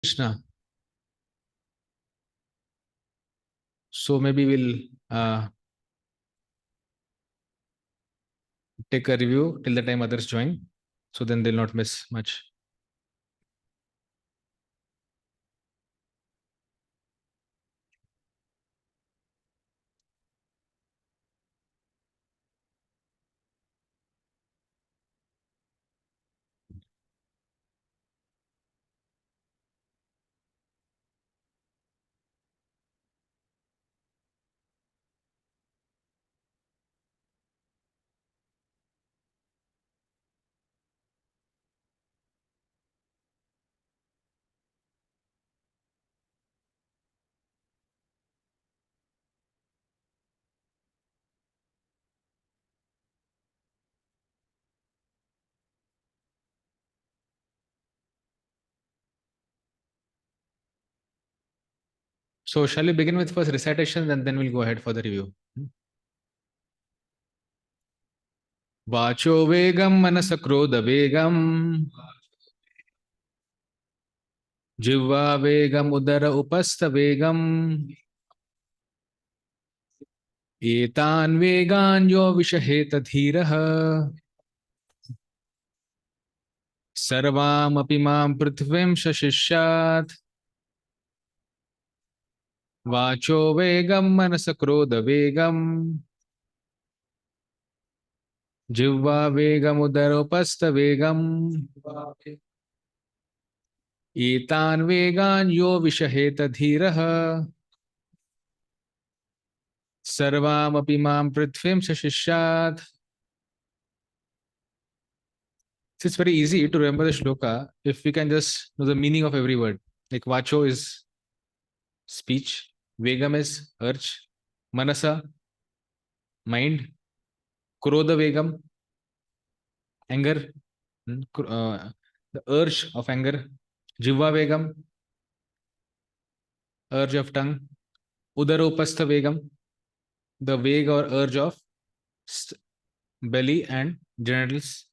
Krishna. So maybe we'll take a review till the time others join. So then they'll not miss much. So shall we begin with first recitation and then we'll go ahead for the review. Vacho vegam manasa krodha vegam jivva vegam udara upastha vegam etan vegan yo vishaheta dhirah sarvam api mam prithvim shashishyat vacho vegam manasa krodha vegam जिह्वा वेगम उदरोपस्थ वेगम एतान वेगान यो विषहेत धीरः सर्वामपि मां पृथ्वीं शशिष्यात्. It's very easy to remember the shloka if we can just know the meaning of every word. Like vacho is speech, vegam is urge, manasa mind, krodha vegam anger, the urge of anger, jivva vegam urge of tongue, udaropastha vegam the vague or urge of belly and genitals.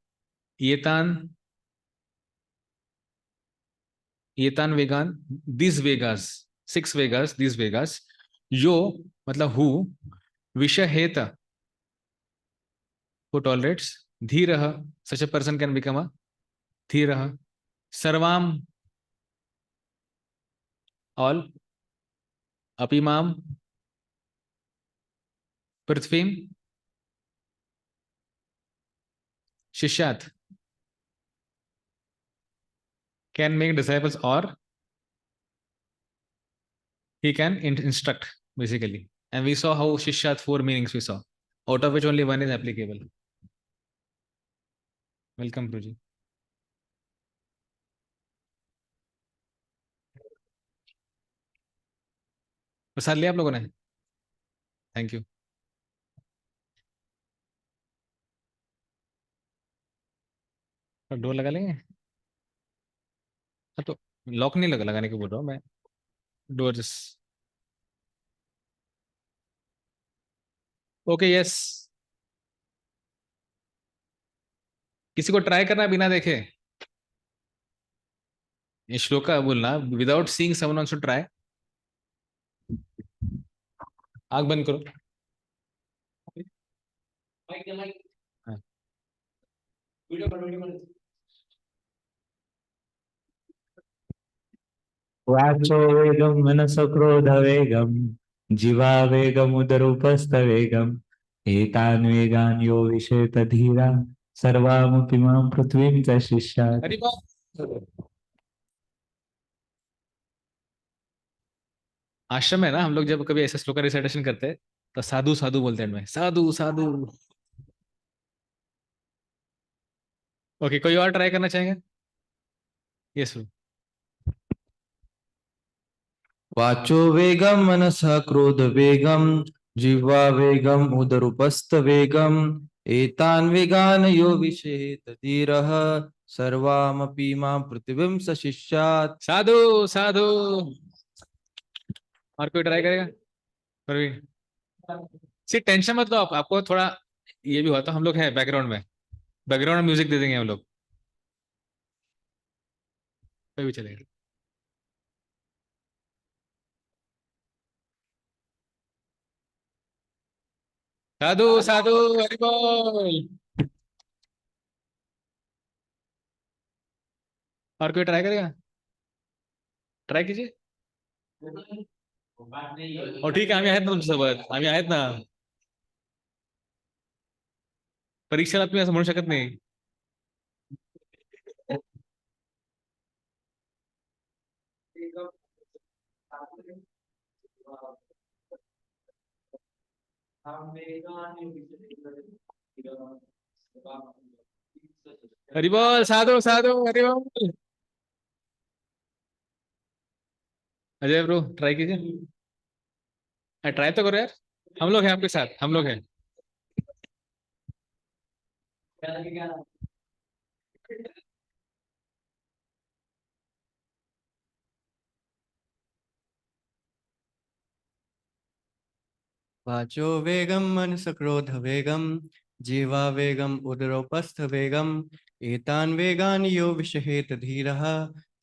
Yetan vegan, these vegas, 6 vegas, these vegas. Yo, matlab who, vishaheta, who tolerates, dhiraha, such a person can become a dhiraha. Sarvam, all. Apimam, prithvim, shishyat, can make disciples or he can instruct basically. And we saw how shishyat 4 meanings we saw, out of which only one is applicable. Welcome, Pruji. प्रसाद लिया आप लोगों ने? Thank you. Door लगा लेंगे. हाँ तो lock नहीं लगाने को बोल रहा हूँ मैं. Door just. Okay yes. किसी को ट्राई करना बिना देखे. ये श्लोका बोलना without seeing someone wants to try. आंख बंद करो. हाँ. वाचो वेगम मनसो क्रोध वेगम जीवा वेगम उदरूपस्थ वेगम एतान वेगान यो विषेत धीरा सर्वामपि मां पृथ्वीं च शिष्यात्. अरे बाप. आश्रम है ना, हम लोग जब कभी ऐसे श्लोका रिसाइटेशन करते हैं तो साधु साधु बोलते हैं में, साधु साधु. ओके कोई और ट्राई करना चाहेंगे? यस. वाचो वेगम मनसः क्रोध वेगम जिह्वा वेगम उदरूपस्थ वेगम एतान वेगान यो विषेत धीरः सर्वामपि मां पृथ्वीं शशिष्यात्. साधु साधु. और कोई ट्राई करेगा? सिर्फ टेंशन मत लो आप. आपको थोड़ा ये भी हुआ तो हम लोग हैं बैकग्राउंड में. बैकग्राउंड में म्यूजिक दे देंगे हम लोग. कोई भी चलेगा. साधु साधु हरि बोल। और कोई ट्राई करेगा? ट्राय कीजिए। और ठीक आहे, आम्ही आहेत ना तुमच्यासोबत, आम्ही आहेत ना. परीक्षेला तुम्ही असं म्हणू शकत नाही. हरि बोल, साधु साधु हरि बोल. अजय ब्रो ट्राई कीजिए, ट्राई तो करो यार. हम लोग हैं आपके साथ, हम लोग हैं. वाचो वेगम मनस क्रोध वेगम जीवा वेगम उदरोपस्थ वेगम एतान वेगान यो विषहेत धीरः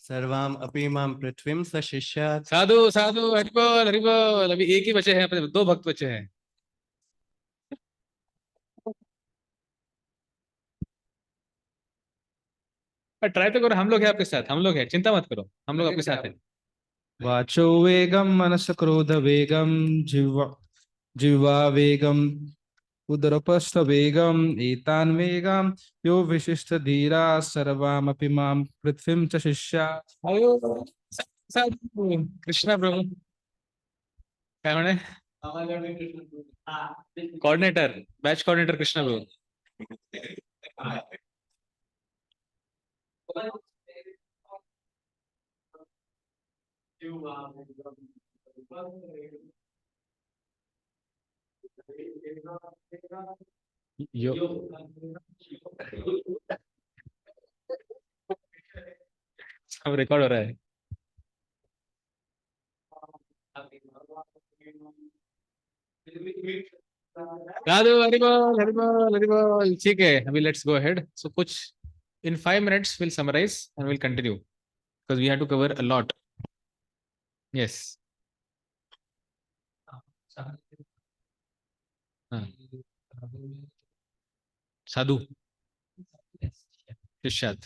सर्वाम अपि मां पृथ्वीं सशिष्यात्. साधु साधु हरि बोल हरि बोल. अभी एक ही बचे हैं अपने, दो भक्त बचे हैं. ट्राई तो करो, हम लोग हैं आपके साथ, हम लोग हैं, चिंता मत करो, हम लोग आपके साथ हैं. वाचो वेगम मनस क्रोध वेगम जिह्वा जिह्वा वेगम उदरपस्थ वेगम एतान वेगम यो विशिष्ट धीरा सर्वामपि मां पृथ्वीं च शिष्यात्. अयो, साधु कृष्णा प्रभु काय म्हणे, कोऑर्डिनेटर, बॅच कोऑर्डिनेटर कृष्णा प्रभू. यो सब रिकॉर्ड हो रहा है. साधु हरि बोल हरि बोल. ठीक है, अभी लेट्स गो अहेड. सो कुछ in 5 minutes we'll summarize and we'll continue because we have to cover a lot. Yes. हाँ. साधु शिष्यात.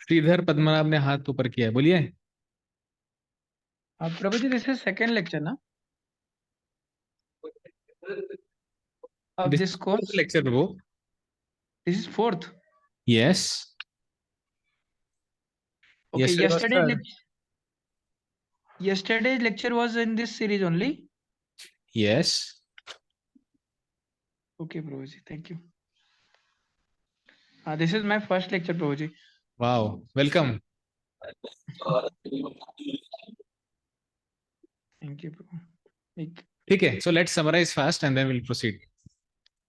श्रीधर पद्मनाभ ने हाथ ऊपर किया है, बोलिए. प्रभु जी, दिस इज सेकेंड लेक्चर ना of this course? lecture Prabhu. This is fourth. Yes. Okay, Yesterday was yesterday's lecture was in this series only. Yes. Okay, Prabhu ji, thank you. This is my first lecture, Prabhu ji. Wow. Welcome. Thank you, Prabhu. ठीक है. So let's summarize fast and then we'll proceed.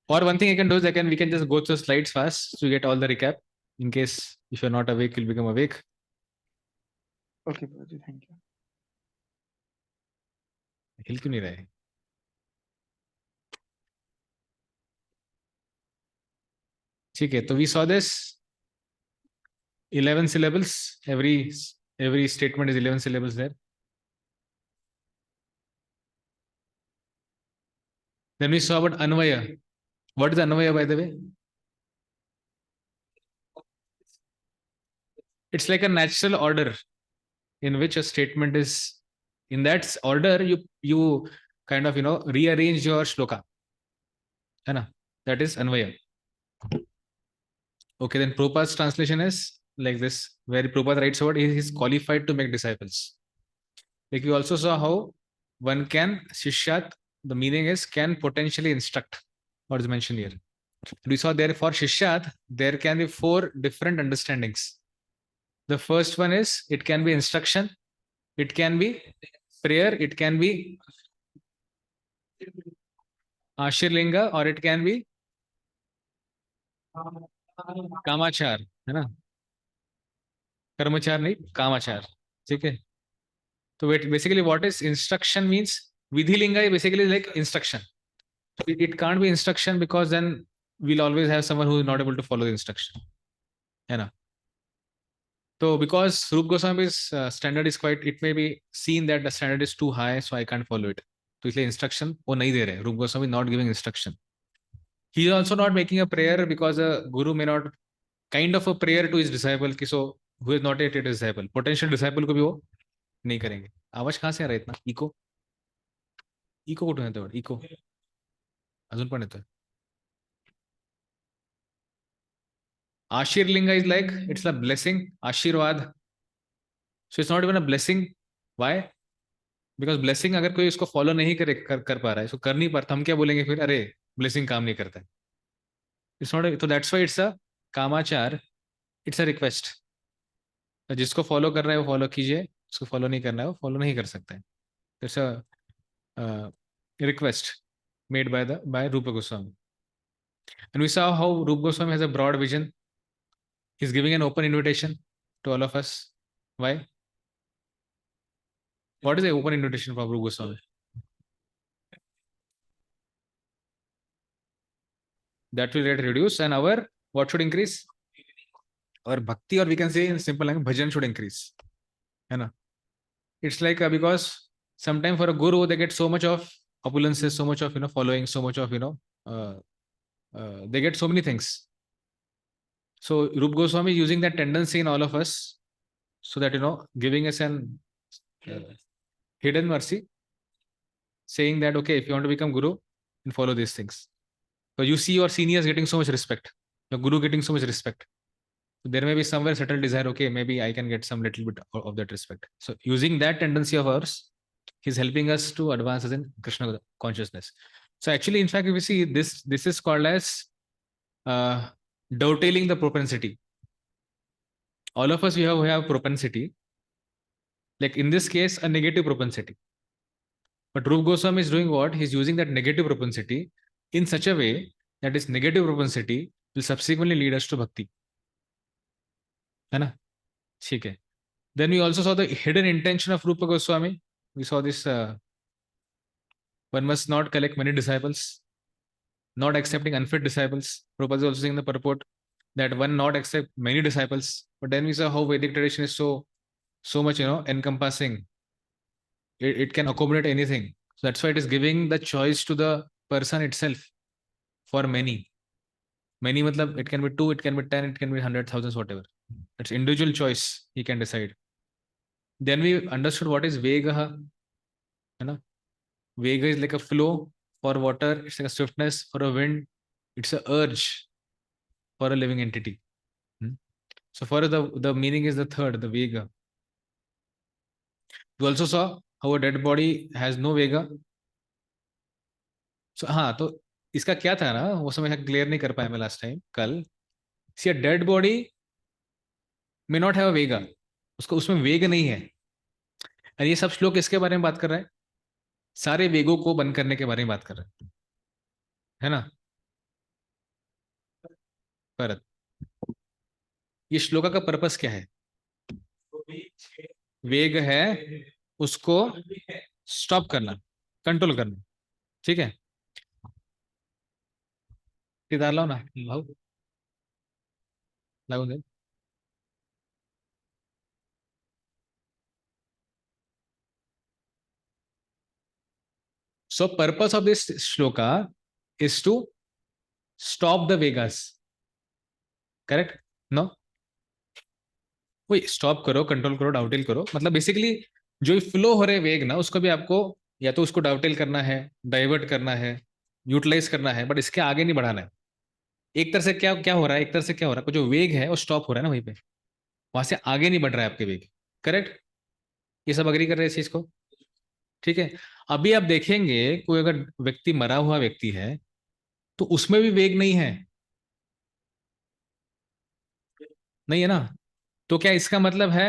Or one thing I can do is we can just go through the slides fast so you get all the recap. In case if you're not awake, you'll become awake. Okay, Prabhu ji, thank you. हिल क्यों नहीं रहे? ठीक है. तो we saw this 11 syllables. Every statement is 11 syllables there. Then we saw about Anvaya. What is Anvaya, by the way? It's like a natural order in which a statement is in that order. You kind of rearrange your shloka. है ना? That is Anvaya. Okay, then Prabhupada's translation is like this, where Prabhupada writes about he is qualified to make disciples. Like we also saw how one can Shishyat, the meaning is can potentially instruct, what is mentioned here. We saw there for Shishyat, there can be 4 different understandings. The first one is it can be instruction, it can be prayer, it can be Ashirlinga, or it can be कामाचार, है ना? कर्मचार नहीं, कामाचार. ठीक है. तो basically what is instruction means, vidhilinga is basically like instruction. It can't be instruction because then we'll always have someone who is not able to follow the instruction. है ना. तो because Rup Goswami's standard is quite, it may be seen that the standard is too high, so I can't follow it. तो इसलिए instruction वो नहीं दे रहे. Roop Goswami not giving instruction. He is also not making a prayer because a guru may not kind of a prayer to his disciple कि so who is not at disciple, potential disciple को भी वो नहीं करेंगे. आवाज कहाँ से आ रहा है इतना इको? इको कुठून येतो? इको अजून पण येतोय. आशीर्लिंग is like it's a blessing, आशीर्वाद. So it's not even a blessing. Why? Because blessing अगर कोई इसको फॉलो नहीं कर पा रहा है, इसको कर नहीं पाता, हम क्या बोलेंगे फिर? अरे ब्लेसिंग काम नहीं करता है. It's not. तो दैट्स व्हाई इट्स अ कामाचार, इट्स अ रिक्वेस्ट. तो जिसको फॉलो कर रहा है वो फॉलो कीजिए, जिसको फॉलो नहीं करना है वो फॉलो नहीं कर सकता है. It's a request made by Rupa Goswami. And we saw how Rupa Goswami has a broad vision. He's giving an open invitation to all of us. Why? What is the open invitation from Rupa Goswami? That will get reduced and our what should increase? Our bhakti, or we can say in simple language, bhajan should increase. है ना? It's like because sometimes for a guru they get so much of opulences, so much of following, so much of they get so many things. So Rup Goswami is using that tendency in all of us, so that giving us an hidden mercy, saying that okay, if you want to become guru, then follow these things. So you see your seniors getting so much respect, your guru getting so much respect. So there may be somewhere subtle desire, okay, maybe I can get some little bit of that respect. So using that tendency of ours, he's helping us to advance as in Krishna consciousness. So actually, in fact, if you see this is called as dovetailing the propensity. All of us we have propensity, like in this case a negative propensity. But Rup Goswami is doing what? He's using that negative propensity in such a way that this negative propensity will subsequently lead us to bhakti. है ना? ठीक है. Then we also saw the hidden intention of Rupa Goswami. We saw this one must not collect many disciples, not accepting unfit disciples. Prabhupada is also saying in the purport that one not accept many disciples. But then we saw how Vedic tradition is so much encompassing. It can accommodate anything. So that's why it is giving the choice to the person itself for many. Many matlab it can be 2, it can be 10, it can be 100,000, whatever. It's individual choice. He can decide. Then we understood what is Vega. Vega is like a flow for water. It's like a swiftness for a wind. It's a urge for a living entity. So for the meaning is the third, the Vega. We also saw how a dead body has no Vega. So हाँ, तो इसका क्या था ना, वो समय clear नहीं कर पाया मैं लास्ट टाइम कल. See a dead body may not have a वेगा, उसको उसमें वेग नहीं है. और ये सब श्लोक इसके बारे में बात कर रहा है, सारे वेगों को बंद करने के बारे में बात कर रहा है ना. भरत, ये श्लोका का पर्पस क्या है? वेग है उसको स्टॉप करना, कंट्रोल करना. ठीक है, किधर लाओ ना भाऊ, लागू दे. So purpose of this shloka is to stop the Vegas. Correct? No? वही स्टॉप करो, कंट्रोल करो, डाउटेल करो. मतलब बेसिकली जो फ्लो हो रहे वेग ना, उसको भी आपको या तो उसको डाउटेल करना है, डाइवर्ट करना है, यूटिलाइज करना है, बट इसके आगे नहीं बढ़ाना है. एक तरह से क्या क्या हो रहा है, एक तरह से क्या हो रहा है, जो वेग है वो स्टॉप हो रहा है ना वहीं पे, वहां से आगे नहीं बढ़ रहा है आपके वेग. करेक्ट? ये सब अग्री कर रहे हैं इस चीज को? ठीक है. अभी आप देखेंगे कोई अगर व्यक्ति मरा हुआ व्यक्ति है तो उसमें भी वेग नहीं है, नहीं है ना. तो क्या इसका मतलब है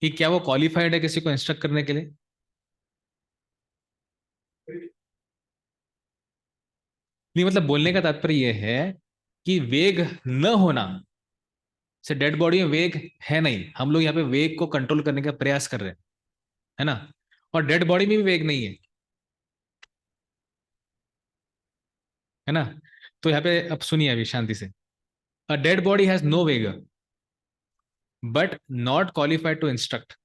कि क्या वो क्वालिफाइड है किसी को इंस्ट्रक्ट करने के लिए? नहीं, मतलब बोलने का तात्पर्य यह है कि वेग न होना से डेड बॉडी में वेग है नहीं. हम लोग यहाँ पे वेग को कंट्रोल करने का प्रयास कर रहे हैं, है ना. और डेड बॉडी में भी वेग नहीं है ना. तो यहाँ पे अब सुनिए अभी शांति से. A dead body has no Vega, but not qualified to instruct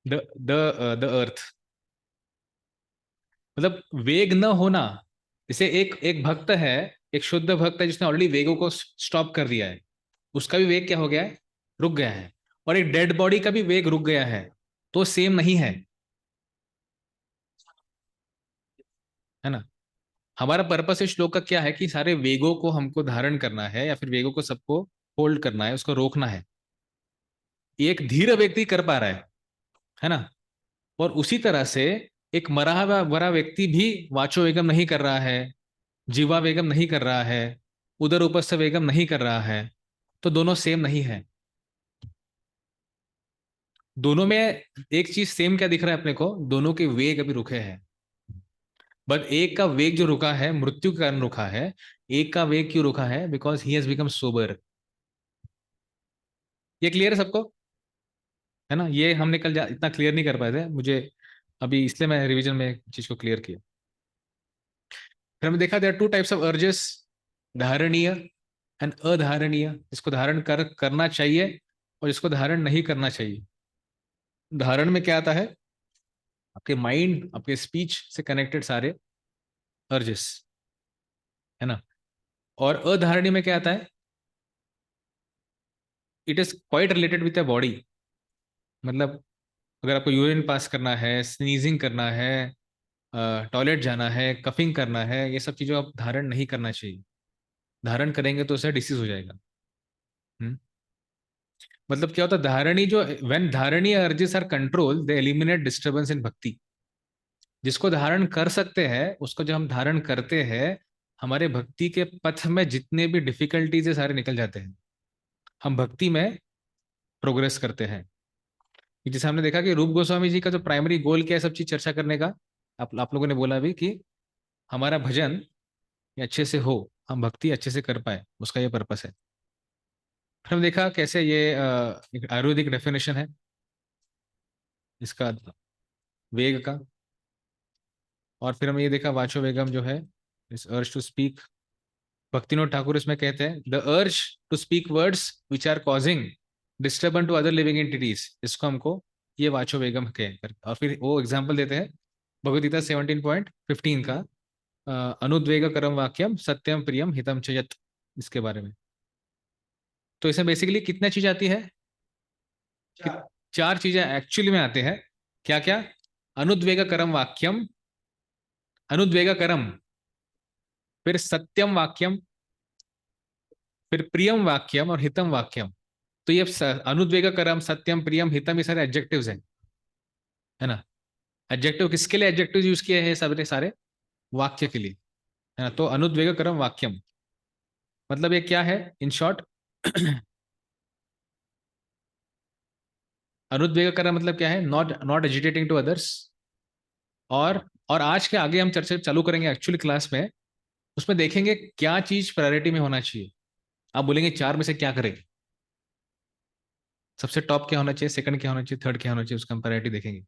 the earth. मतलब वेग न होना, जैसे एक एक भक्त है, एक शुद्ध भक्त है जिसने ऑलरेडी वेगों को स्टॉप कर दिया है, उसका भी वेग क्या हो गया है, रुक गया है। और एक डेड बॉडी का भी वेग रुक गया है, तो सेम नहीं है ना। हमारा पर्पस इस श्लोक का क्या है कि सारे वेगों को हमको धारण करना है, या फिर वेगों को सबको होल्ड करना है, उसको रोकना है। एक धीर व्यक्ति कर पा रहा है ना। और उसी तरह से एक मरा हुआ मरा व्यक्ति भी वाचो वेगम नहीं कर रहा है, जीवा वेगम नहीं कर रहा है, उदर उपस्थ वेगम नहीं कर रहा है, तो दोनों सेम नहीं है। दोनों में एक चीज सेम क्या दिख रहा है अपने को, दोनों के वेग अभी रुके हैं। बट एक का वेग जो रुका है मृत्यु के कारण रुका है, एक का वेग क्यों रुका है, because he has become sober. ये क्लियर है सबको, है ना। ये हमने कल इतना क्लियर नहीं कर पाए थे, मुझे अभी इसलिए मैं रिवीजन में चीज को क्लियर किया। फिर हमने देखा there are two types of urges, धारणीय एंड अधारणीय। जिसको धारण करना चाहिए और जिसको धारण नहीं करना चाहिए। धारण में क्या आता है, आपके माइंड, आपके स्पीच से कनेक्टेड सारे अर्जेस, है ना। और अधारणीय में क्या आता है, it is quite related with the body. मतलब अगर आपको यूरिन पास करना है, स्नीजिंग करना है, टॉयलेट जाना है, कफिंग करना है, ये सब चीज़ों आप धारण नहीं करना चाहिए। धारण करेंगे तो उससे डिसीज हो जाएगा। हम्म? मतलब क्या होता है, धारणी जो व्हेन धारणी urges are control they eliminate disturbance in bhakti. जिसको धारण कर सकते हैं उसको जब हम धारण करते हैं, हमारे भक्ति के पथ में जितने भी डिफिकल्टीज है सारे निकल जाते हैं, हम भक्ति में प्रोग्रेस करते हैं। जैसे हमने देखा कि रूप गोस्वामी जी का जो प्राइमरी गोल क्या है सब चीज चर्चा करने का, आप लोगों ने बोला भी कि हमारा भजन ये अच्छे से हो, हम भक्ति अच्छे से कर पाए, उसका ये पर्पस है। फिर हमने देखा कैसे ये एक आयुर्वेदिक डेफिनेशन है इसका, वेग का। और फिर हमने ये देखा वाचो वेगम जो है, इस अर्ज टू स्पीक। भक्तिनोद ठाकुर इसमें कहते हैं the urge to speak words which are causing disturbance to other living entities, इसको हमको ये वाचो वेगम कह। और फिर वो एग्जाम्पल देते हैं भगवद गीता 17.15 का, अनुद्वेग करम वाक्यम सत्यम प्रियम हितम च यत्, इसके बारे में। तो इसमें बेसिकली कितनी चीज आती है, चार चीजें एक्चुअली में आते हैं। क्या क्या, अनुद्वेग करम वाक्यम, अनुद्वेग करम, फिर सत्यम वाक्यम, फिर प्रियम वाक्यम और हितम वाक्यम। तो ये अनुद्वेग करम, सत्यम, प्रियम, हितम, ये सारे एडजेक्टिव्स हैं, है ना। एडजेक्टिव किसके लिए एडजेक्टिव यूज किए हैं, सारे सारे वाक्य के लिए, है ना। तो अनुद्वेग करम वाक्यम मतलब ये क्या है इन शॉर्ट अनुद्वेग करम मतलब क्या है, not not agitating to others. और आज के आगे हम चर्चा चालू करेंगे एक्चुअली क्लास में, उसमें देखेंगे क्या चीज प्रायोरिटी में होना चाहिए। आप बोलेंगे चार में से क्या करेंगे, सबसे टॉप क्या होना चाहिए, सेकंड क्या होना चाहिए, थर्ड क्या होना चाहिए, उसका हम प्रायोरिटी देखेंगे।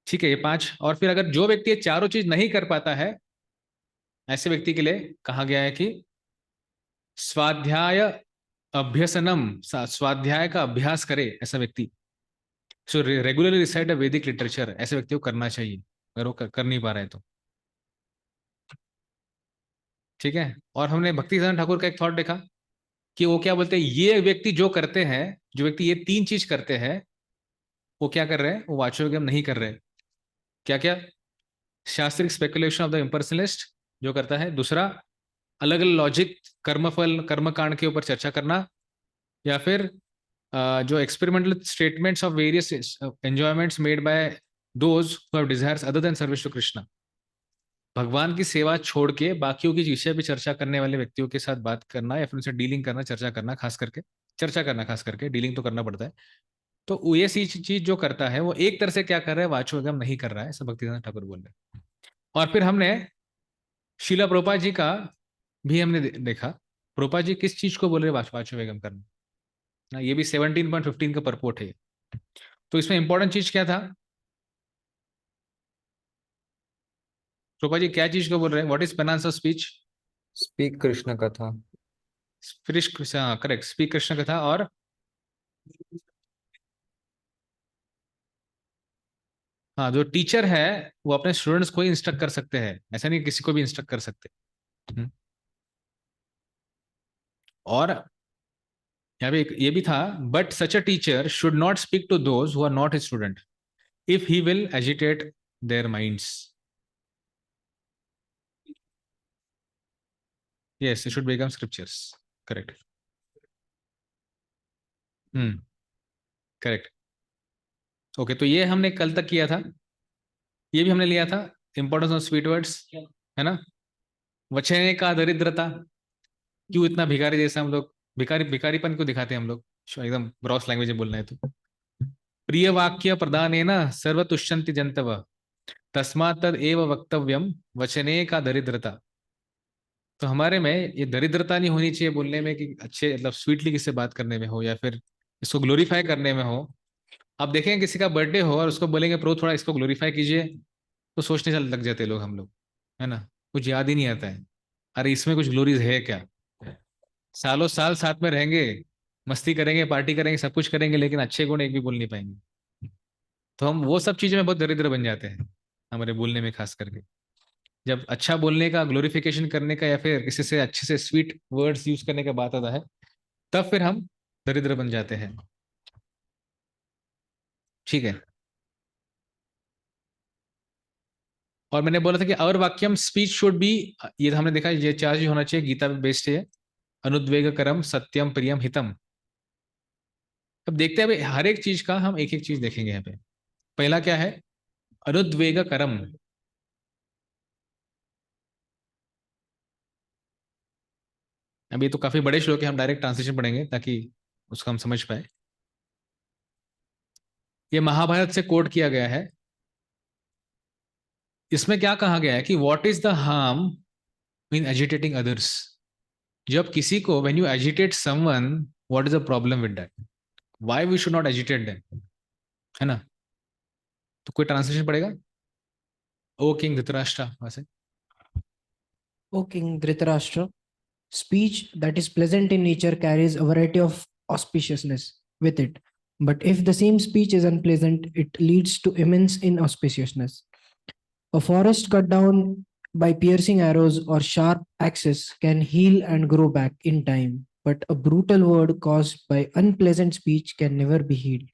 ठीक है, ये पांच। और फिर अगर जो व्यक्ति ये चारों चीज नहीं कर पाता है, ऐसे व्यक्ति के लिए कहा गया है कि स्वाध्याय अभ्यसनम, स्वाध्याय का अभ्यास करे ऐसा व्यक्ति, सो रेगुलरली रिसाइड अ वैदिक लिटरेचर, ऐसे व्यक्ति को करना चाहिए अगर वो कर नहीं पा रहे तो। ठीक है। और हमने भक्ति सिद्धांत ठाकुर का एक थॉट देखा कि वो क्या बोलते हैं, ये व्यक्ति जो करते हैं, जो व्यक्ति ये तीन चीज करते हैं, वो क्या कर रहे हैं, वो वाचोविगम नहीं कर रहे। क्या क्या, शास्त्रिक स्पेकुलेशन ऑफ द इम्पर्सनलिस्ट जो करता है, दूसरा अलग अलग लॉजिक कर्मफल कर्मकांड के ऊपर चर्चा करना, या फिर जो experimental statements of various enjoyments made by those who have desires other than service to Krishna, भगवान की सेवा छोड़ के बाकियों की विषय भी चर्चा करने वाले व्यक्तियों के साथ बात करना, या फिर उनसे डीलिंग करना, चर्चा करना, खास करके चर्चा करना, खास करके डीलिंग तो करना पड़ता है। तो वो ये सी चीज जो करता है वो एक तरह से क्या कर रहा है, वाचोगम नहीं कर रहा है, ऐसा भक्तिवेदांत ठाकुर बोल रहे हैं। और फिर हमने शिला प्रोपा जी का भी हमने देखा, प्रोपा जी किस चीज को बोल रहे वाचोवेगम करना ना, ये भी 17.15 का परपोर्ट है। तो इसमें इंपॉर्टेंट चीज क्या था, कृपा जी क्या चीज को बोल रहे हैं? What is penance of speech? Speak Krishna katha. Correct, speak Krishna कथा। और हाँ, जो टीचर है वो अपने स्टूडेंट्स को ही इंस्ट्रक्ट कर सकते हैं, ऐसा नहीं किसी को भी इंस्ट्रक्ट कर सकते। हम्म। और यहाँ पे ये भी था, but such a teacher should not speak to those who are not his student if he will agitate their minds. Yes, it should become scriptures. Correct. Correct. Okay, तो ये हमने कल तक किया था, ये भी हमने लिया था, इंपॉर्टेंस ऑफ स्वीट वर्ड्स, है ना। वचने का दरिद्रता, क्यों इतना भिखारी जैसा हम लोग, भिखारी भिखारीपन क्यों दिखाते हैं हम लोग, एकदम ब्रॉस लैंग्वेज में बोलना है तो। प्रिय वाक्य प्रदानेन सर्व तुष्यन्ति जंतव, तस्मात् तद एव वक्तव्यम वचने का दरिद्रता। तो हमारे में ये दरिद्रता नहीं होनी चाहिए बोलने में, कि अच्छे मतलब स्वीटली किससे बात करने में हो, या फिर इसको ग्लोरीफाई करने में हो। आप देखेंगे किसी का बर्थडे हो और उसको बोलेंगे प्रो थोड़ा इसको ग्लोरीफाई कीजिए, तो सोचने चल लग जाते लोग, हम लोग, है ना। कुछ याद ही नहीं आता है, अरे इसमें कुछ ग्लोरीज है क्या। सालों साल साथ में रहेंगे, मस्ती करेंगे, पार्टी करेंगे, सब कुछ करेंगे, लेकिन अच्छे गुण एक भी बोल नहीं पाएंगे। तो हम वो सब चीजों में बहुत दरिद्र बन जाते हैं, हमारे बोलने में खास करके। जब अच्छा बोलने का, ग्लोरिफिकेशन करने का, या फिर किसी से अच्छे से स्वीट वर्ड्स यूज करने का बात आता है, तब फिर हम दरिद्र बन जाते हैं। ठीक है। और मैंने बोला था कि और वाक्यम स्पीच शुड बी, ये हमने देखा ये चार चीज होना चाहिए, गीता बेस्ड है। अनुद्वेग करम, सत्यम, प्रियम, हितम। अब देखते हैं अभी हर एक चीज का, हम एक एक चीज देखेंगे यहाँ पे। पहला क्या है? अनुद्वेग करम। अभी तो काफी बड़े श्लोक है, हम डायरेक्ट ट्रांसलेशन पढ़ेंगे ताकि उसको हम समझ पाए। ये महाभारत से कोट किया गया है। इसमें क्या कहा गया है कि what is the harm in agitating others. जब किसी को, when you agitate someone, what is the problem with that, why we should not agitate them, है ना। तो कोई ट्रांसलेशन पड़ेगा? ओ किंग धृतराष्ट्र, वैसे। O King Dhritarashtra, speech that is pleasant in nature carries a variety of auspiciousness with it. But if the same speech is unpleasant, it leads to immense inauspiciousness. A forest cut down by piercing arrows or sharp axes can heal and grow back in time, but a brutal word caused by unpleasant speech can never be healed.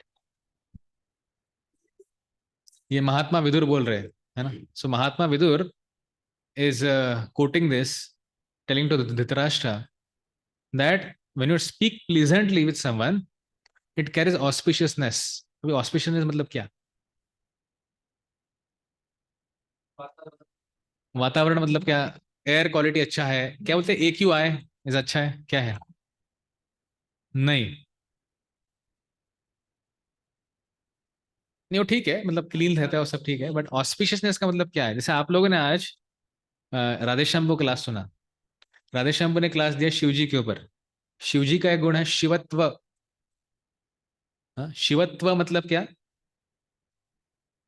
ये महात्मा विदुर बोल रहे हैं, है ना। सो महात्मा Vidur is quoting this, telling to Dhritarashtra that when you speak pleasantly with someone, it carries auspiciousness. अभी auspiciousness मतलब क्या? वातावरण मतलब क्या? एयर क्वालिटी अच्छा है, क्या बोलते हैं? AQI इज अच्छा है, क्या है? नहीं, नहीं वो ठीक है, मतलब क्लीन रहता है वो सब ठीक है, बट ऑस्पिशियसनेस का मतलब क्या है? जैसे आप लोगों ने आज राधेश्याम को क्लास सुना, राधेश्याम ने क्लास दिया शिव जी के ऊपर। शिव जी का एक गुण है शिवत्व। शिवत्व मतलब क्या?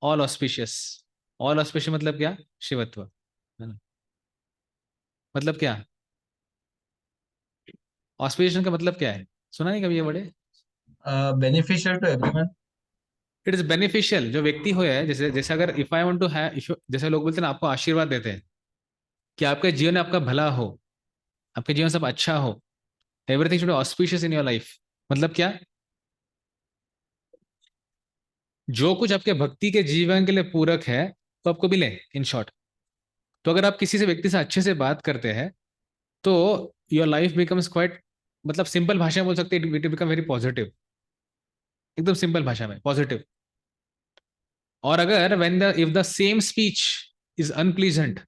All auspicious. ऑल ऑस्पिशियस मतलब क्या? शिवत्व, है ना। मतलब क्या? ऑस्पिशियस का मतलब क्या है? सुना नहीं कभी ये word? Beneficial to everyone. It is beneficial, जो व्यक्ति हो है, जैसे जैसे अगर if I want to have, जैसे लोग बोलते हैं ना, आपको आशीर्वाद देते हैं कि आपके जीवन में आपका भला हो, आपके जीवन सब अच्छा हो, everything should be auspicious in your life. मतलब क्या? जो कुछ आपके भक्ति के जीवन के लिए पूरक है तो आपको मिले, इन शॉर्ट। तो अगर आप किसी से व्यक्ति से अच्छे से बात करते हैं तो योर लाइफ बिकम्स क्वाइट, मतलब सिंपल भाषा में बोल सकते हैं, इट बिकम वेरी पॉजिटिव, एकदम सिंपल भाषा में पॉजिटिव। और अगर when the if the same speech is unpleasant,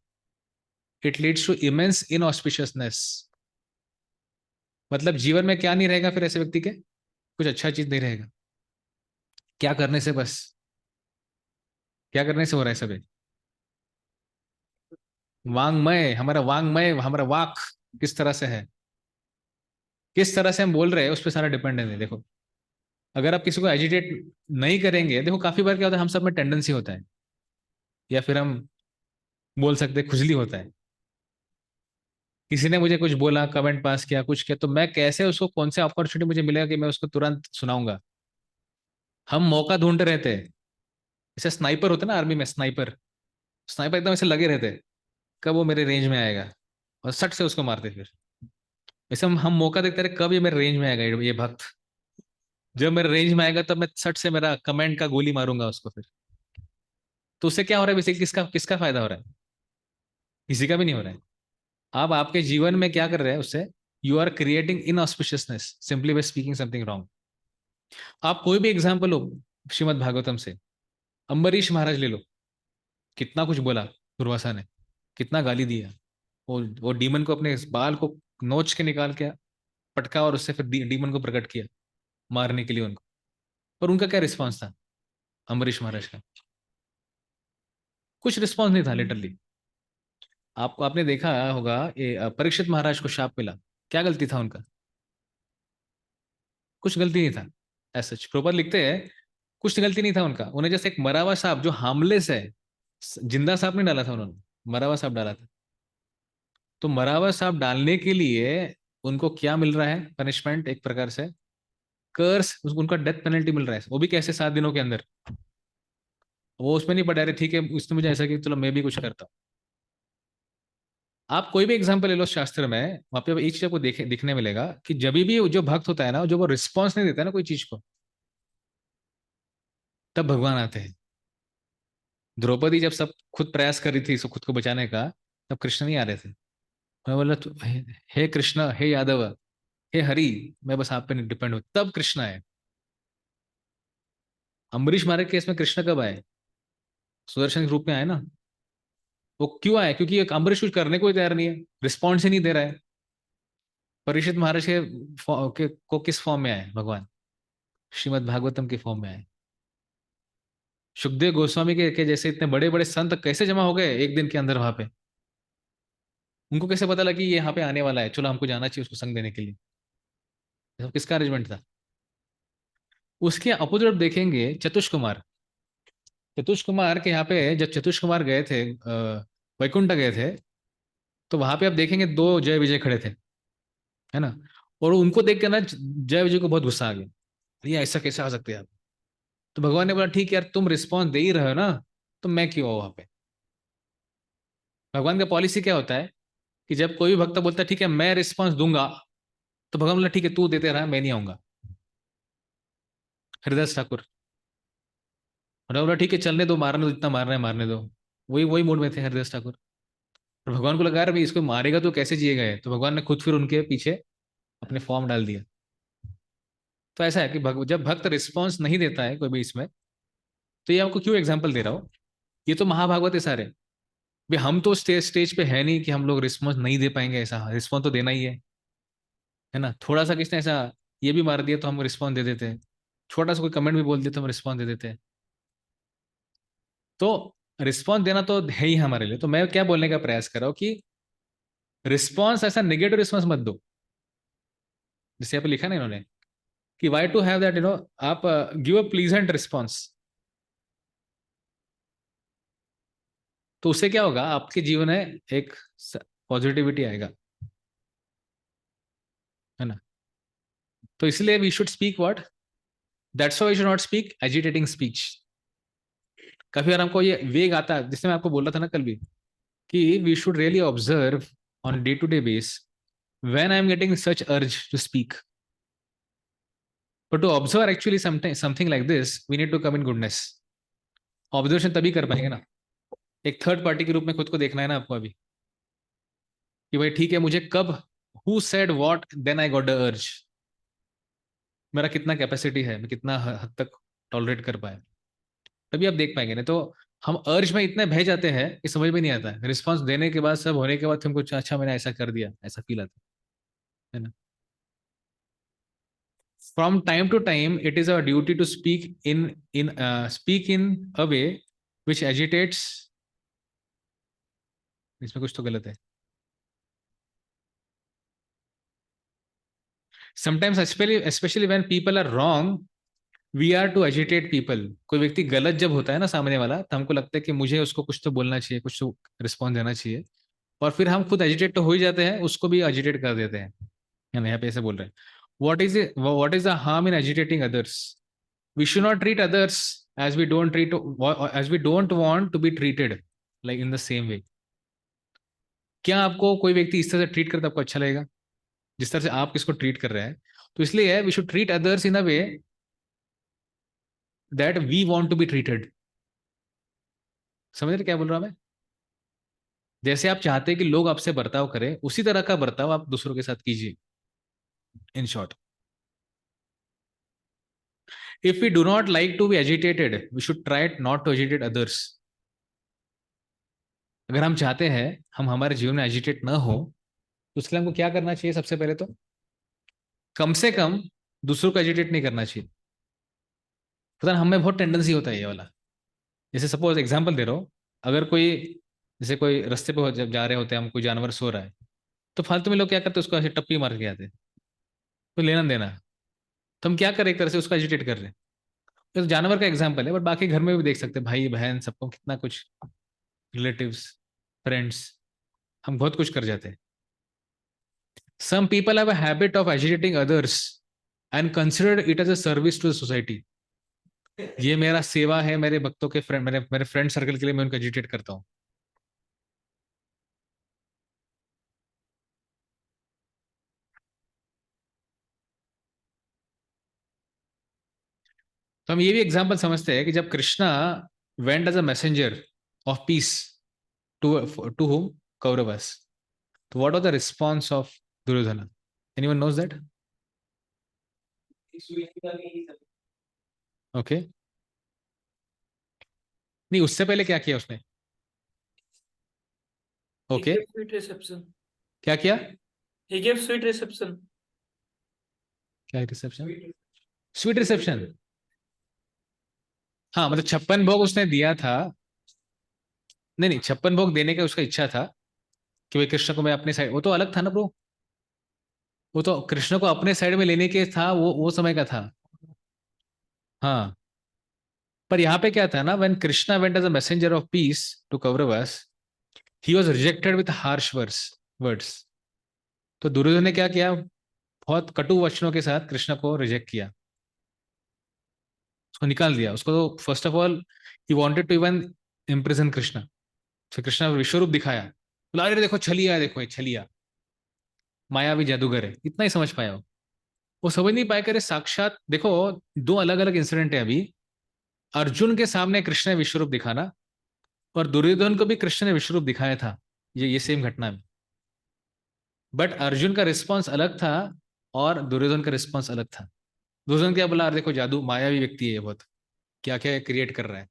it leads to immense inauspiciousness. मतलब जीवन में क्या नहीं रहेगा फिर ऐसे व्यक्ति के? कुछ अच्छा चीज नहीं रहेगा। क्या करने से, बस क्या करने से हो रहा है सब? वांग्मय, हमारा वाक किस तरह से है, किस तरह से हम बोल रहे हैं, उस पर सारा डिपेंडेंट है। देखो, अगर आप किसी को एजिटेट नहीं करेंगे, देखो काफी बार क्या होता है, हम सब में टेंडेंसी होता है, या फिर हम बोल सकते, खुजली होता है। किसी ने मुझे कुछ बोला, कमेंट पास किया, कुछ किया, तो मैं कैसे उसको, कौन से अपॉर्चुनिटी मुझे मिलेगा कि मैं उसको तुरंत सुनाऊंगा। हम मौका ढूंढते रहते हैं। जैसे स्नाइपर होते हैं ना आर्मी में, स्नाइपर स्नाइपर एकदम ऐसे लगे रहते हैं, कब वो मेरे रेंज में आएगा, और सट से उसको मारते फिर। वैसे हम मौका देखते रहे, कब ये मेरे रेंज में आएगा ये भक्त। जब मेरे रेंज में आएगा तब मैं सट से मेरा कमेंट का गोली मारूंगा उसको फिर। तो उससे क्या हो रहा है बेसिकली, किसका किसका फायदा हो रहा है? किसी का भी नहीं हो रहा है। आप आपके जीवन में क्या कर रहे हैं उससे? You are creating inauspiciousness simply by speaking something wrong. आप कोई भी एग्जाम्पल लो श्रीमद भागवतम से, अम्बरीश महाराज ले लो, कितना कुछ बोला दुर्वासा ने, कितना गाली दिया। वो डीमन को अपने इस बाल को नोच के निकाल के पटका, और उससे फिर डीमन को प्रकट किया मारने के लिए उनको। पर उनका क्या रिस्पॉन्स था अम्बरीश महाराज का? कुछ रिस्पॉन्स नहीं था लिटरली। आपको, आपने देखा होगा ये परीक्षित महाराज को शाप मिला, क्या गलती था उनका? कुछ गलती नहीं था। ऐसा प्रॉपर लिखते हैं, कुछ गलती नहीं था उनका। उन्हें जैसे एक मरा हुआ सांप जो हार्मलेस है, जिंदा सांप नहीं डाला था उन्होंने, मरा हुआ सांप डाला था। तो मरा हुआ सांप डालने के लिए उनको क्या मिल रहा है पनिशमेंट? एक प्रकार से कर्स, उनका डेथ पेनल्टी मिल रहा है, वो भी कैसे? 7 दिनों के अंदर। वो उसमें नहीं पड़ा, अरे ठीक है उसने मुझे ऐसा किया, चलो मैं भी कुछ करता हूँ। आप कोई भी एग्जाम्पल ले लो शास्त्र में, वहां पे एक चीज आपको देखे दिखने मिलेगा कि जब भी जो भक्त होता है ना, जो वो रिस्पॉन्स नहीं देता है ना कोई चीज को, तब भगवान आते हैं। द्रौपदी जब सब खुद प्रयास कर रही थी इसको, खुद को बचाने का, तब कृष्ण नहीं आ रहे थे। मैं बोला हे कृष्ण, हे यादव, हे हरि, मैं बस आप पे डिपेंड हूं, तब कृष्ण आए। अम्बरीश महाराज के केस में कृष्ण कब आए? सुदर्शन के रूप में आए ना। वो क्यों आए? क्योंकि एक अम्बरीश कुछ करने को ही तैयार नहीं है, रिस्पॉन्स ही नहीं दे रहा है। परीक्षित महाराज को किस फॉर्म में आए भगवान? श्रीमद भागवतम के फॉर्म में आए। सुखदेव गोस्वामी के जैसे इतने बड़े बड़े संत कैसे जमा हो गए एक दिन के अंदर वहां पे? उनको कैसे पता लगा कि ये यहाँ पे आने वाला है, चलो हमको जाना चाहिए उसको संग देने के लिए? ये सब किसका अरेंजमेंट था? उसके अपोजिट देखेंगे चतुष कुमार। चतुष कुमार के यहाँ पे जब चतुष कुमार गए थे, वैकुंठ गए थे, तो वहां पे आप देखेंगे दो जय विजय खड़े थे, है ना। और उनको देख के ना जय विजय को बहुत गुस्सा आ गया, ये ऐसा कैसे आ सकते हैं आप? तो भगवान ने बोला ठीक है यार, तुम रिस्पॉन्स दे ही रहे हो ना, तो मैं क्यों आऊँ वहां पे? भगवान का पॉलिसी क्या होता है कि जब कोई भी भक्त बोलता है ठीक है मैं रिस्पॉन्स दूंगा, तो भगवान बोला ठीक है तू देते रहा, मैं नहीं आऊंगा। हरिदास ठाकुर, उन्होंने बोला ठीक है चलने दो, मारने दो, जितना मारना है मारने दो। वही वही मूड में थे हरिदास ठाकुर। और भगवान को लगा यार भाई इसको मारेगा तो कैसे जिएगा ये, तो भगवान ने खुद फिर उनके पीछे अपने फॉर्म डाल दिया। तो ऐसा है कि जब भक्त रिस्पॉन्स नहीं देता है कोई भी इसमें, तो ये आपको क्यों एग्जाम्पल दे रहा हूँ, ये तो महाभागवत है सारे। भाई हम तो स्टेज स्टेज पे है नहीं कि हम लोग रिस्पॉन्स नहीं दे पाएंगे, ऐसा रिस्पॉन्स तो देना ही है ना। थोड़ा सा किसने ऐसा ये भी मार दिया तो हम रिस्पॉन्स दे देते हैं, छोटा सा कोई कमेंट भी बोल दिया तो हम रिस्पॉन्स दे देते हैं। तो रिस्पॉन्स देना तो है ही हमारे लिए। तो मैं क्या बोलने का प्रयास कर रहा हूँ कि रिस्पॉन्स ऐसा नेगेटिव रिस्पॉन्स मत दो। जैसे यहाँ पे लिखा ना इन्होंने कि वाई टू हैव दैट, आप गिव अ प्लीजेंट रिस्पॉन्स। तो उससे क्या होगा, आपके जीवन में एक पॉजिटिविटी आएगा, है ना। तो इसलिए we should speak what, that's why we should not speak agitating speech. कभी अगर हमको ये वेग आता है, जिससे मैं आपको बोल रहा था ना कल भी, कि we should really observe on day to day basis when I am getting such urge to speak. But to observe actually something like this we need to come in goodness. Observation तभी कर पाएंगे ना, एक third party के रूप में खुद को देखना है ना आपको अभी, कि भाई ठीक है मुझे कब, who said what, then I got the urge, मेरा कितना कैपेसिटी है, मैं कितना हद तक टॉलरेट कर पाए, तभी आप देख पाएंगे। नहीं तो हम अर्ज में इतने बह जाते हैं कि समझ में नहीं आता है, रिस्पॉन्स देने के बाद, सब होने के बाद हमको अच्छा मैंने ऐसा कर दिया, ऐसा फील आता है ना। From time to time it is our duty to speak in a way which agitates. इसमें कुछ तो गलत है। Sometimes, especially when people are wrong, we are to agitate people. कोई व्यक्ति गलत जब होता है ना सामने वाला, तो हमको लगता है कि मुझे उसको कुछ तो बोलना चाहिए, कुछ तो रिस्पॉन्स देना चाहिए, और फिर हम खुद एजिटेट तो हो ही जाते हैं, उसको भी एजिटेट कर देते हैं। है ना, यहाँ पे ऐसे बोल रहे हैं, what is the harm in agitating others? We should not treat others as we don't treat as we don't want to be treated like in the same way. क्या आपको कोई व्यक्ति इस तरह से ट्रीट करता आपको अच्छा लगेगा, जिस तरह से आप किसको ट्रीट कर रहे हैं? तो इसलिए है we should treat others in a way that we want to be treated. समझ रहे क्या बोल रहा हूं मैं? जैसे आप चाहते हैं कि लोग आपसे बर्ताव करें, उसी तरह का बर्ताव आप दूसरों के साथ कीजिए। In short, if we do not like to be agitated, we should try not to agitate others. अगर हम चाहते हैं हम हमारे जीवन में एजिटेट ना हो, तो उसके लिए हमको क्या करना चाहिए? सबसे पहले तो कम से कम दूसरों को एजिटेट नहीं करना चाहिए। पता ना, हमें बहुत टेंडेंसी होता है ये वाला। जैसे सपोज एग्जांपल दे रहा हूँ, अगर कोई, जैसे कोई रास्ते पे जब जा रहे होते हैं हम, कोई जानवर सो रहा है, तो फालतू में लोग क्या करते हैं, उसको ऐसे टप्पी मार के आते हैं, तो लेना देना, तो हम क्या करें, एक तरह से उसको एजिटेट कर रहे हैं। तो जानवर का एग्जाम्पल है, बट बाकी घर में भी देख सकते हैं, भाई बहन सबको कितना कुछ, रिलेटिव्स, फ्रेंड्स, हम बहुत कुछ कर जाते हैं। Some people have a habit of agitating others and consider it as a service to the society. ये मेरा सेवा है मेरे भक्तों के फ्रेंड, मेरे मेरे फ्रेंड सर्कल के लिए मैं उनको एजिटेट करता हूँ। तो हम ये भी एग्जाम्पल समझते हैं कि जब Krishna went as a messenger of peace to whom? Kauravas. तो what was the response of Duryodhana? Anyone knows that? Okay, नहीं उससे पहले क्या किया उसने? Okay, Sweet reception. क्या किया? He gave sweet reception. क्या रिसेप्शन? Sweet reception. हाँ, मतलब 56 भोग उसने दिया था। नहीं नहीं, 56 भोग देने का उसका इच्छा था कि भाई कृष्ण को मैं अपने साइड, वो तो अलग था ना ब्रो। वो तो कृष्ण को अपने साइड में लेने के था, वो समय का था। हाँ, पर यहाँ पे क्या था ना, when Krishna went as a messenger of peace to Kauravas, he was rejected with harsh words. तो दुर्योधन ने क्या किया? बहुत कटु वचनों के साथ कृष्ण को रिजेक्ट किया, उसको निकाल दिया उसको। तो first of all he wanted to even imprison Krishna. फिर कृष्ण विश्वरूप दिखाया, बोला अरे देखो छलिया है, देखो ये छलिया, मायावी जादूगर है, इतना ही समझ पाया वो समझ नहीं पाया करे साक्षात। देखो, दो अलग अलग इंसिडेंट है अभी। अर्जुन के सामने कृष्ण ने विश्वरूप दिखाना, और दुर्योधन को भी कृष्ण ने विश्वरूप दिखाया था, ये सेम घटना में। बट अर्जुन का रिस्पॉन्स अलग था और दुर्योधन का रिस्पॉन्स अलग था। दुर्योधन क्या बोला, अरे देखो जादू, मायावी व्यक्ति है ये, बहुत क्या क्या क्रिएट कर रहा है।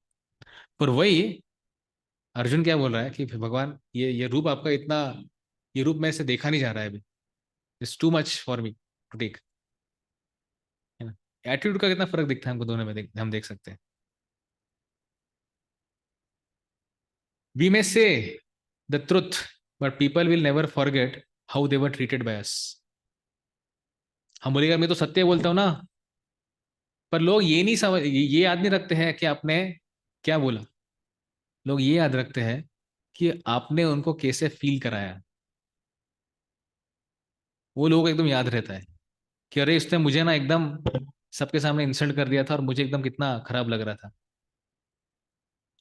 पर वही अर्जुन क्या बोल रहा है कि भगवान ये रूप आपका इतना, ये रूप मैं इसे देखा नहीं जा रहा है अभी, it's too much for me to take. है ना, एटीट्यूड का कितना फर्क दिखता है हमको दोनों में, हम देख सकते हैं। वी मे से the truth, but people will never forget how they were treated by us. हम बोलेगा मैं तो सत्य बोलता हूं ना, पर लोग ये नहीं समझ, ये याद नहीं रखते हैं कि आपने क्या बोला। लोग ये याद रखते हैं कि आपने उनको कैसे फील कराया। वो लोग एकदम याद रहता है कि अरे इसने मुझे ना एकदम सबके सामने इंसल्ट कर दिया था और मुझे एकदम कितना खराब लग रहा था।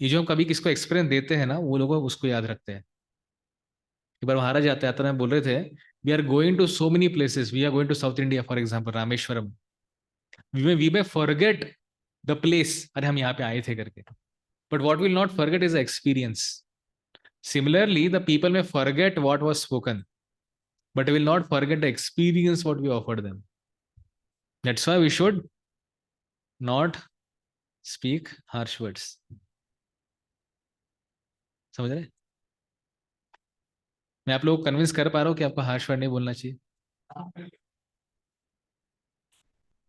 ये जो हम कभी किसको एक्सपीरियंस देते हैं ना, वो लोग उसको याद रखते हैं। एक बार महाराज यात्रा में बोल रहे थे, we are going to so many places, we are going to south India for example Rameswaram, we may forget the place, अरे हम यहाँ पे आए थे करके, but what will not forget is the experience. Similarly the people may forget what was spoken, but will not forget the experience what we offered them. That's why we should not speak harsh words. समझ रहे? मैं आप लोग को convince कर पा रहा हूँ कि आपको हार्श वर्ड नहीं बोलना चाहिए।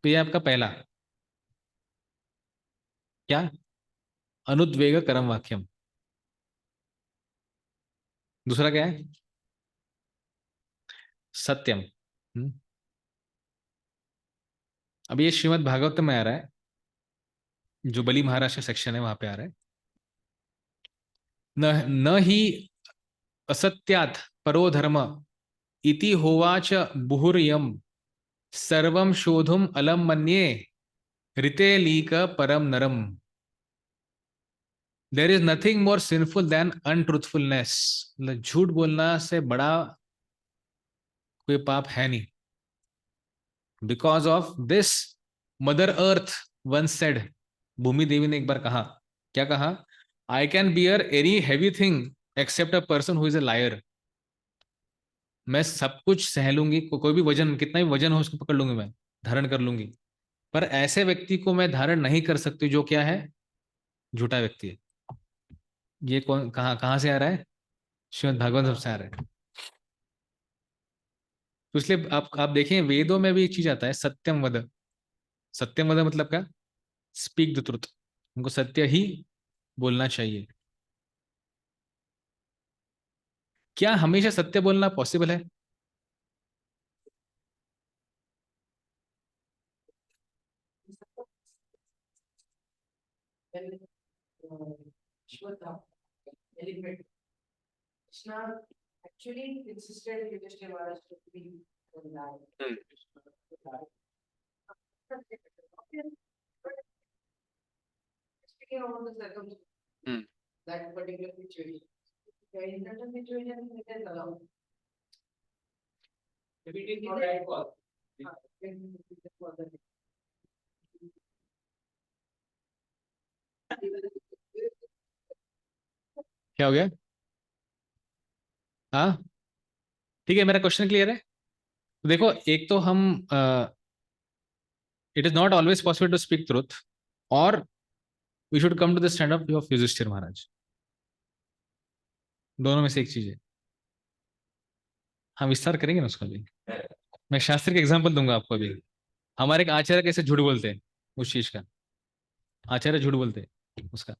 तो ये आपका पहला क्या? अनुद्वेग करम वाक्यम। दूसरा क्या है? सत्यम। अब ये श्रीमद् भागवत में आ रहा है, जो बली महाराज का सेक्शन है वहां पे आ रहा है। न ही असत्यात परो धर्म इति होवाच बुहुर्यम सर्वम शोधुम अलम मन्ये ऋते लीक परम नरम। There is nothing more sinful than untruthfulness. मतलब झूठ बोलना से बड़ा कोई पाप है नहीं। Because of this mother earth one said, Bhumi Devi ने एक बार कहा, क्या कहा? I can bear any heavy thing except a person who is a liar. मैं सब कुछ सह लूंगी, कोई भी वजन, कितना भी वजन हो उसको पकड़ लूंगी, मैं धारण कर लूंगी, पर ऐसे व्यक्ति को मैं धारण नहीं कर सकती जो क्या है, झूठा व्यक्ति है। ये कौन, कहाँ कहाँ से आ रहा है? श्रीमद् भागवत से आ रहा है। तो इसलिए आप देखें वेदों में भी एक चीज आता है, सत्यम वद। सत्यम वद मतलब क्या? Speak the truth. उनको सत्य ही बोलना चाहिए। क्या हमेशा सत्य बोलना पॉसिबल है? Krishna actually insisted Yudhishthira Maharaj to be alive. Speaking about the circumstances, Hmm. that particular situation. In certain situation, it is allowed. If it is not right call. क्या हो गया? हाँ ठीक है, मेरा क्वेश्चन क्लियर है। तो देखो, एक तो हम it is not always possible to speak truth, और we should come to the stand of Yudhishthira Maharaj. दोनों में से एक चीज है। हम विस्तार करेंगे ना उसका भी। मैं शास्त्र के एग्जाम्पल दूंगा आपको अभी। हमारे एक आचार्य कैसे झूठ बोलते हैं उस चीज का। आचार्य झूठ बोलते हैं उसका।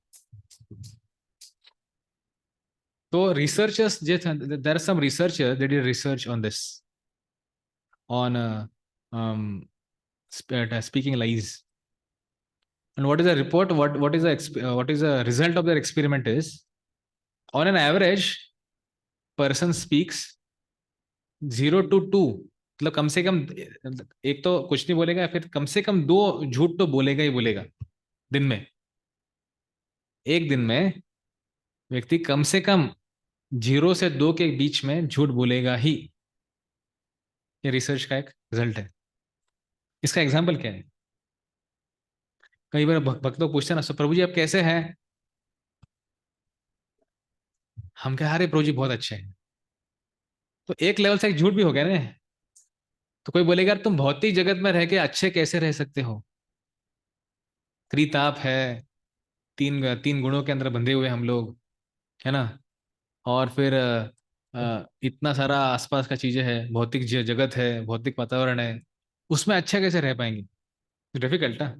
तो researchers, there are some researchers they did research on this, on speaking lies. And what is the report? What is the result of their experiment is, on an average, person speaks 0 to 2, मतलब कम से कम एक तो कुछ नहीं बोलेगा, फिर कम से कम 2 झूठ तो बोलेगा ही बोलेगा दिन में। एक दिन में व्यक्ति कम से कम 0 से 2 के बीच में झूठ बोलेगा ही। ये रिसर्च का एक रिजल्ट है। इसका एग्जाम्पल क्या है? कई बार भक्तों पूछते हैं ना, "सो प्रभु जी आप कैसे हैं?" हम कह, अरे प्रभु जी बहुत अच्छे हैं। तो एक लेवल से एक झूठ भी हो गया ना। तो कोई बोलेगा तुम भौतिक जगत में रह के अच्छे कैसे रह सकते हो? त्रिताप है, तीन तीन गुणों के अंदर बंधे हुए हम लोग, है ना? और फिर इतना सारा आसपास का चीजें है, भौतिक जगत है, भौतिक वातावरण है, उसमें अच्छा कैसे रह पाएंगे? डिफिकल्ट ना।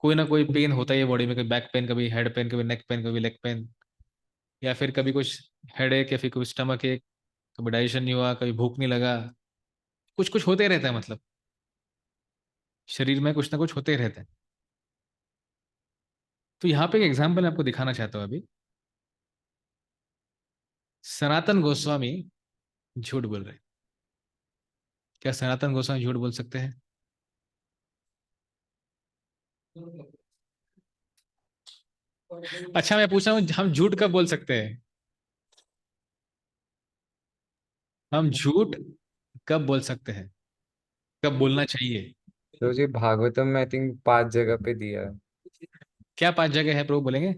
कोई ना कोई पेन होता ही है बॉडी में, कभी बैक पेन, कभी हेड पेन, कभी नेक पेन, कभी लेग पेन, या फिर कभी कुछ हेड एक, या फिर कोई स्टमक एक, कभी डाइजेशन नहीं हुआ, कभी भूख नहीं लगा, कुछ कुछ होते रहता है। मतलब शरीर में कुछ ना कुछ होते रहता है। तो यहाँ पे एक एग्जाम्पल आपको दिखाना चाहता हूँ अभी। सनातन गोस्वामी झूठ बोल रहे हैं। क्या सनातन गोस्वामी झूठ बोल सकते हैं? अच्छा मैं पूछ रहा हूँ, हम झूठ कब बोल सकते हैं? हम झूठ कब बोल सकते हैं? कब बोलना चाहिए? तो जी भागवतम में आई थिंक 5 जगह पे दिया है। क्या 5 जगह है प्रभु, बोलेंगे?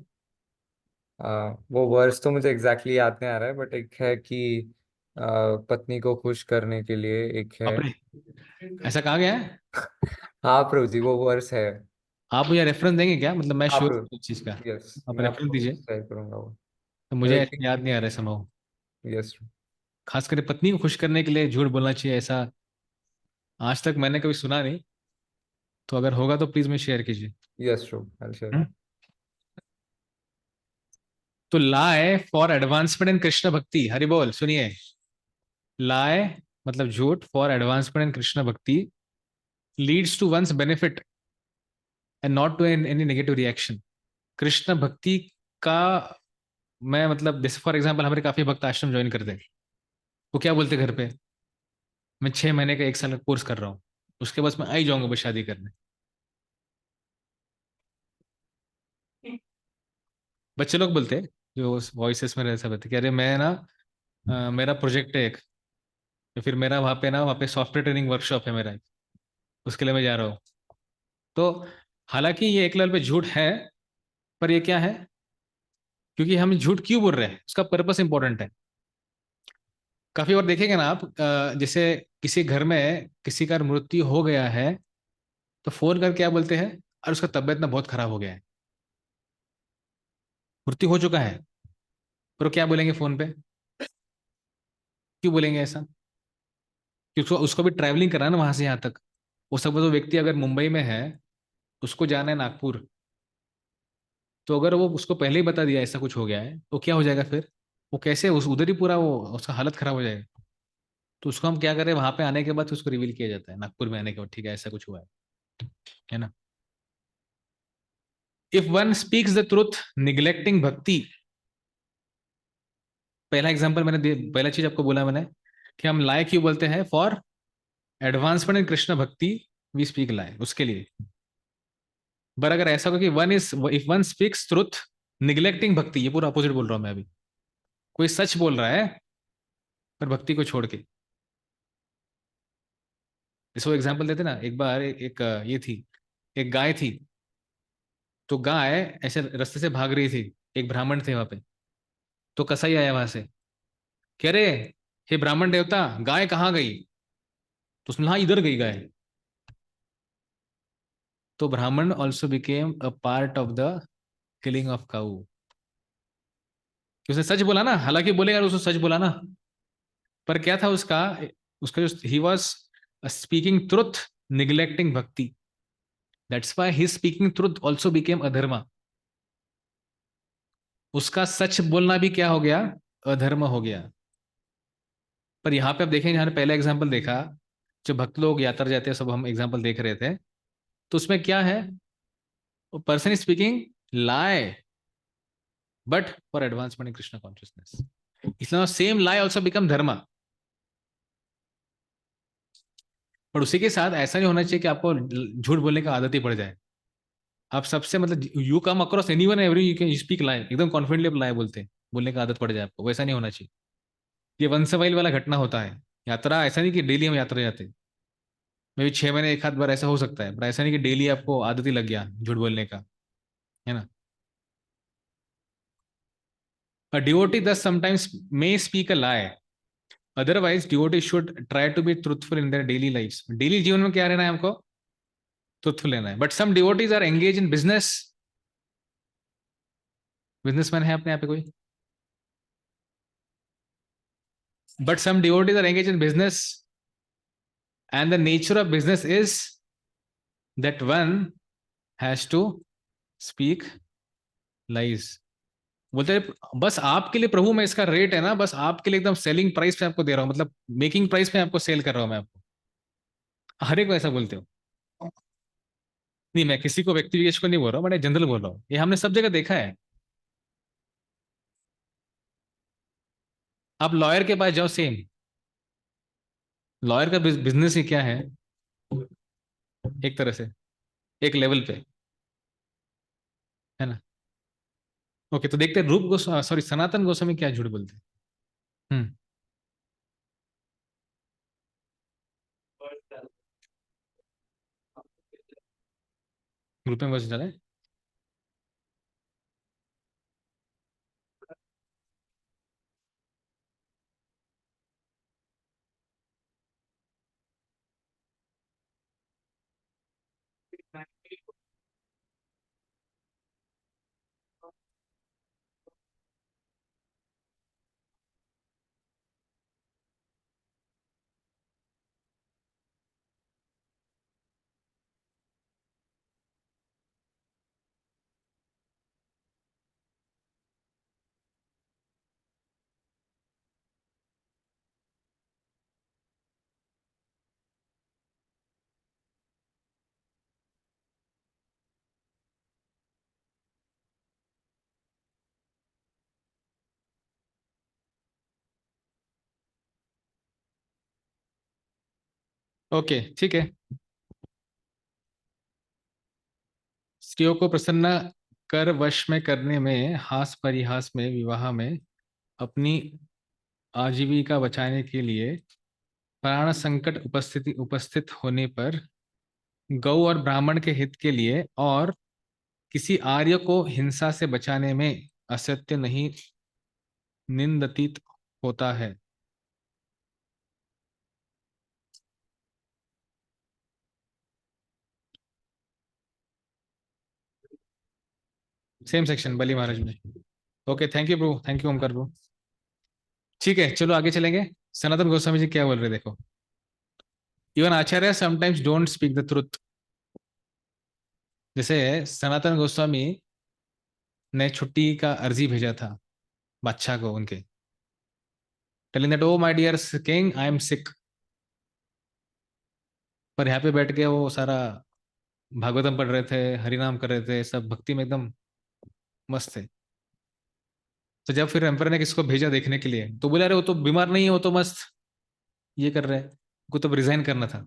वो वर्स तो मुझे एग्जैक्टली याद नहीं आ रहा है, बट एक है कि पत्नी को खुश करने के लिए, एक है। अपने ऐसा कहा गया है? हाँ प्रभु जी वो वर्स है। आप मुझे रेफरेंस देंगे क्या? मतलब मैं हाँ श्योर प्रभु, इस चीज का। यस आप मैं रेफरेंस आपको दीजिए। शेयर करूंगा वो। तो तो मुझे एक, ऐसे याद नहीं आ रहा है संभव। यस खास करके पत्नी को खुश करने के लिए झूठ बोलना चाहिए, ऐसा आज तक मैंने कभी सुना नहीं। तो अगर होगा तो प्लीज मुझे शेयर कीजिए। Yes prabhu, I will share. Hmm? तो lie for advancement in Krishna bhakti, Hari बोल सुनिए। lie मतलब झूठ, for advancement in Krishna bhakti leads to one's benefit and not to any negative reaction. Krishna भक्ति का मैं मतलब जैसे फॉर एग्जाम्पल हमारे काफी भक्त आश्रम ज्वाइन करते हैं. वो क्या बोलते हैं घर पे, मैं 6 महीने का 1 साल का कोर्स कर रहा हूँ, उसके बाद मैं आ ही जाऊंगा बस शादी करने. बच्चे लोग बोलते हैं जो वॉइसेस में रहते हैं कि अरे मैं ना मेरा प्रोजेक्ट है एक, या फिर मेरा वहाँ पे सॉफ्टवेयर ट्रेनिंग वर्कशॉप है मेरा एक, उसके लिए मैं जा रहा हूँ. तो हालांकि ये एक लेवल पे झूठ है, पर ये क्या है, क्योंकि हम झूठ क्यों बोल रहे हैं उसका पर्पस इंपॉर्टेंट है. काफी बार देखेंगे ना आप, जैसे किसी घर में किसी का मृत्यु हो गया है तो फोन करके क्या बोलते हैं, और उसका तबीयत ना बहुत खराब हो गया है, मृत्यु हो चुका है, पर वो क्या बोलेंगे फोन पे, क्यों बोलेंगे ऐसा, क्योंकि उसको भी ट्रैवलिंग करना है ना वहां से यहाँ तक. वो सब वो व्यक्ति अगर मुंबई में है, उसको जाना है नागपुर, तो अगर वो उसको पहले ही बता दिया ऐसा कुछ हो गया है तो क्या हो जाएगा फिर, वो कैसे उस उधर ही पूरा वो उसका हालत खराब हो जाएगा. तो उसको हम क्या करें, वहां पे आने के बाद उसको रिवील किया जाता है नागपुर में आने के बाद, ठीक है ऐसा कुछ हुआ है ना. If one speaks the truth neglecting भक्ति, पहला एग्जांपल पहला चीज आपको बोला मैंने कि हम लाए क्यों बोलते हैं, फॉर एडवांसमेंट इन कृष्ण भक्ति वी स्पीक लाए, उसके लिए. पर अगर ऐसा हो कि one is if one speaks truth neglecting भक्ति, ये पूरा अपोजिट बोल रहा हूं मैं अभी. कोई सच बोल रहा है पर भक्ति को छोड़ के. जैसे वो एग्जाम्पल देते ना, एक बार ये थी, एक गाय थी. तो गाय ऐसे रास्ते से भाग रही थी, एक ब्राह्मण थे वहां पे. तो कसाई आया वहां से, कह रहे हे ब्राह्मण देवता गाय कहाँ गई, तो उसने हाँ इधर गई गाय. तो Brahmin also became a part of the killing of cow. उसने सच बोला ना, हालांकि बोलेगा उसने सच बोला ना, पर क्या था उसका, उसका जो he was speaking truth neglecting bhakti. That's why he speaking truth also became adharma. उसका सच बोलना भी क्या हो गया, अधर्म हो गया. पर यहाँ पे आप देखें, जहाँ पहला एग्जाम्पल देखा, जो भक्त लोग यात्रा जाते हैं सब हम एग्जाम्पल देख रहे थे, तो उसमें क्या है, person is speaking lie but for advancement in Krishna consciousness. इसलिए same lie also become dharma. पर उसी के साथ ऐसा नहीं होना चाहिए कि आपको झूठ बोलने का आदत ही पड़ जाए. आप सबसे मतलब you come across anyone every you can speak lie, एकदम कॉन्फिडेंटली आप lie बोलते हैं, बोलने का आदत पड़ जाए आपको, वैसा नहीं होना चाहिए. ये वंस वाइल वाला घटना होता है. यात्रा ऐसा नहीं कि डेली हम यात्रा जाते हैं, मे भी 6 महीने एक आध बार ऐसा हो सकता है, पर ऐसा नहीं कि डेली आपको आदत ही लग गया झूठ बोलने का, है ना. A devotee thus sometimes may speak a lie. Otherwise, devotees should try to be truthful in their daily lives. Daily जीवन में क्या रहना है हमको, truthful रहना है. But some devotees are engaged in business. Businessman है अपने यहाँ पे कोई? But some devotees are engaged in business, and the nature of business is that one has to speak lies. बोलते हैं बस आपके लिए प्रभु मैं इसका रेट है ना, बस आपके लिए एकदम सेलिंग प्राइस पे आपको दे रहा हूँ, मतलब मेकिंग प्राइस पे आपको सेल कर रहा हूँ मैं आपको. हर एक को ऐसा बोलते हो. नहीं, मैं किसी को व्यक्ति विशेष को नहीं बोल रहा हूँ, मैं जनरल बोल रहा हूँ, ये हमने सब जगह देखा है. आप लॉयर के पास जाओ, सेम. लॉयर का बिजनेस ही क्या है, एक तरह से एक लेवल पे, है ना. ओके, तो देखते हैं रूप गोस्वामी, सॉरी सनातन गोस्वामी क्या झूठ बोलते हैं. हम्म. ग्रुप में बस डाले. ओके ठीक है। स्त्रियों को प्रसन्न कर वश में करने में, हास परिहास में, विवाह में, अपनी आजीविका बचाने के लिए, प्राण संकट उपस्थित होने पर, गौ और ब्राह्मण के हित के लिए, और किसी आर्य को हिंसा से बचाने में असत्य नहीं निंदित होता है। सेम सेक्शन बली महाराज में। Okay thank you prabhu, thank you Omkar prabhu. ठीक है चलो आगे चलेंगे। सनातन गोस्वामी जी क्या बोल रहे देखो। Even Acharya sometimes don't speak the truth. जैसे सनातन गोस्वामी ने छुट्टी का अर्जी भेजा था बादशाह को उनके, telling that O my dear king I am sick. पर यहाँ पे बैठ के वो सारा भागवतम पढ़ रहे थे, हरिनाम कर रहे थे, सब भक्ति में एकदम मस्त थे। तो जब फिर एम्पर ने किसको भेजा देखने के लिए, तो बोला अरे वो तो बीमार नहीं है, वो तो मस्त ये कर रहे हैं, उनको तो रिजाइन करना था,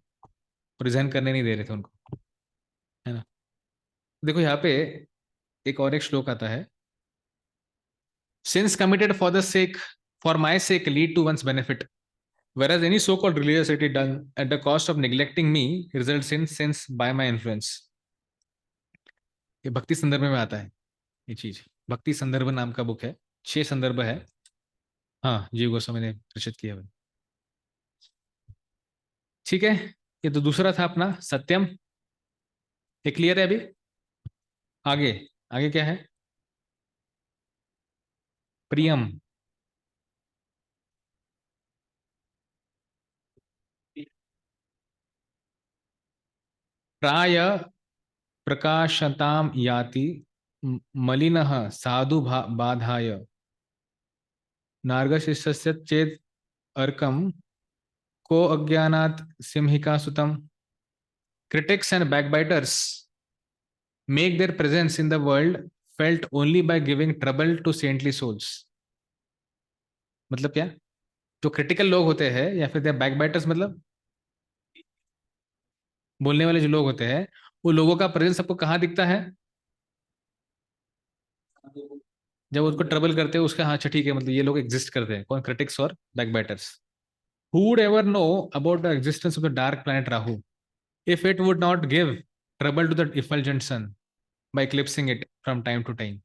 रिजाइन करने नहीं दे रहे थे उनको, है ना। देखो यहाँ पे एक और एक श्लोक आता है, since committed for the sake, for my sake lead to one's benefit, whereas any so-called religious activity done at the cost of neglecting me results in sins by my influence। ये भक्ति संदर्भ में आता है ये चीज। भक्ति संदर्भ नाम का बुक है, 6 संदर्भ है। हाँ जीव गोस्वामी ने प्रचित किया है। ठीक है, ये तो दूसरा था अपना सत्यम, ये क्लियर है अभी। आगे आगे क्या है, प्रियम। प्राय प्रकाशताम याति मलिनः साधु बाधाय, नार्गशिष्यस्य चेत अर्कम को अज्ञानात् Simhika सुतम। Critics and backbiters make their presence in the world felt only by giving trouble to saintly souls। मतलब क्या, जो क्रिटिकल लोग होते हैं या फिर बैकबाइटर्स मतलब बोलने वाले जो लोग होते हैं, वो लोगों का प्रेजेंस सबको कहाँ दिखता है, जब उसको ट्रबल करते हैं उसका, हाँ अच्छा ठीक है, मतलब ये लोग एग्जिस्ट करते हैं, कौन, क्रिटिक्स और backbiters. Who would ever know about the existence of the dark planet Rahu if it would not give trouble to the effulgent sun by eclipsing it from time to time।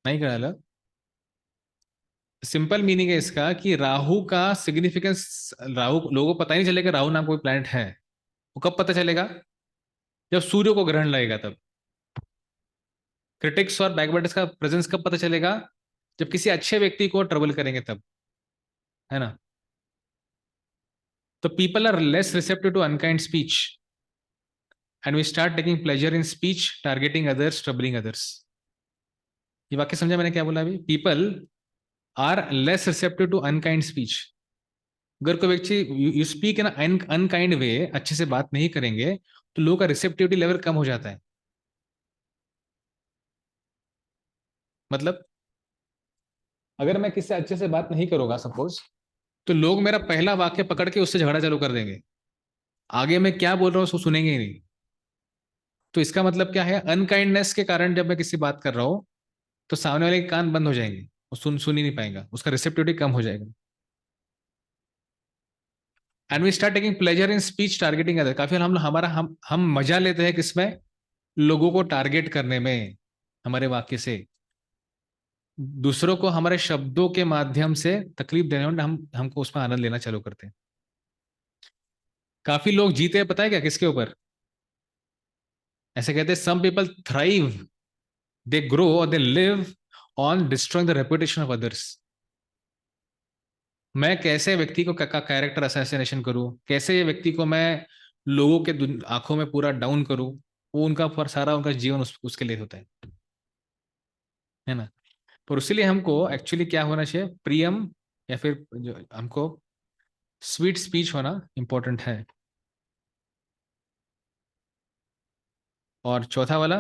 नहीं करा, simple meaning है इसका कि राहु का significance, Rahu लोगों को पता ही नहीं चलेगा राहु नाम कोई प्लैनेट है। वो कब पता चलेगा, जब सूर्य को ग्रहण लगेगा तब। क्रिटिक्स और बैकबर्डर्स का प्रेजेंस कब पता चलेगा, जब किसी अच्छे व्यक्ति को ट्रबल करेंगे तब, है ना। तो people are less receptive to unkind speech and we start taking pleasure in speech targeting others, troubling others. ये वाक्य समझा मैंने क्या बोला अभी, people are less receptive to unkind speech. अगर कोई व्यक्ति you speak in unkind way, अच्छे से बात नहीं करेंगे, तो लोगों का रिसेप्टिविटी लेवल कम हो जाता है। मतलब अगर मैं किसी से अच्छे से बात नहीं करूंगा सपोज, तो लोग मेरा पहला वाक्य पकड़ के उससे झगड़ा चालू कर देंगे, आगे मैं क्या बोल रहा हूँ उसको सुनेंगे ही नहीं। तो इसका मतलब क्या है, अनकाइंडनेस के कारण जब मैं किसी बात कर रहा हूं, तो सामने वाले के कान बंद हो जाएंगे, वो सुन ही नहीं पाएगा, उसका रिसेप्टिविटी कम हो जाएगा। And we start taking pleasure in speech targeting other. काफी हम मजा लेते हैं किसमें, लोगों को टारगेट करने में, हमारे वाक्य से दूसरों को हमारे शब्दों के माध्यम से तकलीफ देने में हमको उसमें आनंद लेना चालू करते हैं। काफी लोग जीते हैं पता है क्या, किसके ऊपर, ऐसे कहते हैं some people thrive, they grow और they live on destroying the reputation of others. मैं कैसे व्यक्ति को का कैरेक्टर असैसिनेशन करूं, कैसे ये व्यक्ति को मैं लोगों के आंखों में पूरा डाउन करूं, वो उनका पर सारा उनका जीवन उसके लिए होता है ना। पर उसीलिए हमको एक्चुअली क्या होना चाहिए, प्रियम, या फिर जो हमको स्वीट स्पीच होना इंपॉर्टेंट है। और चौथा वाला,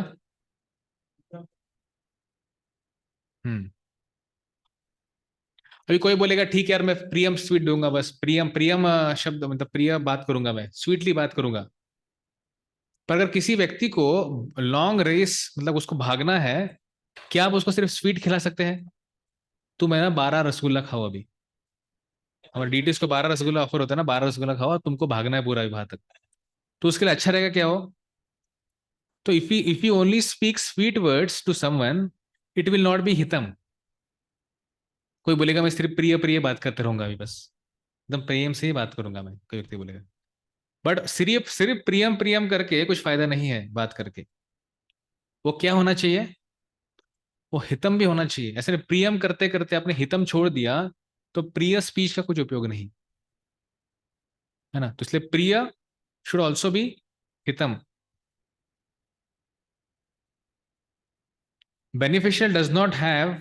हम्म अभी कोई बोलेगा ठीक है यार मैं प्रियम स्वीट दूंगा, बस प्रियम प्रियम शब्द मतलब प्रिय बात करूंगा, मैं स्वीटली बात करूंगा। पर अगर किसी व्यक्ति को लॉन्ग रेस मतलब उसको भागना है, क्या आप उसको सिर्फ स्वीट खिला सकते हैं? तू मैं ना 12 रसगुल्ला खाओ अभी, हमारे डीटीएस को 12 रसगुल्ला ऑफर होता है ना, 12 रसगुल्ला खाओ, तुमको भागना है पूरा विवाह तक, तो उसके लिए अच्छा रहेगा क्या हो? तो if you only speak sweet words to someone, it will not be hitam. कोई बोलेगा मैं सिर्फ प्रिय प्रिय बात करते रहूंगा अभी, बस एकदम प्रेम से ही बात करूंगा मैं, कोई व्यक्ति बोलेगा। बट सिर्फ सिर्फ प्रियम प्रियम करके कुछ फायदा नहीं है बात करके। वो क्या होना चाहिए? वो हितम भी होना चाहिए। ऐसे नहीं प्रियम करते करते आपने हितम छोड़ दिया, तो प्रिय स्पीच का कुछ उपयोग नहीं है ना। तो इसलिए priya should also be hitam. Beneficial does not have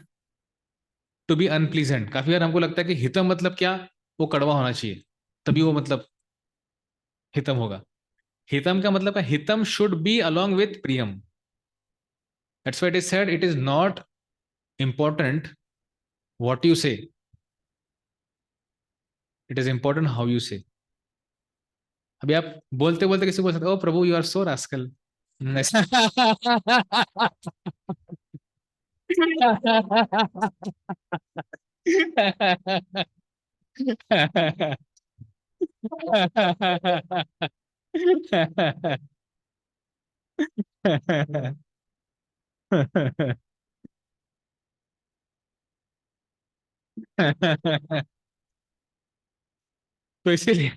to be unpleasant. काफी बार हमको लगता है कि हितम मतलब क्या, वो कड़वा होना चाहिए तभी वो मतलब हितम होगा। हितम का मतलब है हितम should be along with priyam. That's why it is said it is not important what you say, it is important how you say। अभी आप बोलते बोलते किसी को बोल सकते हो, ओ प्रभु यू आर सो रास्कल। तो इसीलिए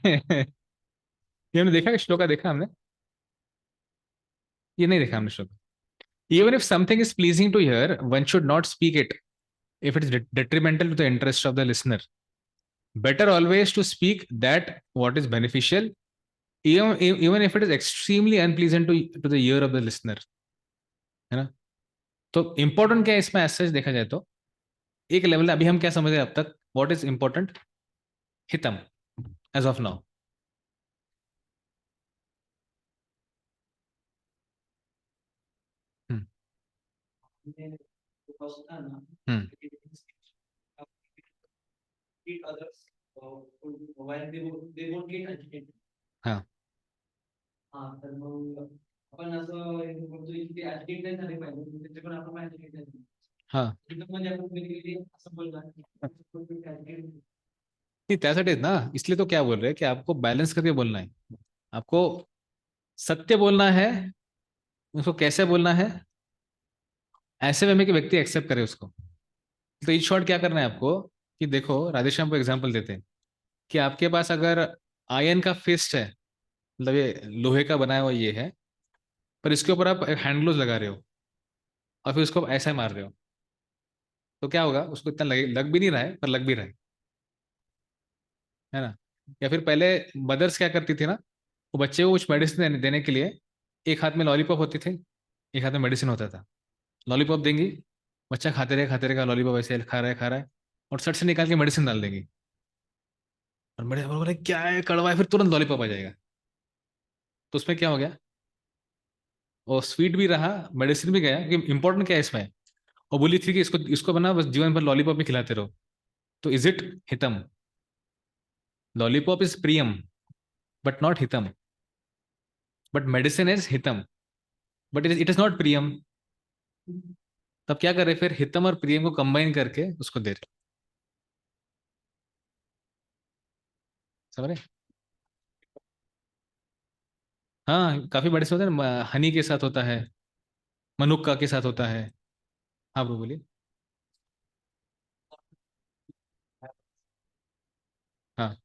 ये हमने देखा, श्लोका देखा हमने, ये नहीं देखा हमने shloka. Even if something is pleasing to hear, one should not speak it if it is detrimental to the interest of the listener. Better always to speak that what is beneficial, even if it is extremely unpleasant to the ear of the listener, है ना। तो important क्या है इसमें as such देखा जाए तो, एक लेवल अभी हम क्या समझ रहे हैं अब तक, व्हाट इज इंपॉर्टेंट? हितम एज ऑफ नाउ। हम्म हम्म हाँ हाँ नहीं त्यासाठीच ना, इसलिए तो क्या बोल रहे हैं कि आपको बैलेंस करके बोलना है। आपको सत्य बोलना है, उसको कैसे बोलना है, ऐसे वे में कि व्यक्ति एक्सेप्ट करे उसको। तो इन शॉर्ट क्या करना है आपको, कि देखो राधेश्याम को एग्जांपल देते हैं कि आपके पास अगर आयन का फिस्ट है, मतलब ये लोहे का बनाया हुआ ये है, पर इसके ऊपर आप हैंड ग्लोव लगा रहे हो और फिर उसको ऐसा मार रहे हो, तो क्या होगा? उसको इतना लग भी नहीं रहा है पर लग भी रहा है ना। या फिर पहले मदर्स क्या करती थी ना, वो बच्चे को कुछ मेडिसिन देने के लिए एक हाथ में लॉलीपॉप होती थी, एक हाथ में मेडिसिन होता था। लॉलीपॉप देंगी, बच्चा खाते रहेगा लॉलीपॉप, ऐसे खा रहा है और सट से निकाल के मेडिसिन डाल देंगी, और मेरे बोले क्या है कड़वा है, फिर तुरंत लॉलीपॉप आ जाएगा। तो उसमें क्या हो गया, और स्वीट भी रहा, मेडिसिन भी गया, कि इंपॉर्टेंट क्या है इसमें। और बोली थी कि इसको इसको बना बस जीवन भर लॉलीपॉप ही खिलाते रहो, तो इज इट हितम? लॉलीपॉप इज प्रियम बट नॉट हितम, बट मेडिसिन इज हितम बट इट इज नॉट प्रियम। तब क्या करे, फिर हितम और प्रियम को कंबाइन करके उसको दे रहे। समझ रहे? हाँ काफी बड़े से होते हैं ना, हनी के साथ होता है, मनुक्का के साथ होता है। हाँ ब्रो बोलिए। हाँ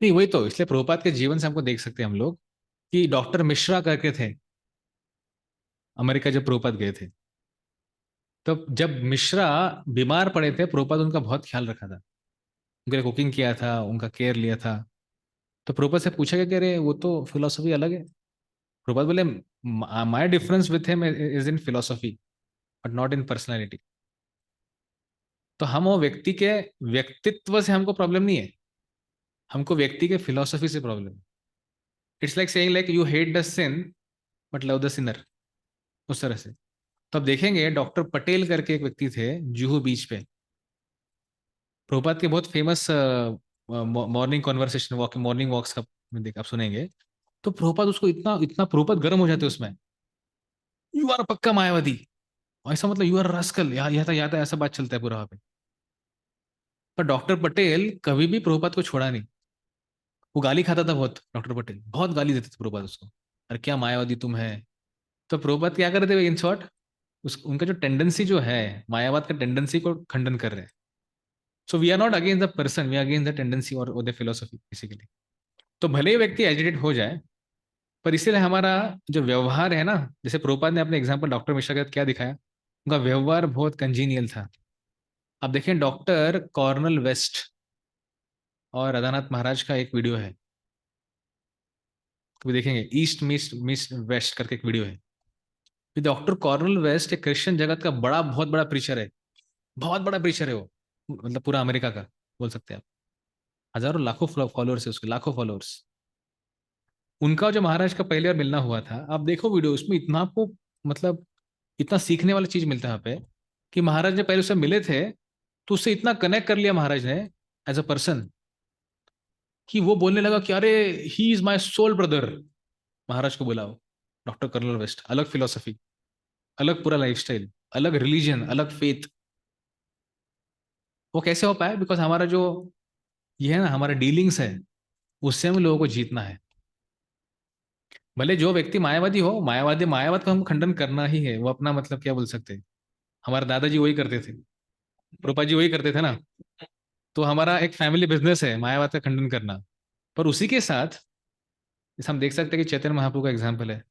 नहीं वही तो, इसलिए प्रभुपाद के जीवन से हमको देख सकते हैं हम लोग कि डॉक्टर मिश्रा करके थे, अमेरिका जब प्रभुपाद गए थे, तो जब मिश्रा बीमार पड़े थे, प्रभुपाद उनका बहुत ख्याल रखा था, उनके लिए कुकिंग किया था, उनका केयर लिया था। तो प्रभुपाद से पूछा गया कि अरे वो तो फिलोसफी अलग है। प्रभुपाद बोले my difference with him is in philosophy but not in personality. तो हम वो व्यक्ति के व्यक्तित्व से हमको प्रॉब्लम नहीं है, हमको व्यक्ति के फिलोसफी से प्रॉब्लम है। It's like saying like you hate the sin but love the sinner, उस तरह से। तो अब देखेंगे डॉक्टर पटेल करके एक व्यक्ति थे जुहू बीच पे, प्रभुपाद के बहुत famous morning conversation walk morning walks का देख आप सुनेंगे। तो प्रभुपाद उसको इतना इतना प्रभुपाद गर्म हो जाते उसमें, यू आर पक्का मायावादी, ऐसा मतलब यू आर रास्कल, यहाँ था ऐसा बात चलता है पूरा वहां पे। पर डॉक्टर पटेल कभी भी प्रभुपाद को छोड़ा नहीं। वो गाली खाता था बहुत, डॉक्टर पटेल बहुत गाली देते थे प्रभुपाद उसको, अरे क्या मायावादी तुम है। तो प्रभुपाद क्या कर रहे थे इन शॉर्ट, उस उनका जो टेंडेंसी जो है मायावाद का टेंडेंसी को खंडन कर रहे हैं। So we are not against the person, we are against the tendency और द फिलोसफी बेसिकली। तो भले ही व्यक्ति एजिटेट हो जाए, पर इसीलिए हमारा जो व्यवहार है ना, जैसे प्रभुपाद ने अपने एग्जाम्पल डॉक्टर मिश्रा का क्या दिखाया, उनका व्यवहार बहुत कंजीनियल था। अब देखें डॉक्टर कॉर्नल वेस्ट और अदानाथ महाराज का एक वीडियो है, कभी देखेंगे, ईस्ट मिस्ट मिस्ट वेस्ट करके एक वीडियो है। डॉक्टर कॉर्नल वेस्ट एक क्रिश्चियन जगत का बहुत बड़ा प्रीचर है, बहुत बड़ा प्रीचर है वो, मतलब पूरा अमेरिका का बोल सकते हैं आप। हजारों लाखों फॉलोअर्स है उसके, लाखों फॉलोअर्स। उनका जो महाराज का पहले बार मिलना हुआ था, आप देखो वीडियो, उसमें इतना आपको मतलब इतना सीखने वाली चीज मिलता है यहाँ पे, कि महाराज ने पहले उससे मिले थे तो उससे इतना कनेक्ट कर लिया महाराज ने एज अ पर्सन, कि वो बोलने लगा कि अरे he is my soul brother. Maharaj को बोला वो, डॉक्टर कर्नल वेस्ट, अलग फिलोसफी, अलग पूरा लाइफस्टाइल, अलग रिलीजन, अलग फेथ। वो कैसे हो पाया, बिकॉज हमारा जो ये है ना हमारा डीलिंग्स है, उससे हम लोगों को जीतना है। भले जो व्यक्ति मायावादी हो, मायावादी मायावाद का हमको खंडन करना ही है, वो अपना मतलब क्या बोल सकते हैं, हमारे दादाजी वही करते थे, रूपा जी वही करते थे ना। तो हमारा एक फैमिली बिजनेस है मायावाद का खंडन करना। पर उसी के साथ जैसे हम देख सकते हैं कि चैतन्य महाप्रभु का एग्जाम्पल है,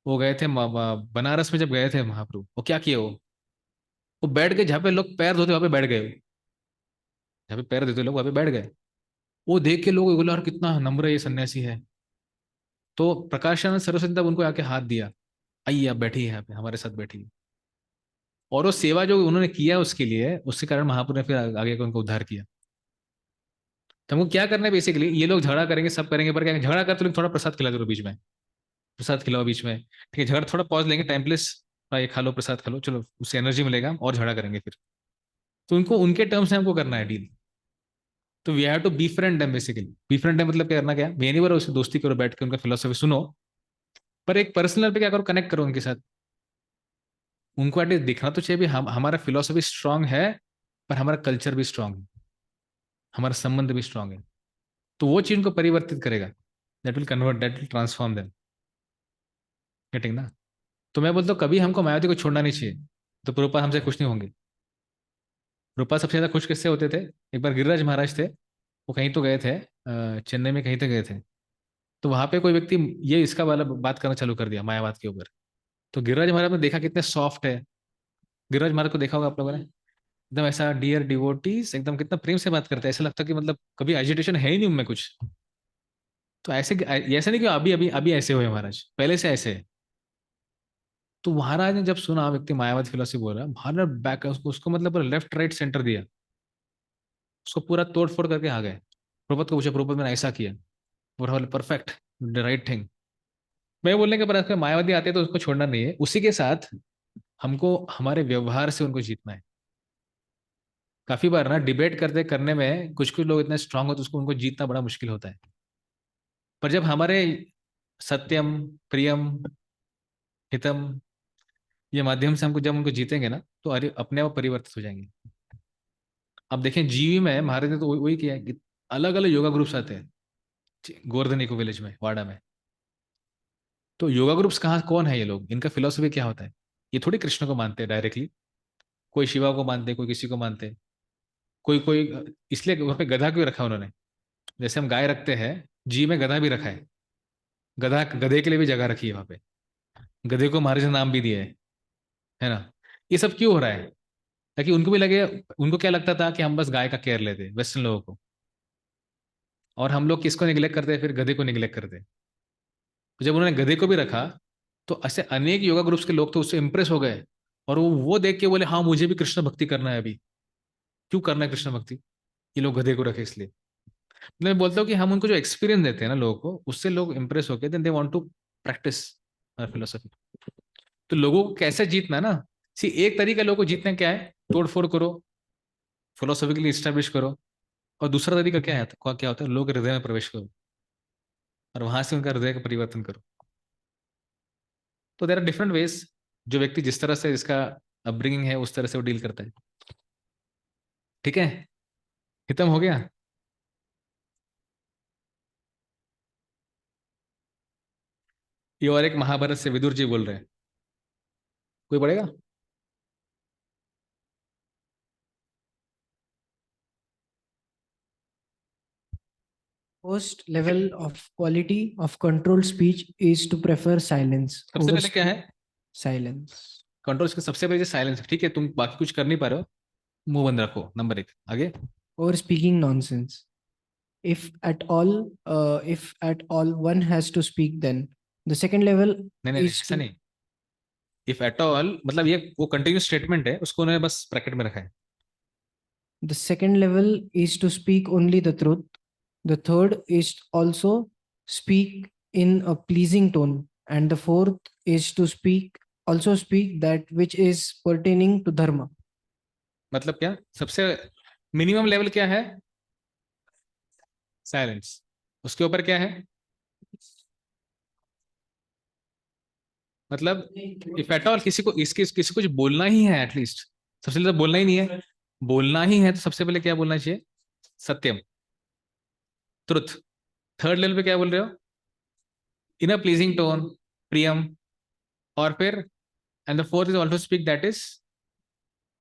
वो गए थे बनारस में, जब गए थे महाप्रभु, वो क्या किए, वो बैठ गए जहाँ पे लोग पैर धोते वहां पे बैठ गए, जहाँ पे पैर धोते लोग वहां पे बैठ गए। वो देख के लोग बोले और कितना नम्र ये सन्यासी है। तो प्रकाशानंद सरस्वती तब उनको आके हाथ दिया, आइए आप बैठिए यहाँ पे हमारे साथ बैठिए। और वो सेवा जो उन्होंने किया उसके लिए, उसके कारण महाप्रभु ने फिर आगे को उनको उद्धार किया। तो हमको क्या करना है बेसिकली, ये लोग झगड़ा करेंगे सब करेंगे, पर क्या झगड़ा करते लोग थोड़ा प्रसाद खिला दो बीच में, प्रसाद खिलाओ बीच में, ठीक है, झगड़ा थोड़ा पॉज लेंगे, टाइम प्लेस, ये खा लो प्रसाद खा लो, चलो उससे एनर्जी मिलेगा और झगड़ा करेंगे फिर। तो उनको उनके टर्म्स में हमको करना है डील। तो we have to befriend them basically. Befriend them मतलब क्या करना, क्या मैं नहीं बोल रहा उससे दोस्ती करो, बैठ के उनका फिलोसफी सुनो, पर एक पर्सनल पे क्या करो, कनेक्ट करो उनके साथ। उनको एटलीस्ट दिखना तो चाहिए भी हम हमारा फिलोसफी स्ट्रांग है, पर हमारा कल्चर भी स्ट्रांग है, हमारा संबंध भी स्ट्रांग है। तो वो चीज उनको परिवर्तित करेगा, that will convert, that will transform them. Getting ना। तो मैं बोलता हूँ कभी हमको मायावती को छोड़ना नहीं चाहिए, तो प्रभुपाद हमसे खुश नहीं होंगे। प्रभुपाद सबसे ज्यादा खुश किससे होते थे, एक बार गिरिराज महाराज थे, वो कहीं तो गए थे, चेन्नई में कहीं तो गए थे। तो वहां पे कोई व्यक्ति ये इसका वाला बात करना चालू कर दिया मायावाद के ऊपर। तो गिरिराज महाराज ने देखा कितने सॉफ्ट है, गिरिराज महाराज को देखा होगा आप लोगों ने, एकदम ऐसा डियर डिवोटीज, एकदम कितना प्रेम से बात करते हैं, ऐसा लगता है कि मतलब कभी एजिटेशन है ही नहीं उनमें कुछ। तो ऐसे नहीं कि अभी अभी अभी ऐसे हुए महाराज, पहले से ऐसे है। तो महाराज ने जब सुना व्यक्ति मायावाद फिलोसफी बोल रहा है, महाराज ने बैक उसको मतलब लेफ्ट राइट सेंटर दिया, उसको पूरा तोड़ फोड़ करके आ गए। प्रभुपाद को पूछा, प्रभुपाद मैंने ऐसा किया, पूरा परफेक्ट, द राइट थिंग। मैं बोलने के बाद मायावादी आते हैं तो उसको छोड़ना नहीं है, उसी के साथ हमको हमारे व्यवहार से उनको जीतना है। काफी बार ना डिबेट करते करने में कुछ कुछ लोग इतने स्ट्रांग होते, उसको उनको जीतना बड़ा मुश्किल होता है। पर जब हमारे सत्यम, प्रियम, हितम, ये माध्यम से हमको जब उनको जीतेंगे ना, तो अरे अपने आप परिवर्तित हो जाएंगे। अब देखें जीवी में महाराज ने तो वही किया है कि अलग अलग योगा ग्रुप्स आते हैं गोवर्धन इको विलेज में, वाड़ा में। तो योगा ग्रुप्स कहाँ कौन है ये लोग, इनका फिलोसफी क्या होता है, ये थोड़ी कृष्ण को मानते हैं डायरेक्टली, कोई शिवा को मानते, कोई किसी को मानते, कोई कोई इसलिए वहाँ पे गधा क्यों रखा उन्होंने, जैसे हम गाय रखते हैं, जी में गधा भी रखा है, गधा गधे के लिए भी जगह रखी है वहाँ पे, गधे को महाराज ने नाम भी दिया है ना। ये सब क्यों हो रहा है, ताकि उनको भी लगे, उनको क्या लगता था कि हम बस गाय का केयर लेते वेस्टर्न लोगों को, और हम लोग किसको निगलेक्ट करते हैं, फिर गधे को निगलेक्ट करते हैं। तो जब उन्होंने गधे को भी रखा, तो ऐसे अनेक योगा ग्रुप्स के लोग तो उससे इंप्रेस हो गए, और वो देख के बोले हाँ मुझे भी कृष्ण भक्ति करना है अभी। क्यों करना है कृष्ण भक्ति, ये लोग गधे को रखे इसलिए। मैं बोलता हूँ कि हम उनको जो एक्सपीरियंस देते हैं ना लोगों को, उससे लोग इंप्रेस होके then they want to practice philosophy. तो लोगों को कैसे जीतना है ना, सी एक तरीका लोगों को जीतना क्या है, तोड़ फोड़ करो, फिलोसॉफिकली इस्टेब्लिश करो। और दूसरा तरीका क्या है, तो क्या होता है, लोग के हृदय में प्रवेश करो और वहां से उनका हृदय का परिवर्तन करो। तो देर आर डिफरेंट वेज, जो व्यक्ति जिस तरह से जिसका अपब्रिंगिंग है उस तरह से वो डील करता है। ठीक है, खत्म हो गया। ये और एक महाभारत से विदुर जी बोल रहे हैं, कोई पढ़ेगा? First level of quality of controlled speech is to prefer silence सबसे over पहले क्या है, silence. कंट्रोल, इसका सबसे पहले साइलेंस। ठीक है, तुम बाकी कुछ कर नहीं पा रहे हो, मुंह बंद रखो, नंबर एक। आगे, Or speaking nonsense. If at all one has to speak, then the second level नहीं नहीं नहीं, is ऐसा to नहीं। इफ एट ऑल मतलब ये वो कंटिन्यूस स्टेटमेंट है, उसको उन्होंने बस ब्रैकेट में रखा है। the second level is to speak only the truth. The third is also speak in a pleasing tone, and the fourth is to speak that which is pertaining to dharma. मतलब क्या, सबसे minimum level क्या है, silence. उसके ऊपर क्या है, मतलब इफ एट ऑल किसी को किसी को कुछ बोलना ही है, एटलीस्ट सबसे पहले तो बोलना ही नहीं है, बोलना ही है तो सबसे पहले क्या बोलना चाहिए, सत्यम, ट्रुथ। थर्ड लेवल पे क्या बोल रहे हो, इन अ प्लीजिंग टोन, प्रियम। और फिर and the fourth is also speak that is,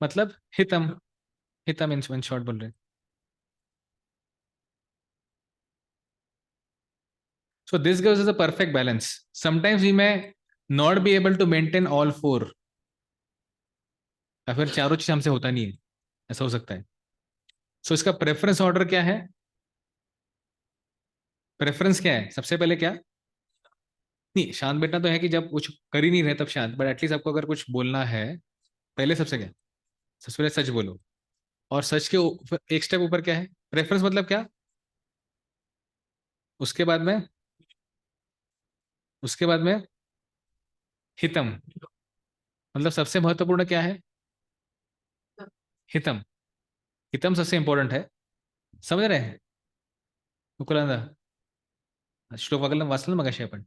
मतलब हितम। हितम इन शॉर्ट बोल रहे हैं। So this gives us a perfect balance. Sometimes we may not be able to maintain all four, या फिर चारों चीज हमसे होता नहीं है, ऐसा हो सकता है। सो इसका प्रेफरेंस ऑर्डर क्या है, प्रेफरेंस क्या है, सबसे पहले क्या, नहीं शांत बैठना तो है कि जब कुछ कर ही नहीं रहे तब शांत, बट एटलीस्ट आपको अगर कुछ बोलना है, पहले सबसे क्या, सबसे पहले सच बोलो। और सच के एक स्टेप ऊपर क्या है, प्रेफरेंस मतलब क्या, उसके बाद में, उसके बाद में हितम, मतलब सबसे महत्वपूर्ण क्या है, हितम। हितम सबसे इंपॉर्टेंट है, समझ रहे हैं मुकुलांदा? श्लोक वगैरह वाचलं ना मगाशी आपण?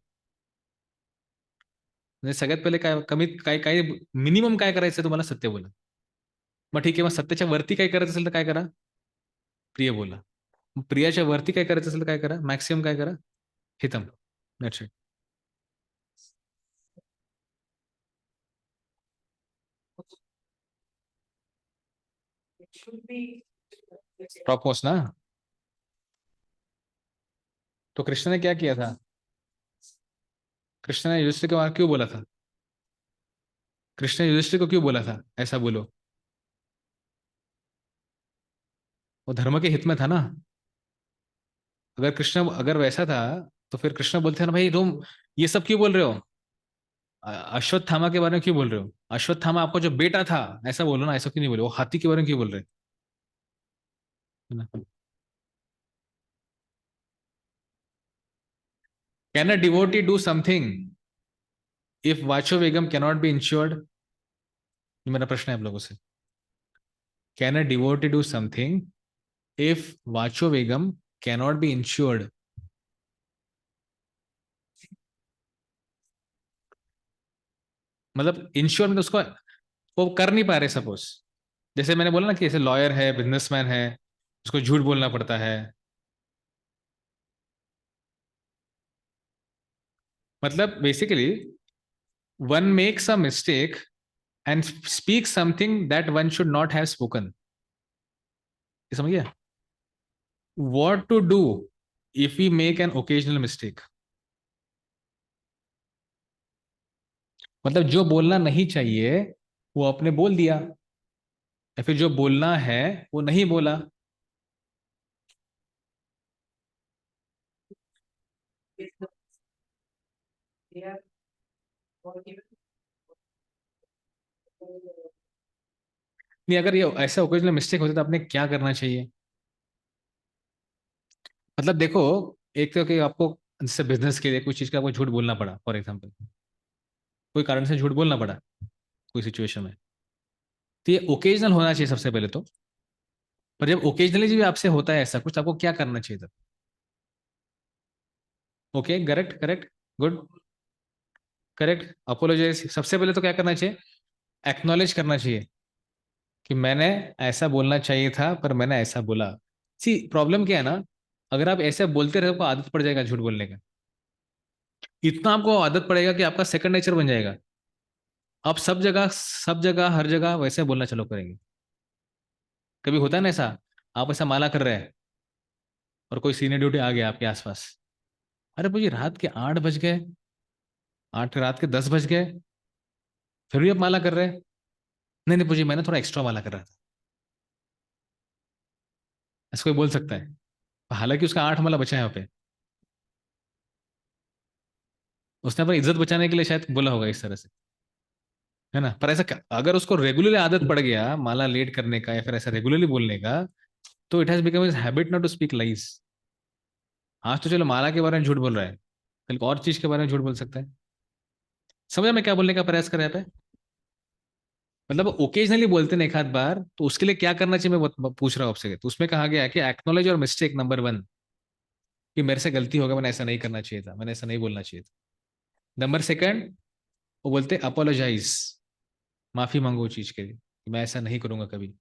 म्हणजे सगळ्यात पहिले काय, कमीत काय काय मिनिमम काय करायचं तुम्हाला, सत्य बोला। मग ठीक आहे, मग सत्याच्या वरती काय करायचं असेल तर काय करा, प्रिय बोला। मग प्रियाच्या वरती काय करायचं असेल तर काय करा, मॅक्सिमम काय करा, हितम। That's it. टॉप मोस्ट ना। तो कृष्ण ने क्या किया था, कृष्ण ने युधिष्ठिर को क्यों बोला था, कृष्ण ने युधिष्ठिर को क्यों बोला था ऐसा बोलो, वो धर्म के हित में था ना। अगर कृष्ण अगर वैसा था तो फिर कृष्ण बोलते हैं ना, भाई तुम ये सब क्यों बोल रहे हो, अश्वत्थामा के बारे में क्यों बोल रहे हो, अश्वत्थामा आपका जो बेटा था, ऐसा बोलो ना, ऐसा क्यों नहीं बोले, वो हाथी के बारे में क्यों बोल रहे हैं? Can a devotee do something if वाचो वेगम कैनॉट बी इंश्योर्ड? ये मेरा प्रश्न है आप लोगों से। Can a devotee do something if वाचो वेगम कैनॉट बी इंश्योर्ड? मतलब इंश्योर में तो उसको वो कर नहीं पा रहे, सपोज जैसे मैंने बोला ना कि जैसे लॉयर है, बिजनेसमैन है, उसको झूठ बोलना पड़ता है। मतलब basically one makes a mistake and speak something that one should not have spoken. समझ गया? What to do if we make an occasional mistake, मतलब जो बोलना नहीं चाहिए वो आपने बोल दिया, या फिर जो बोलना है वो नहीं बोला। नहीं, अगर ये ऐसा ओकेजनल मिस्टेक होता तो आपने क्या करना चाहिए, मतलब देखो, एक तो कि आपको जैसे बिजनेस के लिए कोई चीज का आपको झूठ बोलना पड़ा, फॉर एग्जाम्पल कोई कारण से झूठ बोलना पड़ा कोई सिचुएशन में, तो ये ओकेजनल होना चाहिए सबसे पहले तो। पर जब ओकेजनली भी आपसे होता है ऐसा कुछ, तो आपको क्या करना चाहिए तब? Okay, correct correct, good, correct, apologize. सबसे पहले तो क्या करना चाहिए? एक्नॉलेज करना चाहिए कि मैंने ऐसा बोलना चाहिए था पर मैंने ऐसा बोला। सी प्रॉब्लम क्या है ना, अगर आप ऐसे बोलते रहे आपको आदत पड़ जाएगा झूठ बोलने का। इतना आपको आदत पड़ेगा कि आपका सेकंड नेचर बन जाएगा। आप सब जगह हर जगह वैसे बोलना चालू करेंगे। कभी होता है ना ऐसा, आप ऐसा माला कर रहे हैं और कोई सीनियर ड्यूटी आ गया आपके आसपास, अरे भाई रात के 8 बज गए, 8 रात के 10 बज गए, फिर भी आप माला कर रहे हैं। नहीं नहीं पूछिए, मैंने थोड़ा एक्स्ट्रा माला कर रहा था, ऐसा कोई बोल सकता है? हालांकि उसका 8 माला बचा है वहाँ पे, उसने अपनी इज्जत बचाने के लिए शायद बोला होगा इस तरह से, है ना? पर ऐसा अगर उसको रेगुलरली आदत पड़ गया माला लेट करने का या फिर ऐसा रेगुलरली बोलने का, तो it has become his habit not to speak lies. आज तो चलो माला के बारे में झूठ बोल रहा है, कल को और चीज के बारे में झूठ बोल सकता है। समझा मैं क्या बोलने का प्रयास कर रहा है यहाँ पे? मतलब ओकेजनली बोलते हैं एक आध बार, तो उसके लिए क्या करना चाहिए मैं पूछ रहा हूँ आपसे। तो उसमें कहा गया है कि एक्नॉलेज और मिस्टेक नंबर 1, कि मेरे से गलती होगा, मैंने ऐसा नहीं करना चाहिए था, मैंने ऐसा नहीं बोलना चाहिए था। नंबर 2 वो बोलते अपोलोजाइज, माफी मांगो उस चीज के लिए कि मैं ऐसा नहीं करूंगा कभी।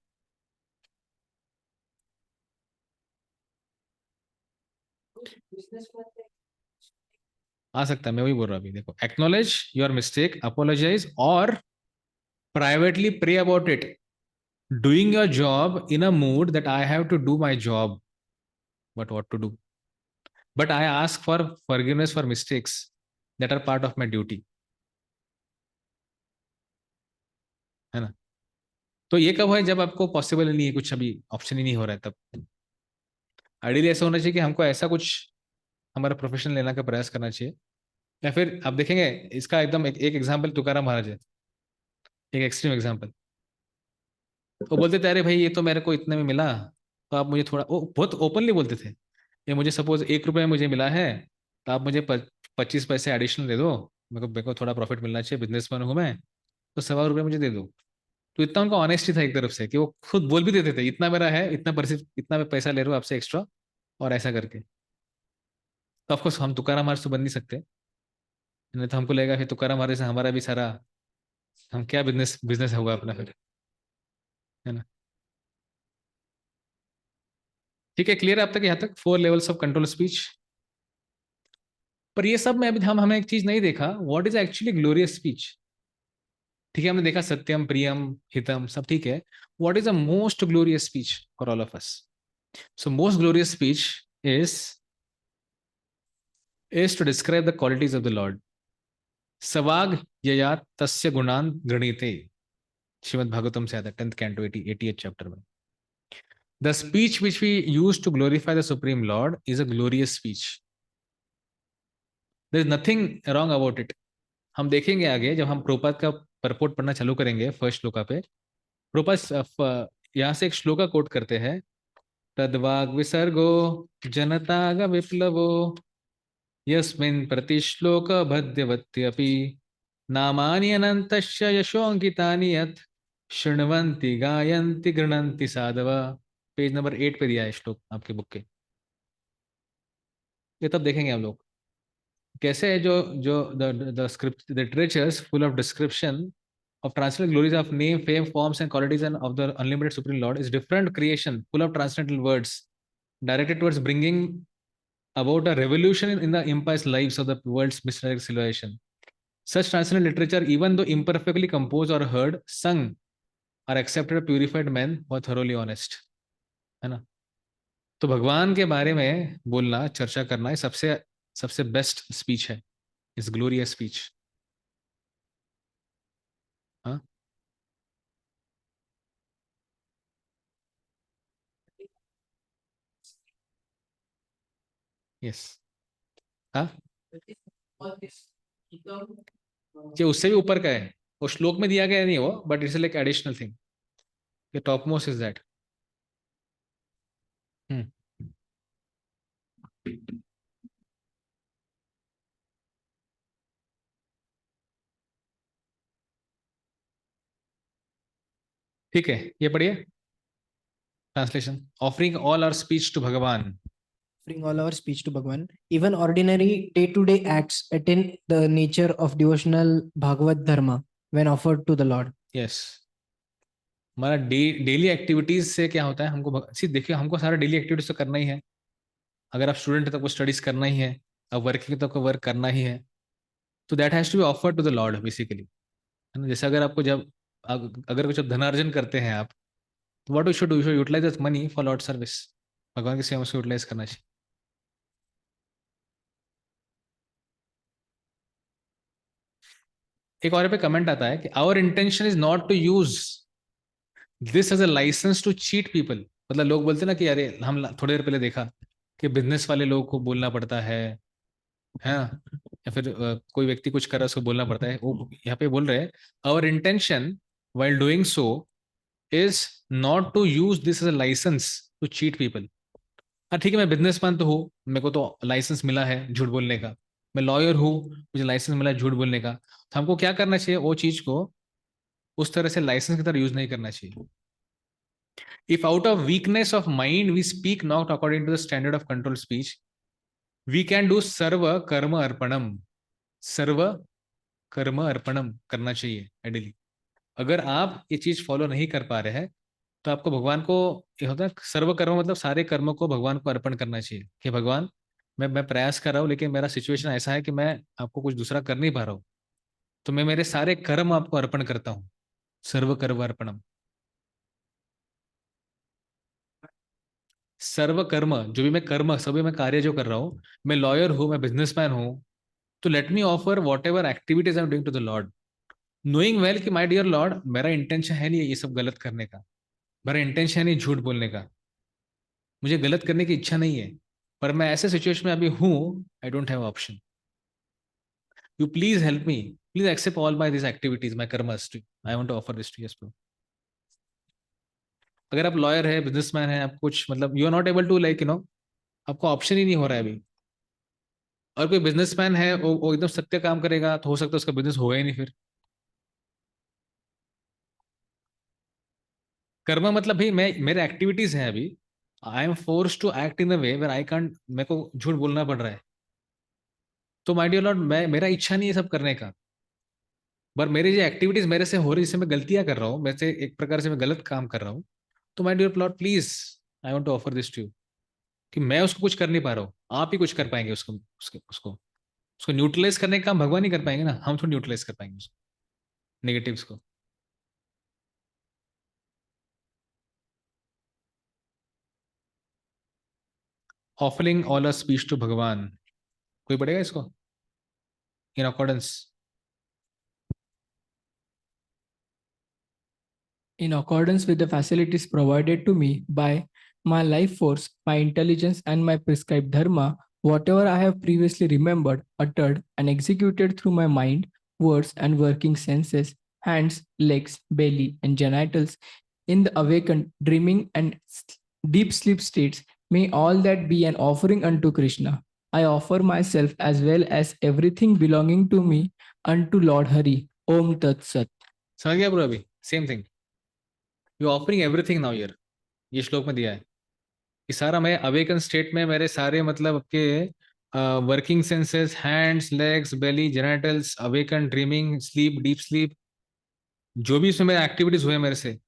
आ सकता है, मैं वही बोल रहा हूँ अभी। देखो, एक्नॉलेज योर मिस्टेक, अपोलोजाइज, और privately pray about it, doing your job in a mood that I have to do my job, but what to do, but I ask for forgiveness for mistakes that are part of my duty, है ना? तो ये कब है? जब आपको possible नहीं है, कुछ अभी ऑप्शन ही नहीं हो रहा है, तब आइडियली ऐसा होना चाहिए कि हमको ऐसा कुछ हमारा प्रोफेशन लेने का प्रयास करना चाहिए। या फिर आप देखेंगे इसका एकदम एक एग्जाम्पल तुकाराम महाराज है, एक एक्सट्रीम एग्जाम्पल। वो बोलते थे अरे भाई ये तो मेरे को इतने में मिला, तो आप मुझे थोड़ा, वो बहुत ओपनली बोलते थे, ये मुझे सपोज 1 रुपये में मुझे मिला है, तो आप मुझे 25 पैसे एडिशनल दे दो, मेरे को थोड़ा प्रॉफिट मिलना चाहिए, बिजनेसमैन हूँ मैं, तो 1.25 रुपये मुझे दे दो। तो इतना उनका ऑनेस्टी था एक तरफ से कि वो खुद बोल भी देते थे इतना मेरा है, इतना मैं पैसा ले रहा हूँ आपसे एक्स्ट्रा, और ऐसा करके। तो ऑफकोर्स हम तुकाराम महाराज तो बन नहीं सकते, नहीं तो हमको लगेगा फिर तुकाराम महाराज से हमारा भी सारा, हम क्या बिजनेस बिजनेस होगा अपना फिर, है ना? ठीक है, क्लियर है अब तक यहाँ तक 4 लेवल्स ऑफ कंट्रोल स्पीच? पर ये सब में अभी हमें एक चीज नहीं देखा, what is actually glorious speech. ठीक है, हमने देखा सत्यम प्रियम हितम सब ठीक है, what is the most glorious speech for all of us? So most glorious speech is to describe the qualities of the lord. सवाग यया तस्य गुणान गणिते, श्रीमद् भागवतम से आता है 10th कैंटो 88th चैप्टर में। The speech which we use to glorify the supreme lord is a glorious speech, there is nothing wrong about it. हम देखेंगे आगे जब हम प्रोपात का परपोर्ट पढ़ना चालू करेंगे फर्स्ट श्लोका पे, प्रोपात यहाँ से एक श्लोका कोट करते हैं, तद्वाग विसर्गो जनताग विप्लवो यस्मिन् प्रतिश्लोक भद्यवत्यपि नामानि अनन्तस्य यशोऽङ्कितानि यत् शृण्वन्ति गायन्ति गृह्णन्ति साधव। पेज नंबर 8 पे दिया है श्लोक आपके बुक के। ये तब देखेंगे हम लोग कैसे है जो जो the script literatures full of description of transcendental glories of name, fame, forms, and qualities and of the unlimited supreme Lord is different creation full of transcendental words directed towards bringing about a revolution in the impious lives of the world's missionary civilization. Such transcendental literature, even though imperfectly composed or heard, sung, are accepted purified men who are thoroughly honest, है ना? तो भगवान के बारे में बोलना, चर्चा करना, ये सबसे सबसे बेस्ट स्पीच है, इस ग्लोरियस स्पीच। हाँ, यस, हाँ, ये उससे भी ऊपर का है, वो श्लोक में दिया गया नहीं वो, but it's like additional thing, the top most is that. ठीक है, ये पढ़िए translation. Offering all our speech to Bhagwan. Offering all our speech to Bhagwan. Even ordinary day-to-day acts attain the nature of devotional Bhagavad Dharma when offered to the Lord. Yes, हमारा daily activities से क्या होता है, देखिए हमको सारा daily activities तो करना ही है। अगर आप स्टूडेंट है तो आपको स्टडीज करना ही है, अब वर्किंग तो आपको वर्क करना ही है, तो that has to be offered to the lord basically, है ना। जैसे अगर आपको अगर कुछ धनार्जन करते हैं आप, तो what you should do, you should utilize this money for lord service, भगवान की सेवा में यूटिलाइज करना चाहिए। एक और पे कमेंट आता है कि our intention is not to use this as a license to cheat people. मतलब लोग बोलते हैं ना कि अरे हम थोड़ी देर पहले देखा कि बिजनेस वाले लोग को बोलना पड़ता है ना, या फिर कोई व्यक्ति कुछ कर रहा है उसको बोलना पड़ता है। वो यहाँ पे बोल रहे हैं our intention while doing so is not to use this as a license to cheat people. हाँ ठीक है, मैं बिजनेसमैन तो हूँ, मेरे को तो लाइसेंस मिला है झूठ बोलने का, मैं लॉयर हूँ, मुझे लाइसेंस मिला है झूठ बोलने का, तो हमको क्या करना चाहिए, वो चीज को उस तरह से लाइसेंस की तरह यूज नहीं करना चाहिए। If out of weakness of mind we speak not according to the standard of control speech, we can do सर्व कर्म अर्पणम। सर्व कर्म अर्पणम करना चाहिए आइडियली। अगर आप ये चीज फॉलो नहीं कर पा रहे हैं, तो आपको भगवान को, ये होता है सर्व कर्म मतलब सारे कर्मों को भगवान को अर्पण करना चाहिए कि भगवान मैं प्रयास कर रहा हूँ, लेकिन मेरा सिचुएशन ऐसा है कि मैं आपको कुछ दूसरा कर नहीं पा रहा हूँ, तो मैं मेरे सारे कर्म आपको अर्पण करता हूँ। सर्व कर्म अर्पणम। सर्व कर्म, जो भी मैं कर्म, सभी मैं कार्य जो कर रहा हूँ, मैं लॉयर हूँ, मैं बिजनेसमैन हूँ, तो let me offer whatever activities I am doing to the lord, knowing well कि माय डियर लॉर्ड, मेरा इंटेंशन है नहीं ये सब गलत करने का, मेरा इंटेंशन है नहीं झूठ बोलने का, मुझे गलत करने की इच्छा नहीं है, पर मैं ऐसे सिचुएशन में अभी हूं, I don't have option, you please help me, please accept all my this activities, my कर्मस, I want to offer this to यस प्रभु। अगर आप लॉयर है, बिजनेसमैन है, आप कुछ मतलब you are not able to like आपको ऑप्शन ही नहीं हो रहा है अभी, और कोई बिजनेसमैन है वो एकदम सत्य काम करेगा, तो हो सकता है उसका बिजनेस होगा ही नहीं फिर। कर्म मतलब भाई मैं, मेरे एक्टिविटीज हैं अभी, I am force to act in a way where I can't, मेरे को झूठ बोलना पड़ रहा है, तो माय डियर लॉर्ड मैं, मेरा इच्छा नहीं है सब करने का, पर मेरी जो एक्टिविटीज मेरे से हो रही है, जिससे मैं गलतियां कर रहा हूँ, मैं से एक प्रकार से मैं गलत काम कर रहा हूँ, तो my dear lord please I want to offer this to you, कि मैं उसको कुछ कर नहीं पा रहा हूँ, आप ही कुछ कर पाएंगे उसको, उसको न्यूट्रलाइज करने का काम भगवान ही कर पाएंगे ना, हम थोड़ा न्यूट्रलाइज कर पाएंगे उसको, नेगेटिव्स को। Offering all a speech to Bhagwan, कोई पढ़ेगा इसको in accordance. In accordance with the facilities provided to me by my life force, my intelligence, and my prescribed dharma, whatever I have previously remembered, uttered, and executed through my mind, words, and working senses, hands, legs, belly, and genitals, in the awakened, dreaming, and deep sleep states, may all that be an offering unto Krishna. I offer myself as well as everything belonging to me unto Lord Hari. Om Tat Sat. समझ गया bro, अभी same thing, you offering everything now year, ये श्लोक में दिया है कि सारा मैं अवेकन स्टेट में, मेरे सारे मतलब आपके working senses, hands, legs, belly, genitals, awaken, dreaming, sleep, deep sleep, जो भी इसमें मेरे एक्टिविटीज हुए मेरे से,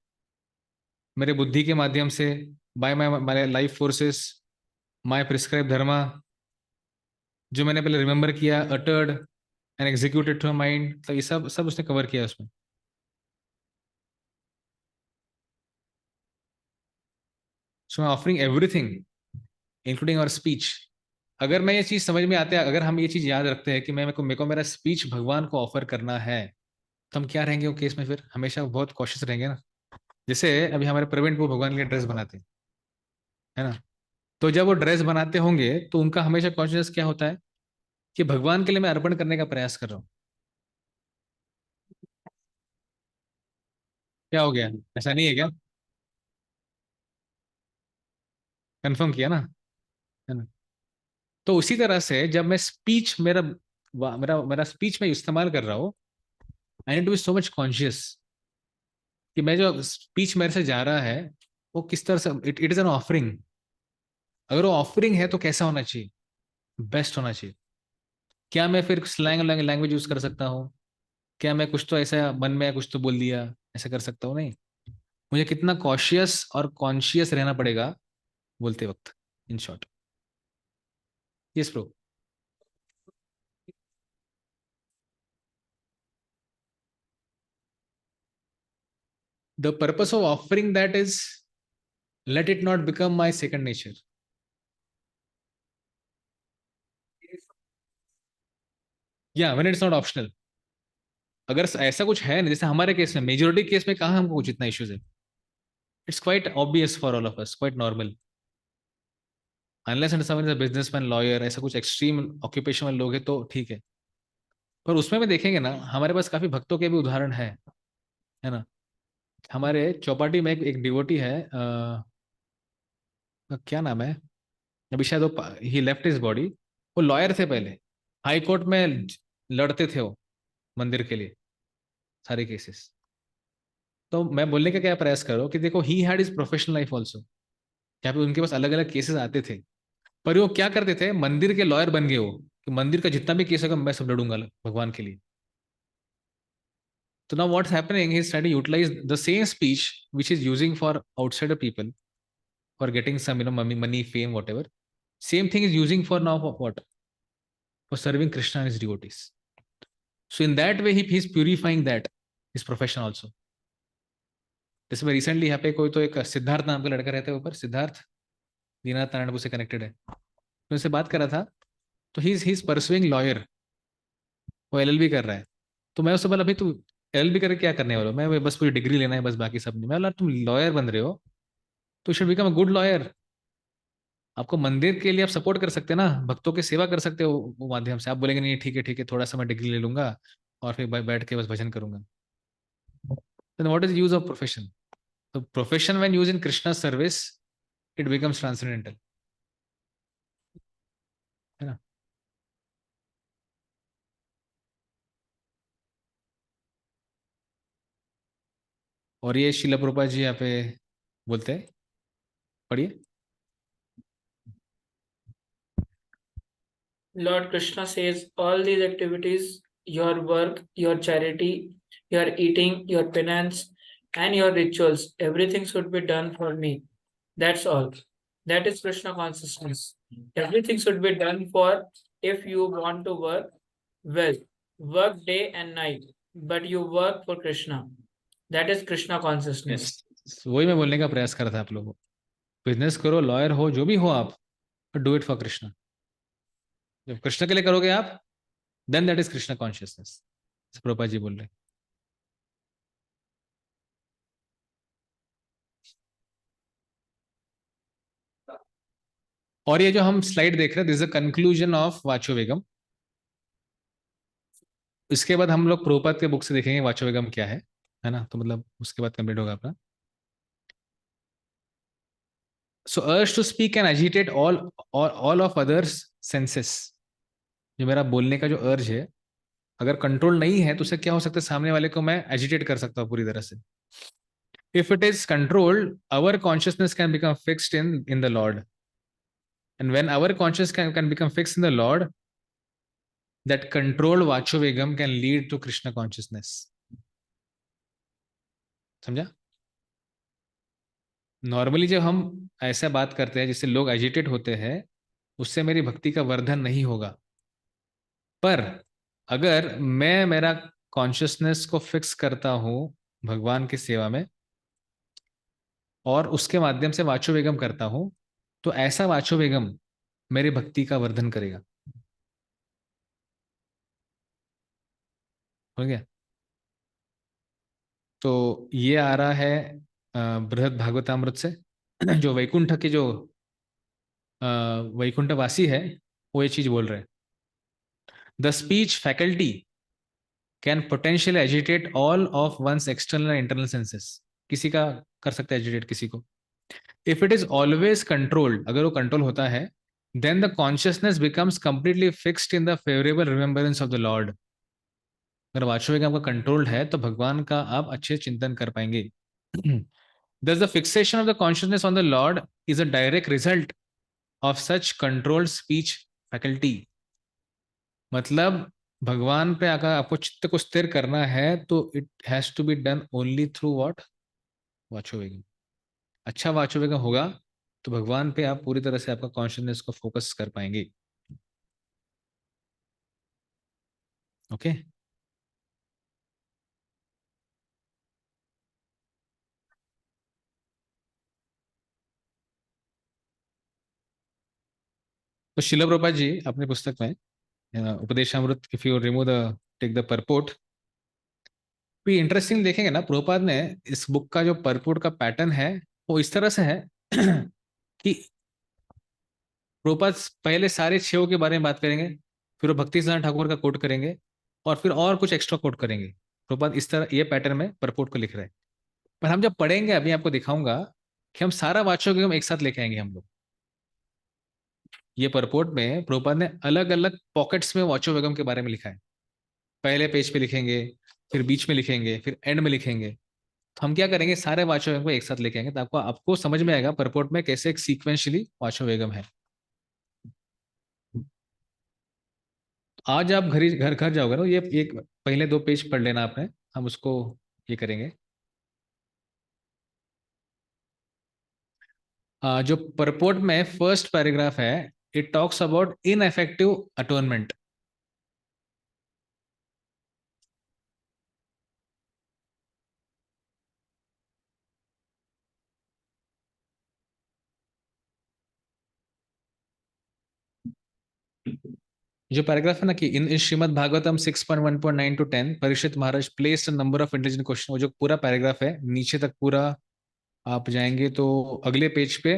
मेरे बुद्धि के माध्यम से, by my my life forces, my prescribe dharma, जो मैंने पहले रिमेंबर किया, uttered and executed through mind, तो ये सब सब उसने कवर किया उसमें। So I offering everything including our speech. अगर मैं ये चीज समझ में आते हैं, अगर हम ये चीज याद रखते हैं कि मेरे को मेरा स्पीच भगवान को ऑफर करना है, तो हम क्या रहेंगे वो केस में, फिर हमेशा बहुत कॉशियस रहेंगे ना। जैसे अभी हमारे प्रवीण वो भगवान के लिए ड्रेस बनाते हैं, है ना, तो जब वो ड्रेस बनाते होंगे तो उनका हमेशा कॉन्शियस क्या होता है कि भगवान के लिए मैं अर्पण करने का प्रयास कर रहा हूँ। क्या हो गया, ऐसा नहीं है क्या, कंफर्म किया ना, है ना। तो उसी तरह से जब मैं स्पीच मेरा स्पीच में इस्तेमाल कर रहा हूँ, I need to be so much conscious कि मैं जो स्पीच मेरे से जा रहा है वो किस तरह से, इट इज एन ऑफरिंग। अगर वो ऑफरिंग है तो कैसा होना चाहिए? बेस्ट होना चाहिए। क्या मैं फिर स्लैंग लैंग्वेज यूज कर सकता हूँ? क्या मैं कुछ तो ऐसा मन में कुछ तो बोल दिया, ऐसा कर सकता हूँ? नहीं। मुझे कितना कॉशियस और कॉन्शियस रहना पड़ेगा बोलते वक्त, in short. Yes pro. The purpose of offering that is, let it not become my second nature. Yeah, when it's not optional. अगर ऐसा कुछ है नहीं, जैसे हमारे केस में, मेजोरिटी केस में कहाँ हमको कुछ इतना इश्यूज है। It's quite obvious for all of us, quite normal. Unless and someone is a businessman, lawyer, ऐसा कुछ एक्सट्रीम ऑक्यूपेशन वाले लोग हैं तो ठीक है। पर उसमें भी देखेंगे ना, हमारे पास काफी भक्तों के भी उदाहरण है ना। हमारे चौपाटी में एक डिवोटी है, क्या नाम है अभी, शायद वो ही लेफ्ट हिज बॉडी। वो लॉयर थे पहले, हाई कोर्ट में लड़ते थे वो मंदिर के लिए सारे केसेस। तो मैं बोलने का क्या प्रयास कर रहा हूँ कि देखो, he had is professional life also, जहाँ पे उनके पास अलग अलग केसेस आते थे। पर वो क्या करते थे, मंदिर के लॉयर बन गए वो, कि मंदिर का जितना भी केस होगा मैं सब लड़ूंगा भगवान के लिए। तो now what's happening, he is trying to utilize the same speech which is using for outsider people for getting some money, fame, whatever. Same thing is using for now for what? For serving Krishna and his devotees. So in that way, he's purifying that, his profession also. जैसे मैं recently यहाँ पे कोई तो एक सिद्धार्थ नाम का लड़का रहता है ऊपर, सिद्धार्थ दीनानाथ नारायण से कनेक्टेड है, तो उनसे बात करा था। तो ही इज परसुइंग लॉयर, वो एलएलबी कर रहा है। तो मैं उससे बोला, भाई तू एलएलबी करके क्या करने वाला हो? मैं बस पूरी डिग्री लेना है बस, बाकी सब नहीं। मैं बोला तुम लॉयर बन रहे हो तो should become a good lawyer. आपको मंदिर के लिए आप सपोर्ट कर सकते हैं ना, भक्तों की सेवा कर सकते हो वो माध्यम से। आप बोलेंगे नहीं ठीक है, थोड़ा सा मैं डिग्री ले लूंगा और फिर बैठ के बस भजन करूंगा। Then what is the use of profession? The profession when used in Krishna's service, it becomes transcendental. है ना? और ये शिला प्रभुपाद जी यहाँ पे बोलते हैं, पढ़िए। Lord Krishna says, all these activities, your work, your charity, your eating, your penance, and your rituals, everything should be done for me. That's all. That is Krishna consciousness. Everything should be done for, if you want to work well, work day and night, but you work for Krishna. That is Krishna consciousness. वही मैं बोलने का प्रयास कर रहा था आप लोगों को। बिजनेस करो, लॉयर हो, जो भी हो आप, डू इट फॉर कृष्णा। जब कृष्ण के लिए करोगे आप, then that is Krishna consciousness. Prabhupada ji बोल रहे। और ये जो हम स्लाइड देख रहे हैं, this is a conclusion of वाचो वेगम। इसके बाद हम लोग प्रभुपाद के बुक से देखेंगे वाचो वेगम क्या है ना। तो मतलब उसके बाद कंप्लीट होगा अपना। So urge to speak and agitate all of others senses. जो मेरा बोलने का जो अर्ज है, अगर कंट्रोल नहीं है तो उससे क्या हो सकता है, सामने वाले को मैं एजिटेट कर सकता हूँ पूरी तरह से। If it is controlled, our consciousness can become fixed in the Lord. And when our consciousness can become fixed in the Lord, that controlled vacho vegam can lead to Krishna consciousness. समझा? Normally जब हम ऐसा बात करते हैं जिससे लोग agitate होते हैं, उससे मेरी भक्ति का वर्धन नहीं होगा। पर अगर मैं मेरा कॉन्शियसनेस को फिक्स करता हूं भगवान की सेवा में और उसके माध्यम से वाचो वेगम करता हूं, तो ऐसा वाचो वेगम मेरी भक्ति का वर्धन करेगा। हो गया? तो ये आ रहा है बृहद भागवतामृत से। जो वैकुंठ के जो वैकुंठवासी है वो ये चीज बोल रहे हैं। The speech faculty can potentially agitate all of one's external and internal senses. किसी का कर सकता है एजिटेट किसी को। If it is always controlled, अगर वो कंट्रोल होता है, then the consciousness becomes completely fixed in the favourable remembrance of the lord. अगर वाचो वेगम आपका कंट्रोल्ड है तो भगवान का आप अच्छे चिंतन कर पाएंगे। Thus, the fixation of the consciousness on the Lord is a direct result of such controlled speech faculty. मतलब भगवान पे अगर आपको चित्त को स्थिर करना है तो it has to be done only through what? वाचोवेगम. अच्छा वाचोवेगम होगा तो भगवान पे आप पूरी तरह से आपका कॉन्शियसनेस को फोकस कर पाएंगे. ओके तो शिला प्रभुपाद जी अपनी पुस्तक में Upadeshamrita, if you remove the take the purport, तो इंटरेस्टिंग देखेंगे ना, प्रभुपाद ने इस बुक का जो परपोर्ट का पैटर्न है वो इस तरह से है कि प्रभुपाद पहले सारे छेव के बारे में बात करेंगे, फिर वो भक्ति सिद्धांत ठाकुर का कोट करेंगे और फिर और कुछ एक्स्ट्रा कोट करेंगे. प्रभुपाद इस तरह ये पैटर्न में परपोर्ट को लिख रहे हैं. पर हम जब पढ़ेंगे, अभी आपको दिखाऊंगा कि हम सारा वाचक हम एक साथ लेके आएंगे हम लोग. ये परपोर्ट में प्रभुपाद ने अलग अलग पॉकेट्स में वाचो वेगम के बारे में लिखा है. पहले पेज पे लिखेंगे, फिर बीच में लिखेंगे, फिर एंड में लिखेंगे. तो हम क्या करेंगे, सारे वाचो वेगम को एक साथ लेके आएंगे तो आपको आपको समझ में आएगा परपोर्ट में कैसे एक सीक्वेंशियली वाचो वेगम है. आज आप घर घर जाओगे ना, ये एक पहले 2 पेज पढ़ लेना आपने, हम उसको ये करेंगे. जो परपोर्ट में फर्स्ट पैराग्राफ है, it talks about ineffective atonement. जो पैराग्राफ है ना कि in Shrimad Bhagavatam 6.1.9 to 10 Parikshit Maharaj placed number of intelligent question. वो जो पूरा पैराग्राफ है नीचे तक पूरा आप जाएंगे तो अगले पेज पे,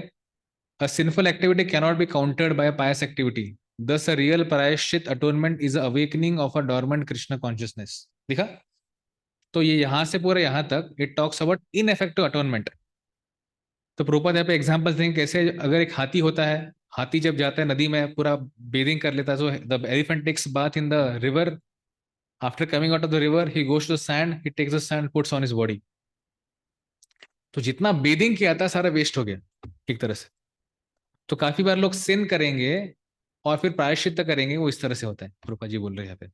a sinful activity cannot be countered by pious activity, thus a real प्रायश्चित atonement is a awakening of a dormant Krishna consciousness. दिखा? तो ये यहां से पूरा यहां तक it talks about ineffective atonement. तो प्रभुपाद यहाँ पे एग्जांपल देंगे कैसे, अगर एक हाथी होता है, हाथी जब जाता है नदी में पूरा बेदिंग कर लेता है, so the elephant takes bath in the river, after coming out of the river he goes to sand, he takes the sand, puts on his body. तो जितना बेदिंग किया था सारा वेस्ट हो गया एक तरह से. तो काफी बार लोग सिन करेंगे और फिर प्रायश्चित करेंगे, वो इस तरह से होता है, प्रभुपाद जी बोल रहे हैं यहाँ पे.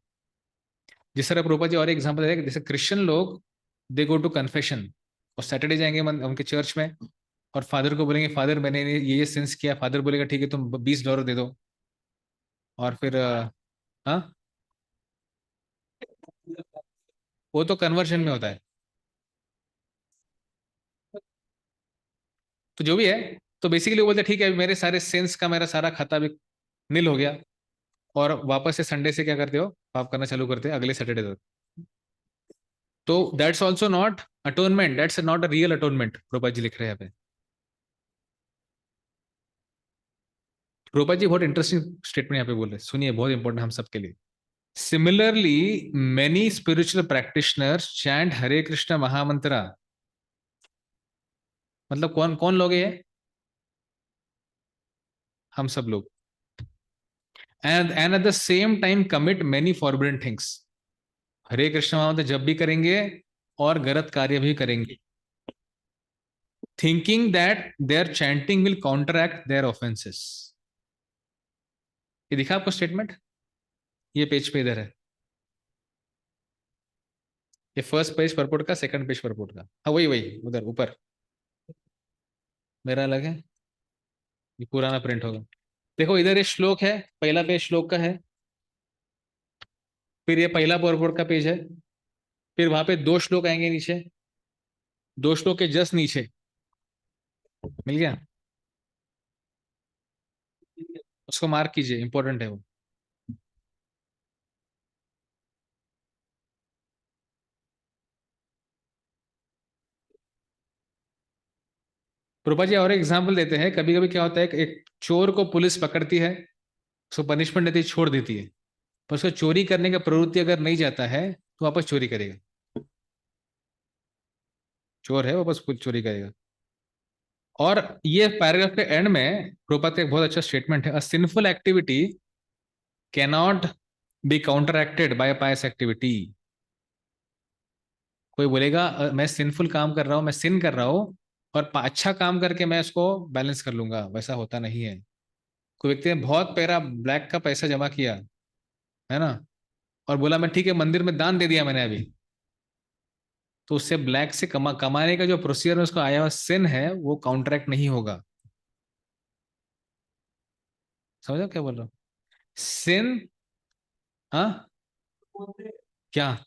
जिस तरह प्रभुपाद जी और एग्जाम्पल है, जैसे क्रिश्चियन लोग दे गो टू कन्फेशन और सैटरडे जाएंगे उनके चर्च में और फादर को बोलेंगे फादर मैंने ये सिंस किया. फादर बोलेगा ठीक है तुम $20 दे दो. और फिर हाँ, वो तो कन्वर्शन में होता है. तो जो भी है, तो बेसिकली वो बोलते हैं ठीक है मेरे सारे सिंस का मेरा सारा खाता भी नील हो गया, और वापस से संडे से क्या करते हो, पाप करना चालू करते हैं अगले सैटरडे तक. तो that's also not atonement, that's not a real atonement, Prabhupada ji लिख रहे हैं यहाँ पे. प्रभुपाद जी बहुत इंटरेस्टिंग स्टेटमेंट यहाँ पे बोल रहे हैं, सुनिए, बहुत इंपॉर्टेंट हम सबके लिए. Similarly many spiritual practitioners chant Hare Krishna mahamantra. मतलब कौन कौन लोग हैं? हम सब लोग. And at the same time commit many forbidden things. Hare Krishna mahamantra जब भी करेंगे और गलत कार्य भी करेंगे, thinking that their chanting will counteract their offences. ये दिखा आपको स्टेटमेंट? ये पेज पे इधर है, ये फर्स्ट पेज परपोर्ट का, सेकंड पेज परपोर्ट का. हाँ वही वही उधर ऊपर, मेरा अलग है, ये पुराना प्रिंट होगा. देखो इधर ये श्लोक है, पहला पेज श्लोक का है, फिर ये पहला परपोर्ट का पेज है, फिर वहां पे 2 श्लोक आएंगे नीचे, 2 श्लोक के जस्ट नीचे. मिल गया? उसको मार्क कीजिए, इंपॉर्टेंट है वो. प्रभा जी और एग्जाम्पल देते हैं, कभी कभी क्या होता है कि एक चोर को पुलिस पकड़ती है, उसको पनिशमेंट देती है, छोड़ देती है, पर उसको चोरी करने का प्रवृत्ति अगर नहीं जाता है तो वापस चोरी करेगा. चोर है वापस कुछ चोरी करेगा. और ये पैराग्राफ के एंड में प्रभुपाद का एक बहुत अच्छा स्टेटमेंट है, a sinful activity cannot be counteracted by pious activity. कोई बोलेगा मैं सिंफुल काम कर रहा हूँ, मैं सिन कर रहा हूँ और अच्छा काम करके मैं उसको बैलेंस कर लूंगा, वैसा होता नहीं है। कोई व्यक्ति ने बहुत पैरा ब्लैक का पैसा जमा किया है ना, और बोला मैं ठीक है मंदिर में दान दे दिया मैंने अभी, तो उससे ब्लैक से कमाने का जो प्रोसीजर में उसको आया हुआ सिन है वो काउंटरैक्ट नहीं होगा। समझो क्या बोल रहा हूँ? सिन, हाँ क्या?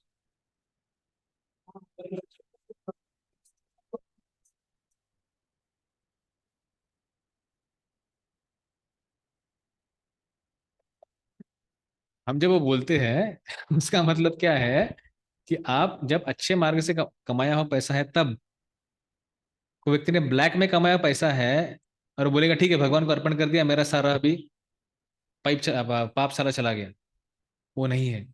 हम जब वो बोलते हैं उसका मतलब क्या है कि आप जब अच्छे मार्ग से कमाया हुआ पैसा है, तब कोई व्यक्ति ने ब्लैक में कमाया पैसा है और बोलेगा ठीक है भगवान को अर्पण कर दिया, मेरा सारा अभी पाप सारा चला गया, वो नहीं है।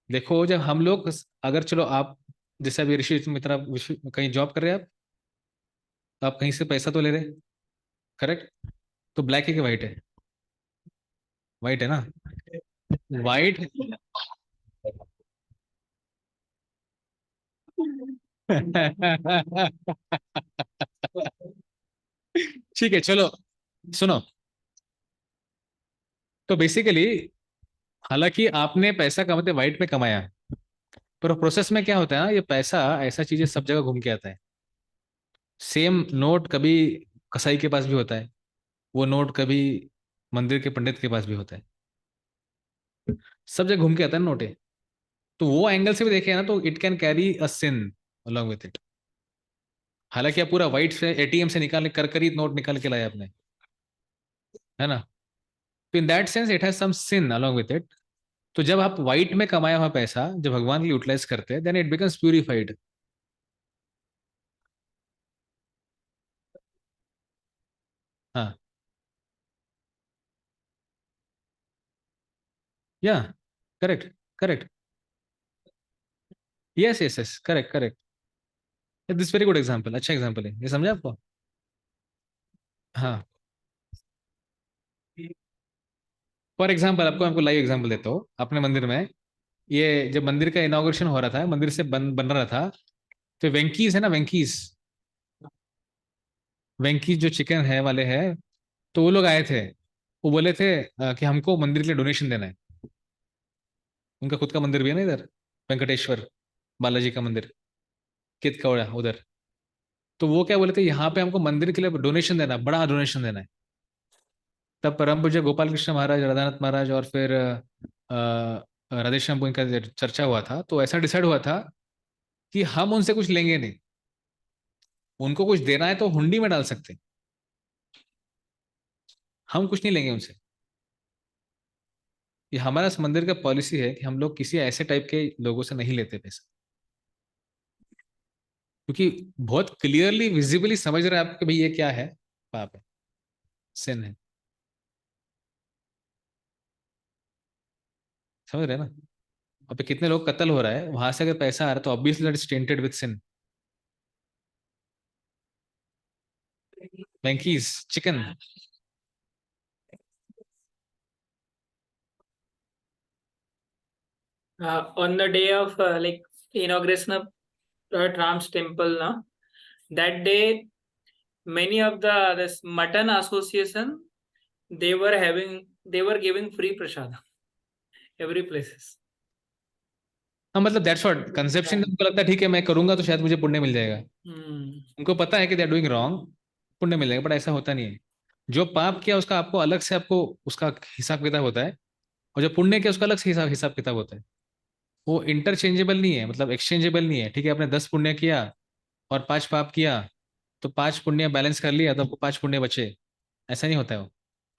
देखो जब हम लोग, अगर चलो आप जैसे अभी ऋषि मित्रा कहीं जॉब कर रहे हैं आप, तो आप कहीं से पैसा तो ले रहे, करेक्ट? तो ब्लैक है कि वाइट है? वाइट है ना? वाइट ठीक है चलो सुनो, तो बेसिकली हालांकि आपने पैसा कमाते वाइट में कमाया, पर प्रोसेस में क्या होता है ना, ये पैसा ऐसा चीज है सब जगह घूम के आता है। सेम नोट कभी कसाई के पास भी होता है, वो नोट कभी मंदिर के पंडित के पास भी होता है, सब जगह घूम के आता है नोट है। तो वो एंगल से भी देखे ना तो it can carry a sin along with it. हालांकि आप पूरा वाइट से एटीएम से निकाल कर ही नोट निकाल के लाए आपने, है ना, तो in that sense it has some sin along with it. तो जब आप व्हाइट में कमाया हुआ पैसा जब भगवान के लिए यूटिलाइज करते हैं, देन इट बिकम्स प्यूरिफाइड। हाँ, या correct, correct, yes yes yes, correct correct. This very good example, अच्छा एग्जांपल है ये, समझे आपको? हाँ, फॉर एग्जांपल आपको आपको लाइव एग्जांपल देता हूँ। अपने मंदिर में ये जब मंदिर का इनॉग्रेशन हो रहा था, मंदिर से बन रहा था, तो वेंकीज है ना, वेंकीज, वेंकीज जो चिकन है वाले हैं, तो वो लोग आए थे। वो बोले थे कि हमको मंदिर के लिए डोनेशन देना है। उनका खुद का मंदिर भी है ना इधर, वेंकटेश्वर बालाजी का मंदिर, कितकौड़ा उधर। तो वो क्या बोले थे, यहाँ पे हमको मंदिर के लिए डोनेशन देना है, बड़ा डोनेशन देना है। तब परम पूज्य गोपाल कृष्ण महाराज, राधानाथ महाराज और फिर राधेश्याम का चर्चा हुआ था, तो ऐसा डिसाइड हुआ था कि हम उनसे कुछ लेंगे नहीं, उनको कुछ देना है तो हुंडी में डाल सकते हैं, हम कुछ नहीं लेंगे उनसे। ये हमारा इस मंदिर का पॉलिसी है कि हम लोग किसी ऐसे टाइप के लोगों से नहीं लेते पैसा, क्योंकि बहुत क्लियरली विजिबली समझ रहे हैं आप कि भाई ये क्या है, पाप है, सिन है। समझ रहे हैं ना? अब कितने लोग कत्ल हो रहा है, वहां से अगर पैसा आ रहा है तो obviously that is tainted with sin. Venky's chicken. On the day of like inauguration of Ram's temple, na, that day many of the this mutton association they were giving free prasad every places. हाँ मतलब that's what conception, उनको लगता है ठीक है मैं करूंगा तो शायद मुझे पुण्य मिल जाएगा। Hmm. उनको पता है कि दे आर डूइंग रॉन्ग, पुण्य मिल जाएगा, बट ऐसा होता नहीं है। जो पाप किया उसका आपको अलग से आपको उसका हिसाब किताब होता है, और जो पुण्य किया उसका अलग से हिसाब हिसाब किताब होता है। वो इंटरचेंजेबल नहीं है, मतलब एक्सचेंजेबल नहीं है। ठीक है, आपने 10 पुण्य किया और 5 पाप किया, तो 5 पुण्य बैलेंस कर लिया तो आपको 5 पुण्य बचे, ऐसा नहीं होता है वो।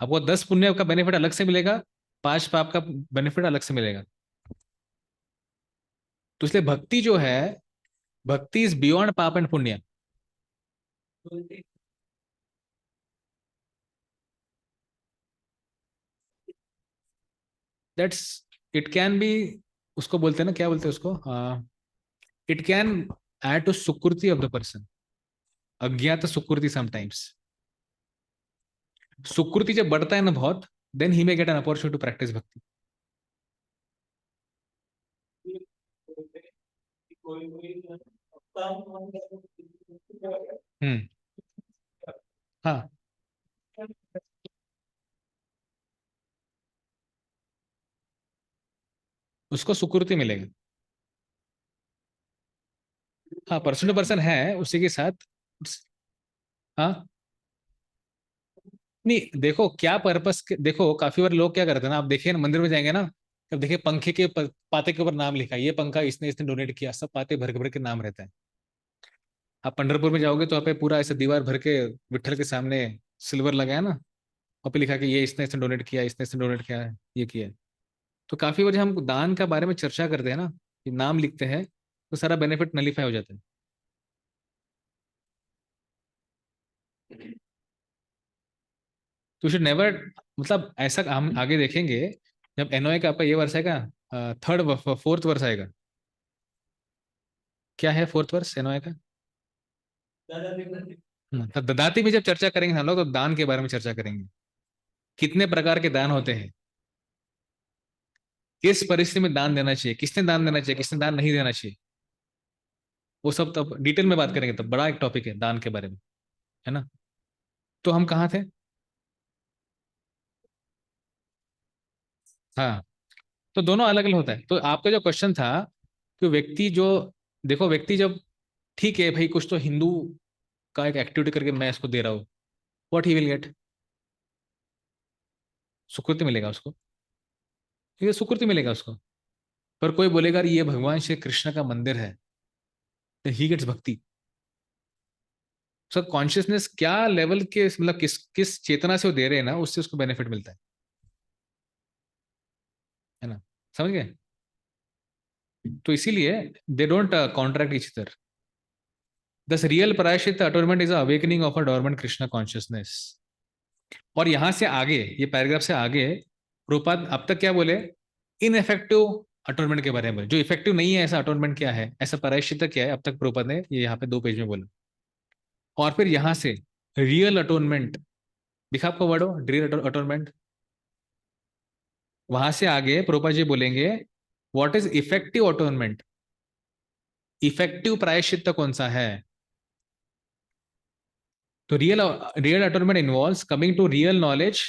आपको 10 पुण्य का बेनिफिट अलग से मिलेगा, 5 पाप का बेनिफिट अलग से मिलेगा। तो इसलिए भक्ति जो है, bhakti is beyond paap and punya. That's, it can be, उसको बोलते हैं ना, क्या बोलते हैं उसको, it can add to sukriti of the person, agyat sukriti sometimes. सुकृति जब बढ़ता है ना बहुत, then he may get an opportunity to practice bhakti. हम्म। हाँ, उसको सुकृति मिलेगा। हाँ, पर्सन टू पर्सन है उसी के साथ। हाँ, नहीं देखो क्या पर्पस, देखो काफी बार लोग क्या करते हैं ना, आप देखिए ना मंदिर में जाएंगे ना, अब देखिए पंखे के पाते के ऊपर नाम लिखा है, ये पंखा इसने इसने डोनेट किया, सब पाते भर भर के नाम रहता है। आप पंढरपुर में जाओगे तो आप पे पूरा ऐसे दीवार भर के विठल के सामने सिल्वर लगाया ना, और पे लिखा कि ये इसने इसने डोनेट किया, इसने इसने डोनेट किया है, ये किया है। तो काफी बार जब हम दान का बारे में चर्चा करते हैं ना, कि नाम लिखते हैं, तो सारा बेनिफिट नलीफाई हो जाता है। तो शुड नेवर, मतलब ऐसा हम आगे देखेंगे जब एनओए का आपका ये वर्ष आएगा, थर्ड फोर्थ वर्ष आएगा। क्या है फोर्थ वर्ष एनओए का? तो ददाती में जब चर्चा करेंगे हम लोग, तो दान के बारे में चर्चा करेंगे, कितने प्रकार के दान होते हैं, किस परिस्थिति में दान देना चाहिए, किसने दान देना चाहिए, किसने दान नहीं देना चाहिए, वो सब तब डिटेल में बात करेंगे, तब बड़ा एक टॉपिक है दान के बारे में, है ना। तो हम कहाँ थे? हाँ, तो दोनों अलग अलग होता है। तो आपका जो क्वेश्चन था कि व्यक्ति जो, देखो व्यक्ति जब, ठीक है भाई कुछ तो हिंदू का एक एक्टिविटी करके मैं इसको दे रहा हूँ, व्हाट ही विल गेट, सुकृति मिलेगा उसको, ठीक है, सुकृति मिलेगा उसको। पर कोई बोलेगा अरे ये भगवान श्री कृष्ण का मंदिर है, तो ही गेट्स भक्ति। सर कॉन्शियसनेस क्या लेवल के, मतलब किस किस चेतना से वो दे रहे हैं ना, उससे उसको बेनिफिट मिलता है ना, समझ गए। तो इसीलिए they don't contract each other. Thus real prayashchitta atonement is awakening of a dormant Krishna consciousness. और यहां से आगे, ये पैराग्राफ से आगे प्रभुपाद अब तक क्या बोले, इनइफेक्टिव अटोनमेंट के बारे में, जो इफेक्टिव नहीं है ऐसा अटोनमेंट क्या है, ऐसा प्रायश्चित क्या है, अब तक प्रभुपाद ने ये यहाँ पे 2 पेज में बोला। और फिर यहां से रियल अटोनमेंट दिखा आपको वर्ड हो, रियल अटोनमेंट। वहां से आगे प्रभुपाद जी बोलेंगे what is effective atonement, effective prayashchitta कौन सा है। तो real atonement involves coming to real knowledge,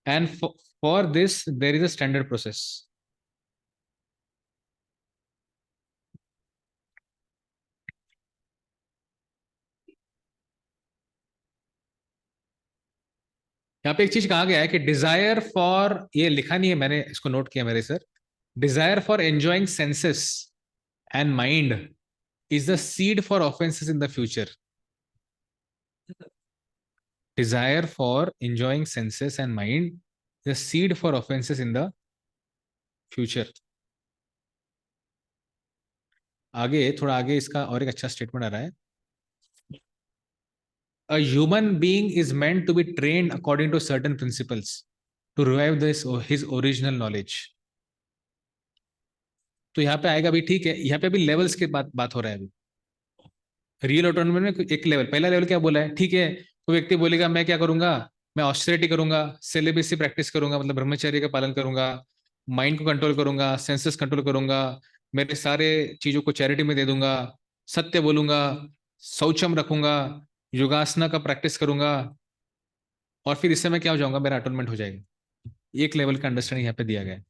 and for this there is a standard process. यहाँ पे एक चीज कहा गया है कि डिजायर फॉर, ये लिखा नहीं है मैंने, इसको नोट किया मेरे sir, desire for enjoying senses and mind is the seed for offences in the future. Desire for enjoying senses and mind the seed for offences in the future. आगे थोड़ा आगे इसका और एक अच्छा स्टेटमेंट आ रहा है, a human being is meant to be trained according to certain principles to revive this his original knowledge। तो यहाँ पे आएगा भी, ठीक है, यहाँ पे भी लेवल्स के बात हो रहा है अभी। रियल ऑटोनॉमी में एक लेवल, पहला लेवल क्या बोला है, ठीक है, कोई व्यक्ति बोलेगा मैं क्या करूंगा, मैं ऑस्टेरिटी करूंगा, सेलिबेसी प्रैक्टिस करूंगा, मतलब ब्रह्मचर्य का पालन करूंगा, माइंड को कंट्रोल करूंगा, सेंसेस कंट्रोल करूंगा, मेरे सारे चीजों को चैरिटी में दे दूंगा, सत्य बोलूंगा, शौचम रखूंगा, योगासना का प्रैक्टिस करूंगा, और फिर इससे मैं क्या हो जाऊंगा, मेरा अटोनमेंट हो जाएगा। एक लेवल का अंडरस्टैंडिंग यहाँ पे दिया गया है।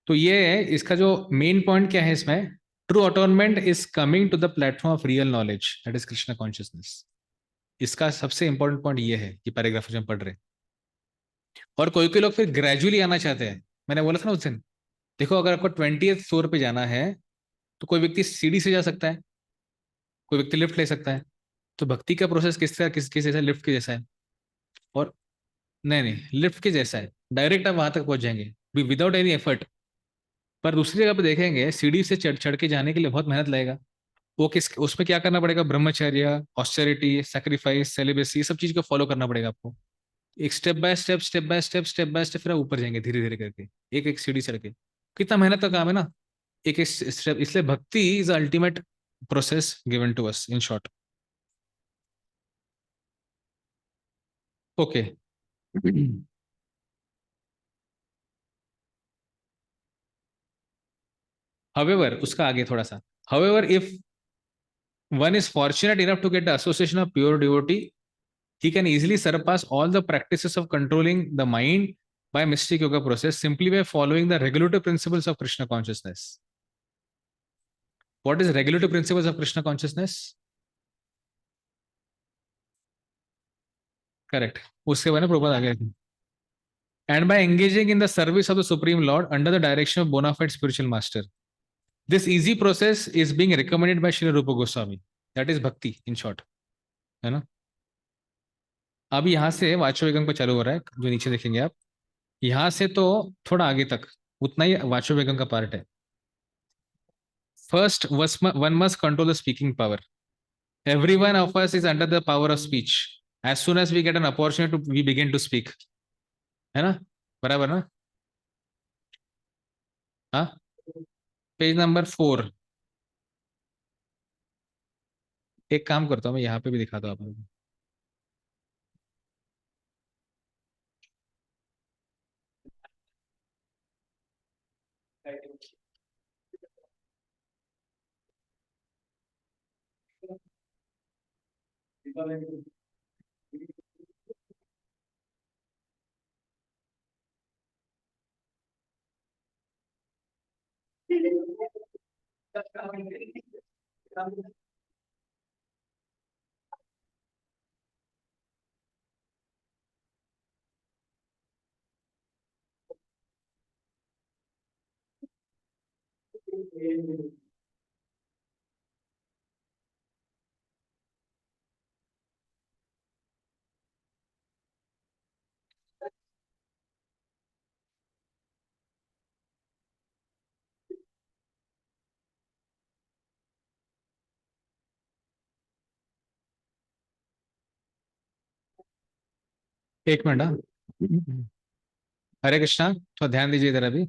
तो ये है इसका जो मेन पॉइंट क्या है इसमें, true atonement is coming to the platform of real knowledge that is Krishna consciousness. इसका सबसे इंपॉर्टेंट पॉइंट ये है, ये पैराग्राफ जो हम पढ़ रहे हैं। और कोई कोई लोग फिर ग्रेजुअली आना चाहते हैं, मैंने बोला था ना उस दिन, देखो अगर आपको 20th फ्लोर पे जाना है तो कोई व्यक्ति सीढ़ी से जा सकता है, कोई व्यक्ति लिफ्ट ले सकता है। तो भक्ति का प्रोसेस किस तरह किस जैसा, लिफ्ट के जैसा है। और नहीं नहीं, लिफ्ट के जैसा है, डायरेक्ट आप वहां तक पहुंच जाएंगे विदाउट एनी एफर्ट। पर दूसरी जगह पे देखेंगे सीढ़ी से चढ़ चढ़ के जाने के लिए बहुत मेहनत लगेगा। वो किस, उसमें क्या करना पड़ेगा, ब्रह्मचर्य, ऑस्टेरिटी, सैक्रिफाइस, सेलिबेसी, ये सब चीज को फॉलो करना पड़ेगा आपको। एक step by step step by step फिर आप ऊपर जाएंगे धीरे धीरे करके, एक एक सीढ़ी चढ़ के। कितना मेहनत का काम है ना। एक स्टेप, इसलिए bhakti is ultimate process given to us in short. Okay. However, उसका आगे थोड़ा सा. However, if one is fortunate enough to get the association of pure devotee, he can easily surpass all the practices of controlling the mind by mystic yoga process simply by following the regulative principles of Krishna consciousness. What is regulative principles of Krishna consciousness? Correct. उसके बाद प्रभुपाद आगे. And by engaging in the service of the Supreme Lord under the direction of bona fide spiritual master. This easy process is being recommended by Srila Rupa Goswami. That is bhakti in short. है ना? अब यहाँ से वाचोवेगम को चालू हो रहा है, जो नीचे देखेंगे आप. यहाँ से तो थोड़ा आगे तक उतना ही वाचोवेगम का पार्ट है. First, one must control the speaking power. Every one of us is under the power of speech. As soon as we get an opportunity, we begin to speak. है ना? बराबर ना? हाँ? Page number 4. एक काम करता हूँ, मैं यहाँ पे भी दिखाता हूँ आपको. एक मिनट. हाँ, हरे कृष्णा, थोड़ा ध्यान दीजिए इधर. अभी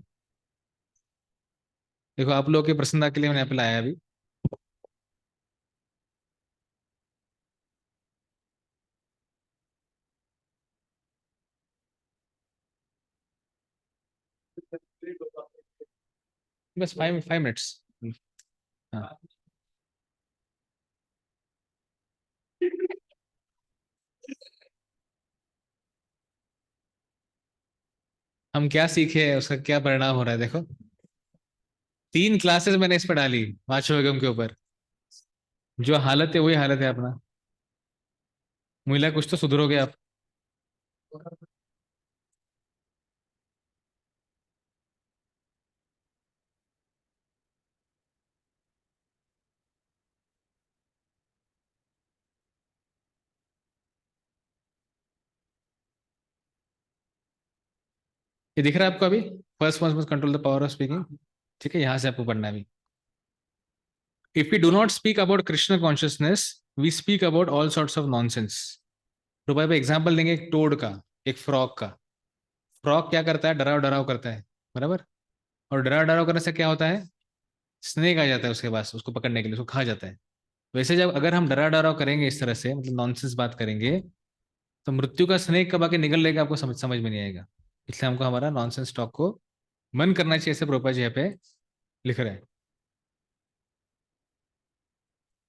देखो, आप लोगों की प्रसन्नता के लिए मैंने यहाँ पे लाया अभी. बस 5 मिनट्स. हाँ. हम क्या सीखे, उसका क्या परिणाम हो रहा है देखो. 3 क्लासेस मैंने इस पर डाली वाचोवेगम के ऊपर. जो हालत है वही हालत है अपना. मुझे कुछ तो सुधरोगे आप. ये दिख रहा है आपको अभी. First one must control the power of speaking. ठीक है, यहां से आपको पढ़ना है अभी. If we do not speak about Krishna consciousness, we speak about all sorts of nonsense. तो भाई एग्जाम्पल देंगे एक टोड का, एक फ्रॉग का. फ्रॉग क्या करता है? डराव डराव करता है, बराबर. और डराव डराव करने से क्या होता है? स्नेक आ जाता है उसके पास, उसको पकड़ने के लिए, उसको खा जाता है. वैसे जब अगर हम डरा डराव करेंगे इस तरह से, मतलब नॉनसेंस बात करेंगे, तो मृत्यु का स्नेक कब आके निकल लेगा आपको समझ में नहीं आएगा. इसलिए हमको हमारा नॉनसेंस टॉक को मन करना चाहिए, ऐसे प्रभुपाद जी यहाँ पे लिख रहे हैं.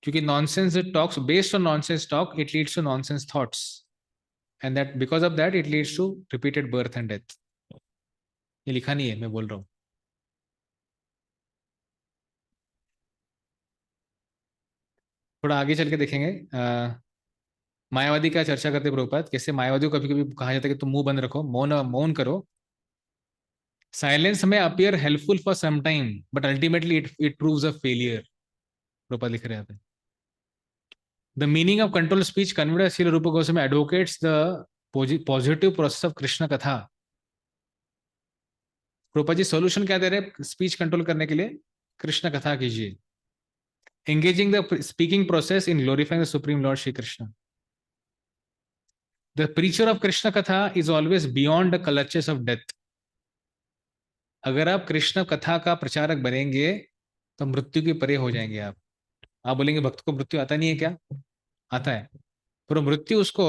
क्योंकि nonsense talks, based on nonsense talk, it leads to nonsense thoughts, and that because of that it leads to repeated birth and death. ये लिखा नहीं है, मैं बोल रहा हूँ. थोड़ा आगे चल के देखेंगे. मायावादी का चर्चा करते प्रभुपाद, कैसे मायावादी को कभी कभी कहा जाता है कि तुम मुंह बंद रखो, मौन मौन करो. Silence may appear helpful for some time, but ultimately it proves a failure. Prabhupada लिख रहे हैं यहाँ पे. The meaning of controlled speech conveyed by Srila Rupa Goswami advocates the positive process of Krishna Katha. Rupa ji solution क्या दे रहे हैं speech control करने के लिए? कृष्ण कथा कीजिए. Engaging the speaking process in glorifying the Supreme Lord Shri Krishna. The preacher of Krishna Katha is always beyond the clutches of death. अगर आप कृष्ण कथा का प्रचारक बनेंगे तो मृत्यु के परे हो जाएंगे आप बोलेंगे भक्त को मृत्यु आता नहीं है क्या? आता है, पर वो मृत्यु उसको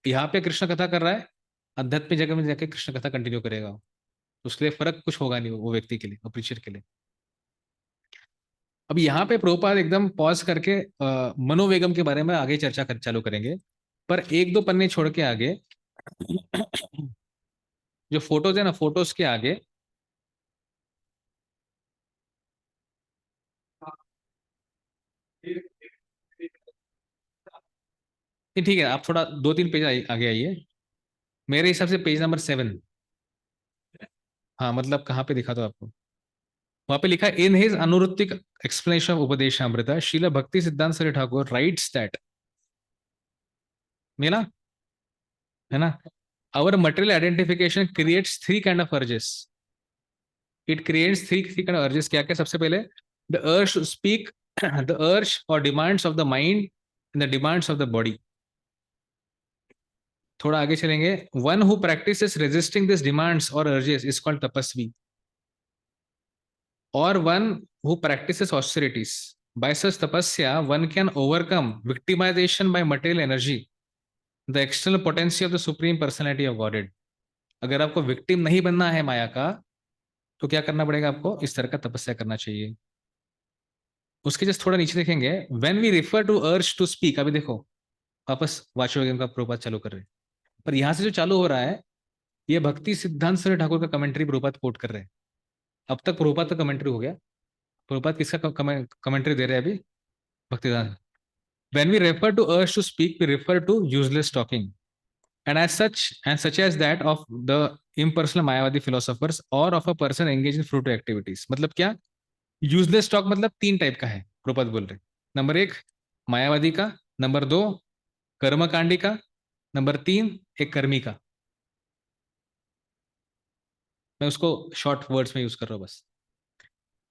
यहाँ पे कृष्ण कथा कर रहा है, आध्यात्मिक जगह में जाके कृष्ण कथा कंटिन्यू करेगा, उसके लिए फर्क कुछ होगा नहीं वो व्यक्ति के लिए, अप्रीशिएट के लिए। अब यहाँ पे प्रभुपाद एकदम पॉज करके मनोवेगम के बारे में आगे चर्चा चालू करेंगे, पर एक दो पन्ने छोड़ के आगे जो फोटोज है ना, फोटोज के आगे ठीक है, आप थोड़ा 2-3 पेज आगे आइए, मेरे हिसाब से पेज नंबर 7। हाँ मतलब कहाँ पे दिखा दो आपको, वहां पे लिखा है इन हिज अनुरुत्तिक explanation of Upadeshamrita Srila Bhakti Siddhanta Saraswati Thakur rights that, मिला है ना, our material identification creates 3 kind of urges. It creates three kind of urges. क्या क्या? सबसे पहले the urge to speak, the urge or demands of the mind and the demands of the body. थोड़ा आगे चलेंगे, one who practices resisting these demands or urges is called tapasvi, or one who practices austerities. By such tapasya one can overcome victimization by material energy, the external potency of the supreme personality of Godhead. अगर आपको victim नहीं बनना है माया का, तो क्या करना पड़ेगा? आपको इस तरह का तपस्या करना चाहिए। उसके जस्ट थोड़ा नीचे देखेंगे, when we refer to urge to speak, अभी देखो वापस वाचो गेम का प्रभुपाद चालू कर रहे हैं, पर यहां से जो चालू हो रहा है ये भक्ति सिद्धांत सरस्वती ठाकुर का कमेंट्री प्रभुपाद कोट कर रहे हैं। अब तक प्रभुपाद का कमेंट्री हो गया, प्रभुपाद किसका कमेंट्री दे रहे हैं अभी? Bhakti Siddhanta. When we refer to urge to speak we refer to useless talking and such as that of the impersonal mayavadi philosophers or of a person engaged in fruitive activities. मतलब क्या? Useless talk मतलब 3 type का है, प्रभुपाद बोल रहे। Number 1 मायावादी का, number 2 कर्मकांडी का, number 3 एक कर्मी का। मैं उसको शॉर्ट वर्ड्स में यूज कर रहा हूँ बस।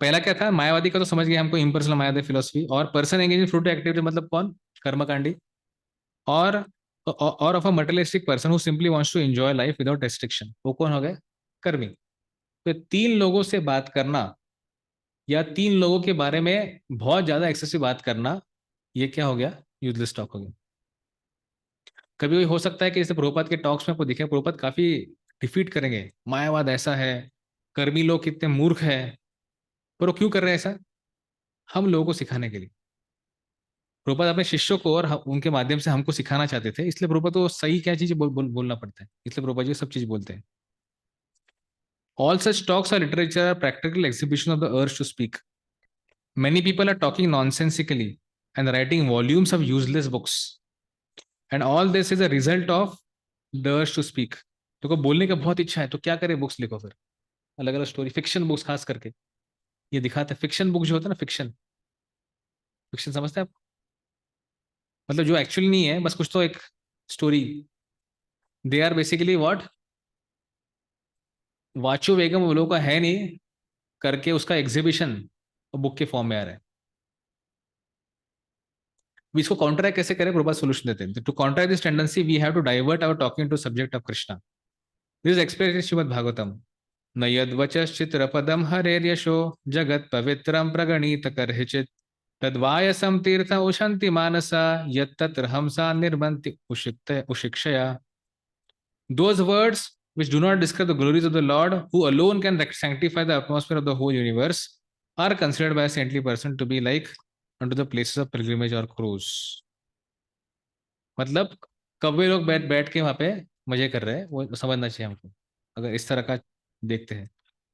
पहला क्या था? मायावादी का तो समझ गए हमको, इम्पर्सनल मायावादी फिलोसफी, और person engage in fruitive activity मतलब कौन? कर्मकांडी, और of a materialistic person who simply wants to enjoy life without restriction, वो कौन हो गए? कर्मी। तो 3 लोगों से बात करना या 3 लोगों के बारे में बहुत ज्यादा एक्सेसिव बात करना, ये क्या हो गया? यूजलेस टॉक हो गया। कभी कभी हो सकता है कि जैसे प्रभुपाद के टॉक्स में आपको दिखे प्रभुपाद काफी डिफीट करेंगे, मायावाद ऐसा है, कर्मी लोग कितने मूर्ख है, पर वो क्यों कर रहे हैं ऐसा? हम लोगों को सिखाने के लिए। प्रभुपाद अपने शिष्यों को और उनके माध्यम से हमको सिखाना चाहते थे, इसलिए प्रभुपाद को सही क्या चीज बोलना पड़ता है, इसलिए प्रभुपाद जी सब चीज बोलते हैं। All such talks or literature are practical exhibition of the urge to speak. Many people are talking nonsensically and writing volumes of useless books. And all this is a result of the urge to speak. तो को बोलने का बहुत इच्छा है तो क्या करे? बुक्स लिखो फिर, अलग अलग स्टोरी, फिक्शन बुक्स खास करके ये दिखाते हैं। फिक्शन बुक जो होता है ना, फिक्शन समझते हैं आप? मतलब जो एक्चुअली नहीं है, बस कुछ तो एक story. They are basically what? वाचो वेगम वो लोगों का है नहीं करके उसका एग्जीबिशन बुक के फॉर्म में आ रहा है। इसको काउंटरैक्ट कैसे करें? प्रभुपाद सॉल्यूशन देते हैं। To counteract this tendency we have to divert our talking to subject of Krishna. This is explained in Shrimad Bhagavatam. न यद्वचश्चित्रपदम हरेर्यशो जगत पवित्रम प्रगणित करहिचित तद्वायसम तीर्थ उशन्ति मानसा यत्तत्र हमसा निर्बन्ति उशिक्षया। Those words which do not describe the glories of the Lord, who alone can sanctify the atmosphere of the whole universe, are considered by a saintly person to be like unto the places of pilgrimage or cruise. मतलब कौवे लोग बैठ के वहां पे मजे कर रहे हैं, वो समझना चाहिए हमको अगर इस तरह का देखते हैं।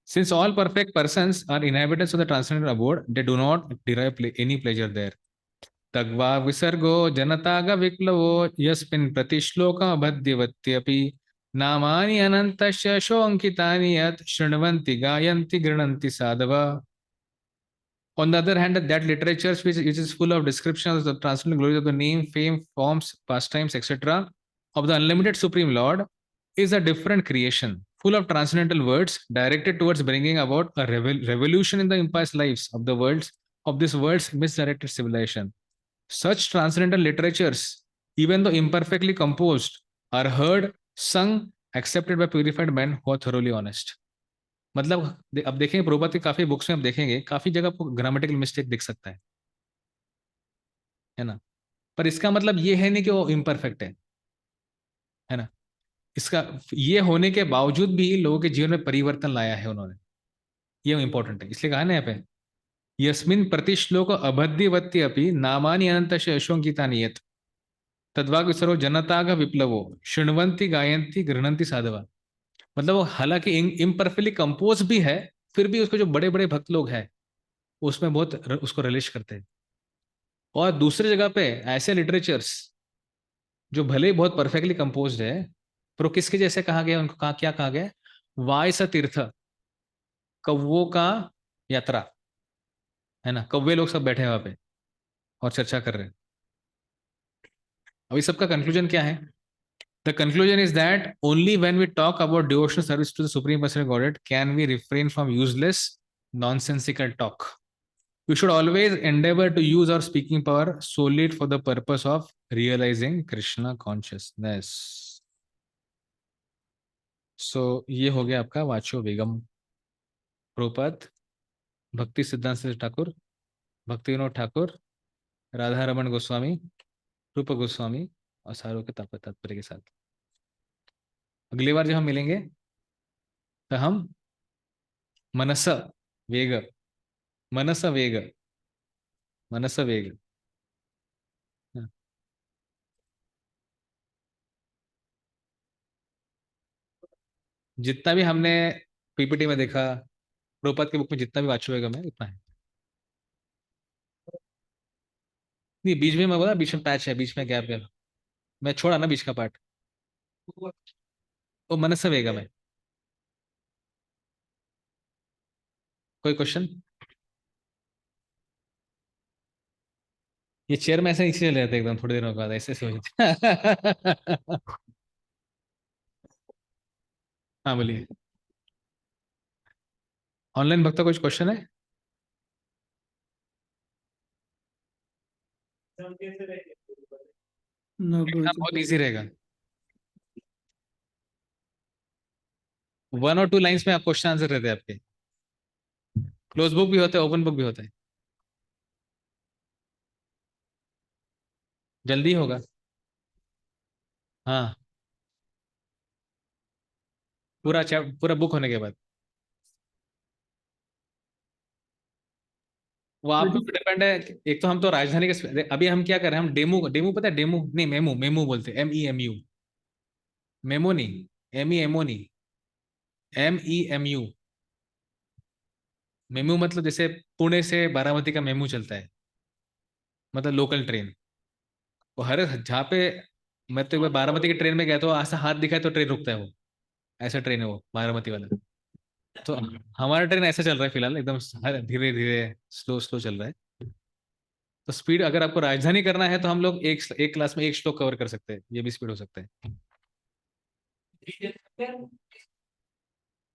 Since all perfect persons are inhabitants of the transcendental abode, they do not derive any pleasure there. तग्वा विसर्गो जनताग विप्लवो यस्मिन् प्रतिश्लोकमबध्यवत्यपि नामानि अनन्तस्य शोऽङ्कितानि यत् शृण्वन्ति गायन्ति गृह्णन्ति साधवा। On the other hand, that literature which is full of descriptions of the transcendental glories of the name, fame, forms, pastimes, etc. of the unlimited Supreme Lord is a different creation, full of transcendental words directed towards bringing about a revolution in the impious lives of the worlds of this world's misdirected civilization. Such transcendental literatures, even though imperfectly composed, are heard, sung, accepted by purified men who are thoroughly honest. मतलब अब देखेंगे प्रभुपाद की काफी books में, अब देखेंगे काफी जगह आपको ग्रामेटिकल मिस्टेक दिख सकता है ना। पर इसका मतलब ये है नहीं कि वो इम्परफेक्ट है ना। इसका ये होने के बावजूद भी लोगों के जीवन में परिवर्तन लाया है उन्होंने, ये इंपॉर्टेंट है। इसलिए कहा ना यहाँ पे, यस्मिन प्रतिश्लोक अबद्धिवत्ति अपि नामानि अनंतस्य यशोंकिता नियत तद्वाग सर्व जनताग विप्लवो शृण्वन्ति गायन्ति गृह्णन्ति साधवा। मतलब वो हालांकि इम्परफेक्टली कंपोज भी है, फिर भी उसको जो बड़े बड़े भक्त लोग हैं उसमें बहुत उसको रिलिश करते हैं। और दूसरी जगह पे ऐसे लिटरेचर्स जो भले ही बहुत परफेक्टली कंपोज्ड है, पर वो किसके जैसे कहा गया, उनको कहा क्या कहा गया, वायस तीर्थ, कौवों का यात्रा, है ना। कौवे लोग सब बैठे हैं वहां पे और चर्चा कर रहे हैं। अभी सबका कंक्लूजन क्या है? The conclusion is that only when we talk about devotional service to the supreme personal godhead can we refrain from useless nonsensical talk. We should always endeavor to use our speaking power solely for the purpose of realizing Krishna consciousness. So ये हो गया आपका वाचो वेगम. प्रभुपाद, भक्ति सिद्धांत से ठाकुर, भक्ति विनोद ठाकुर, राधा रमन गोस्वामी, रूप गोस्वामी और सारों के तात्पर्य के साथ अगली बार जब हम मिलेंगे तो हम मनस वेग, मनस वेग, मनस वेग, जितना भी हमने पीपीटी में देखा, प्रभुपाद की बुक में जितना भी वाचो वेगम है उतना है। नहीं, बीच में मैं बोला, बीच में पैच है, बीच में गैप है, मैं छोड़ा ना बीच का पार्ट, वो मनस वेगम है। कोई क्वेश्चन? ये चेयर में ऐसे नीचे चले जाते एकदम थोड़ी देर बाद, ऐसे ऐसे हो जाते। हाँ बोलिए। ऑनलाइन भक्ता कुछ क्वेश्चन है? No, एग्जाम बहुत इजी रहेगा, 1 और 2 लाइंस में आप क्वेश्चन आंसर रहते हैं आपके। क्लोज बुक भी होता है, ओपन बुक भी होता है, जल्दी होगा। हाँ, पूरा बुक होने के बाद वो आप पे डिपेंड है। एक तो हम तो राजधानी के, अभी हम क्या कर रहे हैं, हम डेमो, डेमो पता है, डेमो नहीं मेमो, मेमो बोलते हैं, MEMU, मेमो नहीं, MEMO नहीं, MEMU। मेमू मतलब जैसे पुणे से बारामती का मेमू चलता है, मतलब लोकल ट्रेन। वो हर जहाँ पे, मैं तो एक बार बारामती की ट्रेन में गया तो ऐसा हाथ दिखाए तो ट्रेन रुकता है वो, ऐसा ट्रेन है वो बारामती वाला। तो हमारा ट्रेन ऐसा चल रहा है फिलहाल, एकदम धीरे धीरे स्लो स्लो चल रहा है। तो स्पीड अगर आपको राजधानी करना है तो हम लोग एक एक क्लास में एक श्लोक कवर कर सकते हैं, ये भी स्पीड हो सकता है।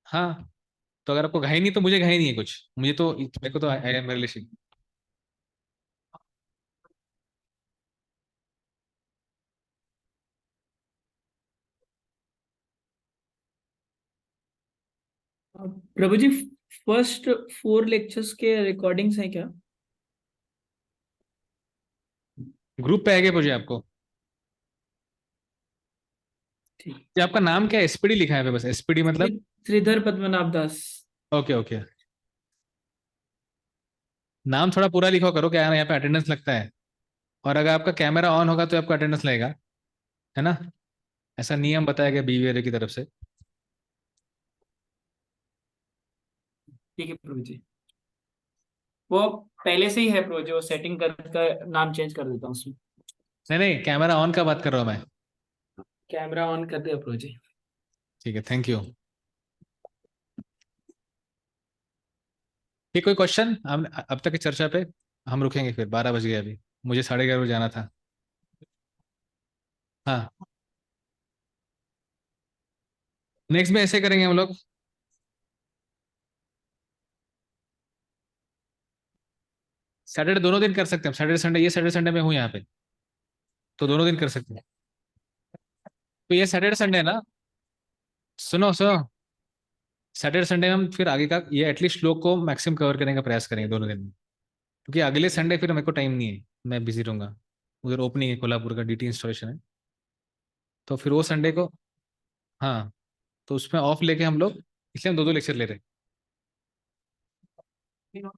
हाँ, तो अगर आपको घाई नहीं, तो मुझे घाई नहीं है कुछ, मुझे तो, मेरे को तो मेरे लिए प्रभु जी, फर्स्ट 4 लेक्चर्स के रिकॉर्डिंग्स हैं क्या? ग्रुप पे आएगा मुझे आपको। ठीक। ये आपका नाम क्या है? SPD लिखा है पे बस, SPD मतलब? श्रीधर पद्मनाभ दास। ओके ओके, नाम थोड़ा पूरा लिखो करो, क्या है ना, यहाँ पे अटेंडेंस लगता है, और अगर आपका कैमरा ऑन होगा तो आपका अटेंडेंस लगेगा, है ना। ऐसा नियम बताया गया BVR की तरफ से। ठीक है प्रभु जी, वो पहले से ही है प्रभु जी, वो सेटिंग कर नाम चेंज कर देता हूँ उसमें। नहीं नहीं, कैमरा ऑन का बात कर रहा हूँ मैं। कैमरा ऑन कर दिया प्रभु जी। ठीक है, थैंक यू। ठीक, कोई क्वेश्चन? हम अब तक की चर्चा पे हम रुकेंगे, फिर 12 बज गए अभी, मुझे 11:30 बजे जाना था। हाँ, नेक्स्ट में ऐसे करेंगे हम लोग, सैटरडे दोनों दिन कर सकते हैं, सैटरडे संडे, ये सैटरडे संडे में हूँ यहाँ पे, तो दोनों दिन कर सकते हैं। तो ये सैटरडे संडे है ना, सुनो सुनो, सैटरडे संडे में हम फिर आगे का ये एटलीस्ट श्लोक को मैक्सिमम कवर करने का प्रयास करेंगे दोनों दिन में, क्योंकि अगले संडे फिर मेरे को टाइम नहीं है, मैं बिजी रहूंगा, उधर ओपनिंग है, कोल्हापुर का डीटी इंस्टॉलेशन है, तो फिर वो संडे को, हाँ, तो उसमें ऑफ लेके हम लोग, इसलिए हम 2-2 लेक्चर ले रहे हैं।